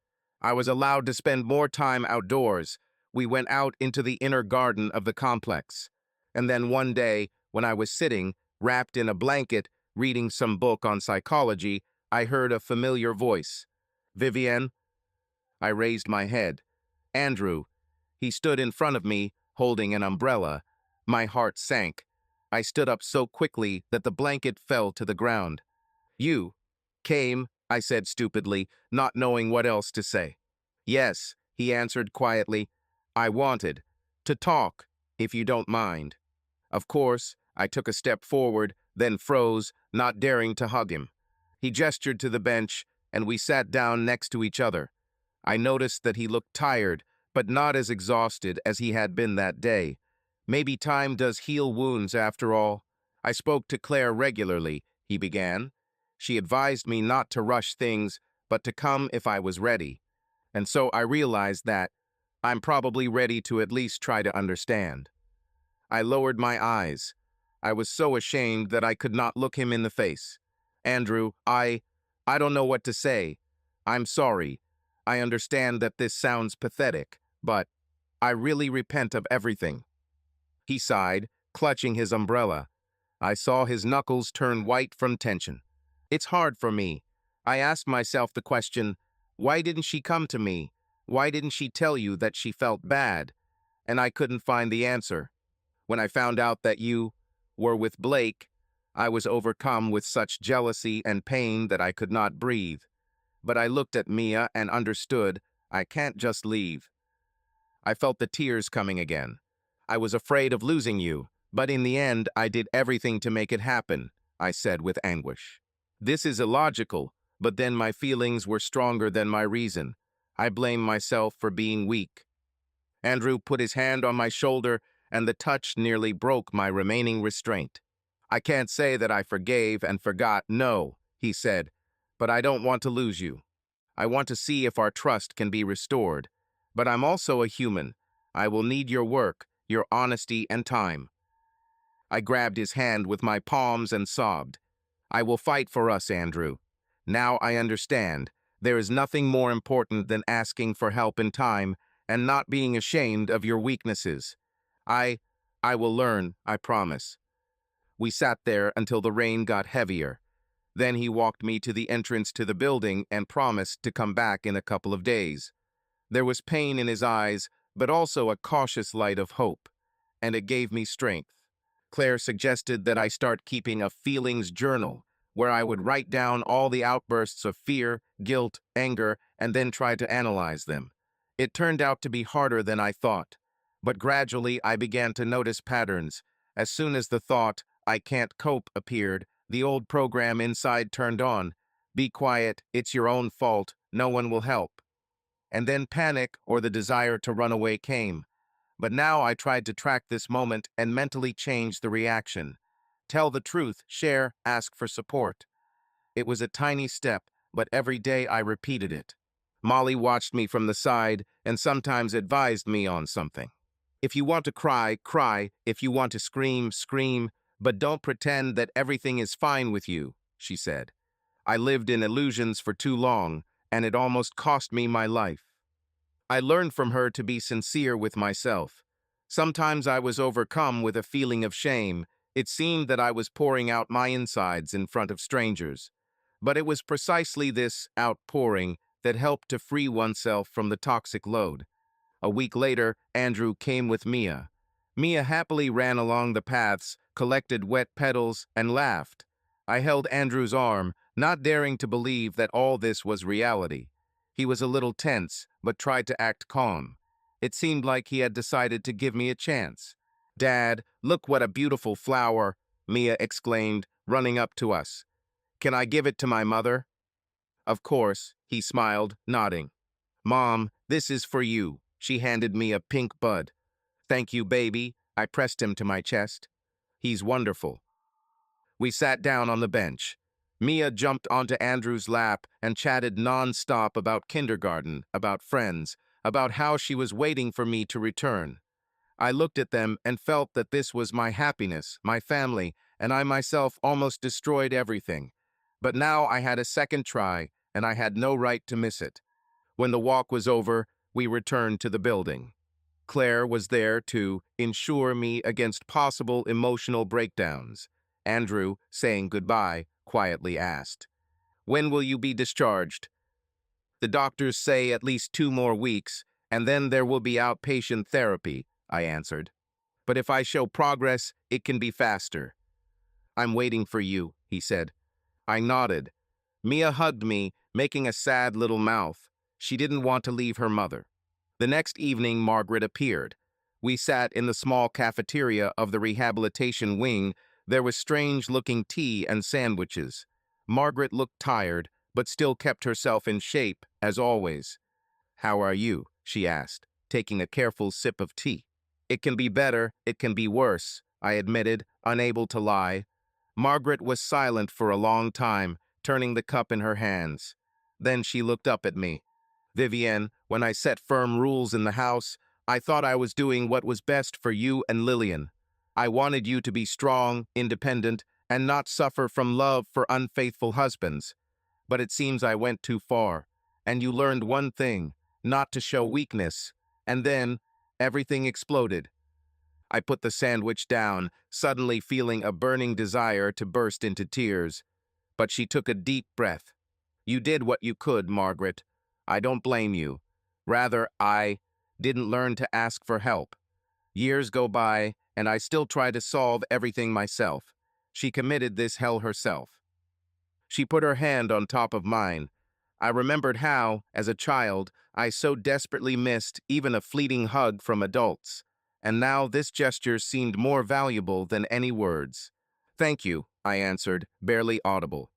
I was allowed to spend more time outdoors. We went out into the inner garden of the complex. And then one day, when I was sitting, wrapped in a blanket, reading some book on psychology, I heard a familiar voice. Vivienne? I raised my head. Andrew. He stood in front of me, holding an umbrella. My heart sank. I stood up so quickly that the blanket fell to the ground. You came, I said stupidly, not knowing what else to say. Yes, he answered quietly. I wanted to talk, if you don't mind. Of course, I took a step forward, then froze, not daring to hug him. He gestured to the bench, and we sat down next to each other. I noticed that he looked tired, but not as exhausted as he had been that day. Maybe time does heal wounds after all. I spoke to Claire regularly, he began. She advised me not to rush things, but to come if I was ready. And so I realized that I'm probably ready to at least try to understand. I lowered my eyes. I was so ashamed that I could not look him in the face. Andrew, I don't know what to say. I'm sorry. I understand that this sounds pathetic, but I really repent of everything. He sighed, clutching his umbrella. I saw his knuckles turn white from tension. It's hard for me. I asked myself the question, why didn't she come to me? Why didn't she tell you that she felt bad? And I couldn't find the answer. When I found out that you were with Blake, I was overcome with such jealousy and pain that I could not breathe. But I looked at Mia and understood I can't just leave. I felt the tears coming again. I was afraid of losing you, but in the end I did everything to make it happen, I said with anguish. This is illogical, but then my feelings were stronger than my reason. I blame myself for being weak. Andrew put his hand on my shoulder, and the touch nearly broke my remaining restraint. I can't say that I forgave and forgot, no, he said, but I don't want to lose you. I want to see if our trust can be restored. But I'm also a human. I will need your work, your honesty, and time. I grabbed his hand with my palms and sobbed. I will fight for us, Andrew. Now I understand. There is nothing more important than asking for help in time and not being ashamed of your weaknesses. I I will learn, I promise. We sat there until the rain got heavier. Then he walked me to the entrance to the building and promised to come back in a couple of days. There was pain in his eyes, but also a cautious light of hope, and it gave me strength. Claire suggested that I start keeping a feelings journal, where I would write down all the outbursts of fear, guilt, anger, and then try to analyze them. It turned out to be harder than I thought, but gradually I began to notice patterns. As soon as the thought, "I can't cope," appeared, the old program inside turned on. Be quiet, it's your own fault, no one will help. And then panic or the desire to run away came. But now I tried to track this moment and mentally change the reaction. Tell the truth, share, ask for support. It was a tiny step, but every day I repeated it. Molly watched me from the side and sometimes advised me on something. If you want to cry, cry. If you want to scream, scream. But don't pretend that everything is fine with you, she said. I lived in illusions for too long, and it almost cost me my life. I learned from her to be sincere with myself. Sometimes I was overcome with a feeling of shame. It seemed that I was pouring out my insides in front of strangers. But it was precisely this outpouring that helped to free oneself from the toxic load. A week later, Andrew came with Mia. Mia happily ran along the paths, collected wet petals, and laughed. I held Andrew's arm, not daring to believe that all this was reality. He was a little tense, but tried to act calm. It seemed like he had decided to give me a chance. "Dad, look what a beautiful flower," Mia exclaimed, running up to us. "Can I give it to my mother?" "Of course," he smiled, nodding. "Mom, this is for you." She handed me a pink bud. "Thank you, baby." I pressed him to my chest. "He's wonderful." We sat down on the bench. Mia jumped onto Andrew's lap and chatted non-stop about kindergarten, about friends, about how she was waiting for me to return. I looked at them and felt that this was my happiness, my family, and I myself almost destroyed everything. But now I had a second try, and I had no right to miss it. When the walk was over, we returned to the building. Claire was there to insure me against possible emotional breakdowns. Andrew, saying goodbye, quietly asked, "When will you be discharged?" "The doctors say at least 2 more weeks, and then there will be outpatient therapy," I answered. "But if I show progress, it can be faster." "I'm waiting for you," he said. I nodded. Mia hugged me, making a sad little mouth. She didn't want to leave her mother. The next evening, Margaret appeared. We sat in the small cafeteria of the rehabilitation wing. There was strange-looking tea and sandwiches. Margaret looked tired, but still kept herself in shape, as always. "How are you?" she asked, taking a careful sip of tea. "It can be better, it can be worse," I admitted, unable to lie. Margaret was silent for a long time, turning the cup in her hands. Then she looked up at me. "Vivienne, when I set firm rules in the house, I thought I was doing what was best for you and Lillian. I wanted you to be strong, independent, and not suffer from love for unfaithful husbands. But it seems I went too far, and you learned one thing, not to show weakness. And then, everything exploded." I put the sandwich down, suddenly feeling a burning desire to burst into tears. But she took a deep breath. "You did what you could, Margaret. I don't blame you. Rather, I didn't learn to ask for help. Years go by, and I still try to solve everything myself." She committed this hell herself. She put her hand on top of mine. I remembered how, as a child, I so desperately missed even a fleeting hug from adults. And now this gesture seemed more valuable than any words. "Thank you," I answered, barely audible.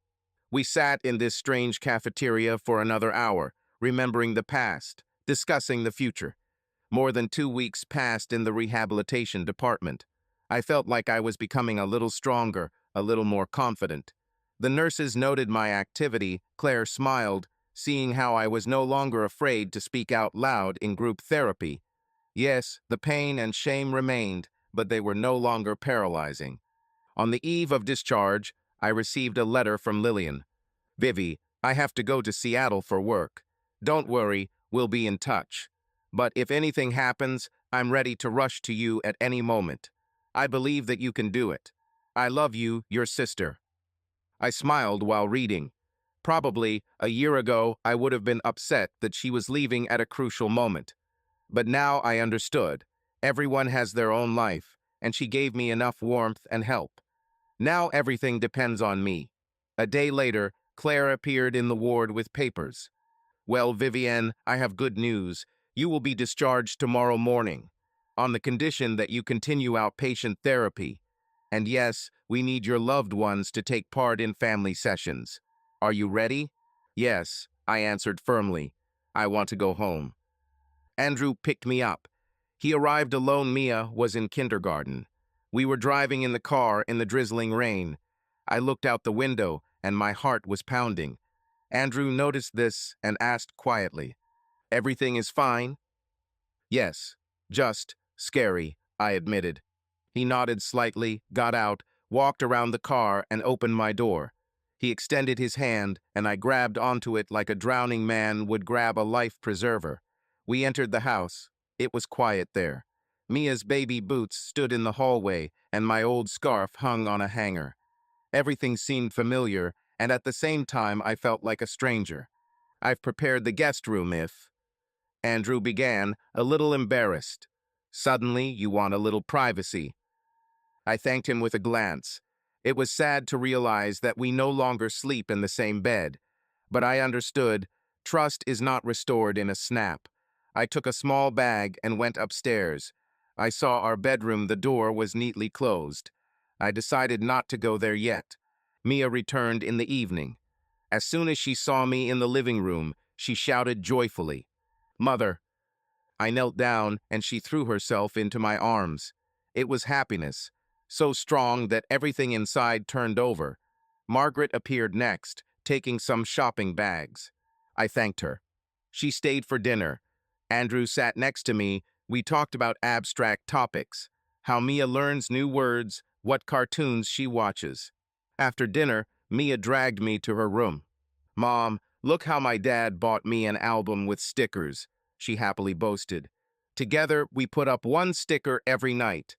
We sat in this strange cafeteria for another hour. remembering the past, discussing the future. More than 2 weeks passed in the rehabilitation department. I felt like I was becoming a little stronger, a little more confident. The nurses noted my activity. Claire smiled, seeing how I was no longer afraid to speak out loud in group therapy. Yes, the pain and shame remained, but they were no longer paralyzing. On the eve of discharge, I received a letter from Lillian. Vivi, I have to go to Seattle for work. Don't worry, we'll be in touch. But if anything happens, I'm ready to rush to you at any moment. I believe that you can do it. I love you, your sister. I smiled while reading. Probably, a year ago, I would have been upset that she was leaving at a crucial moment. But now I understood. Everyone has their own life, and she gave me enough warmth and help. Now everything depends on me. A day later, Claire appeared in the ward with papers. Well, Vivienne, I have good news. You will be discharged tomorrow morning, on the condition that you continue outpatient therapy. And yes, we need your loved ones to take part in family sessions. Are you ready? Yes, I answered firmly. I want to go home. Andrew picked me up. He arrived alone. Mia was in kindergarten. We were driving in the car in the drizzling rain. I looked out the window, and my heart was pounding. Andrew noticed this and asked quietly, "Everything is fine?" "Yes, just scary," I admitted. He nodded slightly, got out, walked around the car, and opened my door. He extended his hand, and I grabbed onto it like a drowning man would grab a life preserver. We entered the house. It was quiet there. Mia's baby boots stood in the hallway, and my old scarf hung on a hanger. Everything seemed familiar, and at the same time I felt like a stranger. "I've prepared the guest room if—" Andrew began, a little embarrassed. "Suddenly, you want a little privacy." I thanked him with a glance. It was sad to realize that we no longer sleep in the same bed. But I understood, trust is not restored in a snap. I took a small bag and went upstairs. I saw our bedroom. The door was neatly closed. I decided not to go there yet. Mia returned in the evening. As soon as she saw me in the living room, she shouted joyfully, "Mother!" I knelt down, and she threw herself into my arms. It was happiness, so strong that everything inside turned over. Margaret appeared next, taking some shopping bags. I thanked her. She stayed for dinner. Andrew sat next to me. We talked about abstract topics, how Mia learns new words, what cartoons she watches. After dinner, Mia dragged me to her room. "Mom, look how my dad bought me an album with stickers," she happily boasted. Together, we put up one sticker every night.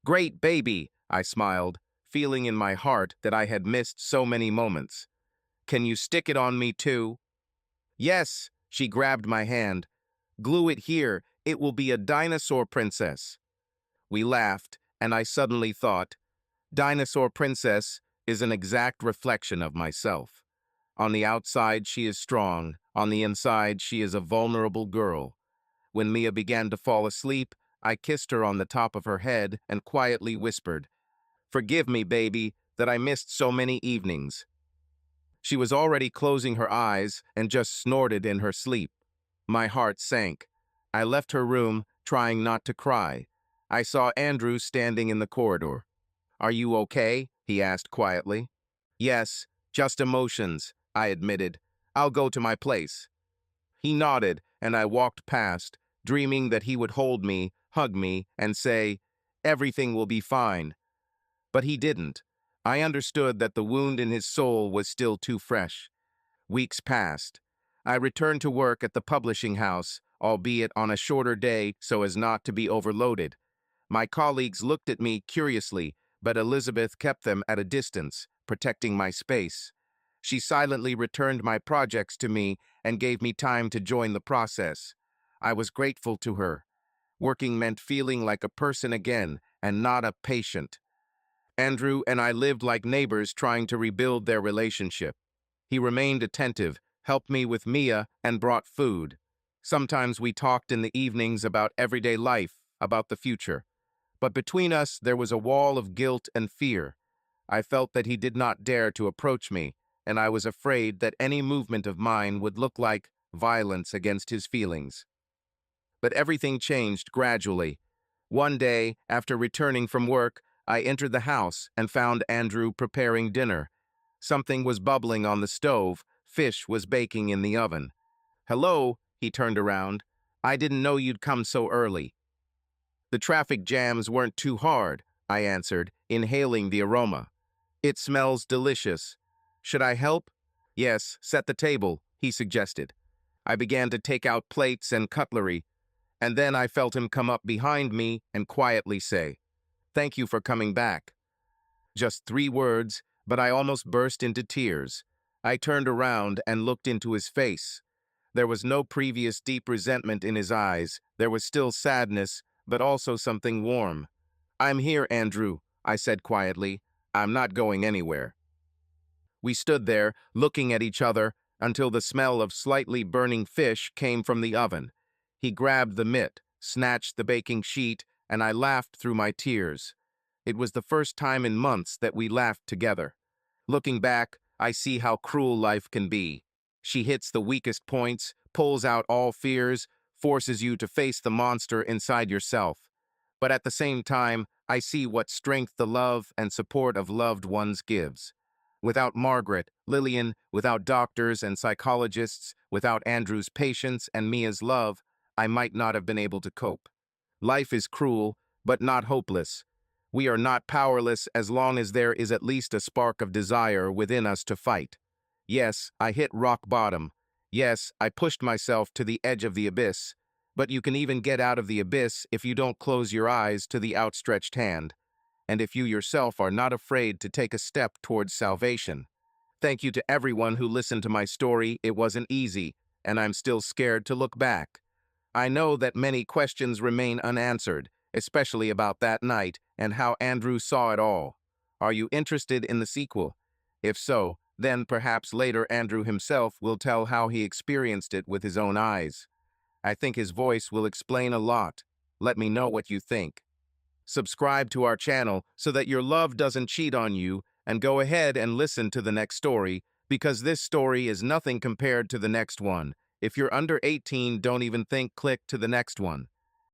"Great baby," I smiled, feeling in my heart that I had missed so many moments. "Can you stick it on me too?" "Yes," she grabbed my hand. "Glue it here. It will be a dinosaur princess." We laughed, and I suddenly thought, Dinosaur Princess is an exact reflection of myself. On the outside, she is strong. On the inside, she is a vulnerable girl. When Mia began to fall asleep, I kissed her on the top of her head and quietly whispered, "Forgive me, baby, that I missed so many evenings." She was already closing her eyes and just snorted in her sleep. My heart sank. I left her room, trying not to cry. I saw Andrew standing in the corridor. "Are you okay?" he asked quietly. "Yes, just emotions," I admitted. "I'll go to my place." He nodded, and I walked past, dreaming that he would hold me, hug me, and say, "Everything will be fine." But he didn't. I understood that the wound in his soul was still too fresh. Weeks passed. I returned to work at the publishing house, albeit on a shorter day so as not to be overloaded. My colleagues looked at me curiously, but Elizabeth kept them at a distance, protecting my space. She silently returned my projects to me and gave me time to join the process. I was grateful to her. Working meant feeling like a person again and not a patient. Andrew and I lived like neighbors trying to rebuild their relationship. He remained attentive, helped me with Mia, and brought food. Sometimes we talked in the evenings about everyday life, about the future. But between us, there was a wall of guilt and fear. I felt that he did not dare to approach me, and I was afraid that any movement of mine would look like violence against his feelings. But everything changed gradually. One day, after returning from work, I entered the house and found Andrew preparing dinner. Something was bubbling on the stove, fish was baking in the oven. "Hello," he turned around. "I didn't know you'd come so early." "The traffic jams weren't too hard," I answered, inhaling the aroma. "It smells delicious. Should I help?" "Yes, set the table," he suggested. I began to take out plates and cutlery, and then I felt him come up behind me and quietly say, "Thank you for coming back." Just 3 words, but I almost burst into tears. I turned around and looked into his face. There was no previous deep resentment in his eyes. There was still sadness, but also something warm. "I'm here, Andrew," I said quietly. "I'm not going anywhere." We stood there, looking at each other, until the smell of slightly burning fish came from the oven. He grabbed the mitt, snatched the baking sheet, and I laughed through my tears. It was the first time in months that we laughed together. Looking back, I see how cruel life can be. She hits the weakest points, pulls out all fears, forces you to face the monster inside yourself. But at the same time, I see what strength the love and support of loved ones gives. Without Margaret, Lillian, without doctors and psychologists, without Andrew's patience and Mia's love, I might not have been able to cope. Life is cruel, but not hopeless. We are not powerless as long as there is at least a spark of desire within us to fight. Yes, I hit rock bottom. Yes, I pushed myself to the edge of the abyss. But you can even get out of the abyss if you don't close your eyes to the outstretched hand, and if you yourself are not afraid to take a step towards salvation. Thank you to everyone who listened to my story. It wasn't easy, and I'm still scared to look back. I know that many questions remain unanswered, especially about that night and how Andrew saw it all. Are you interested in the sequel? If so, then perhaps later Andrew himself will tell how he experienced it with his own eyes. I think his voice will explain a lot. Let me know what you think. Subscribe to our channel so that your love doesn't cheat on you, and go ahead and listen to the next story, because this story is nothing compared to the next one. If you're under 18, don't even think, click to the next one.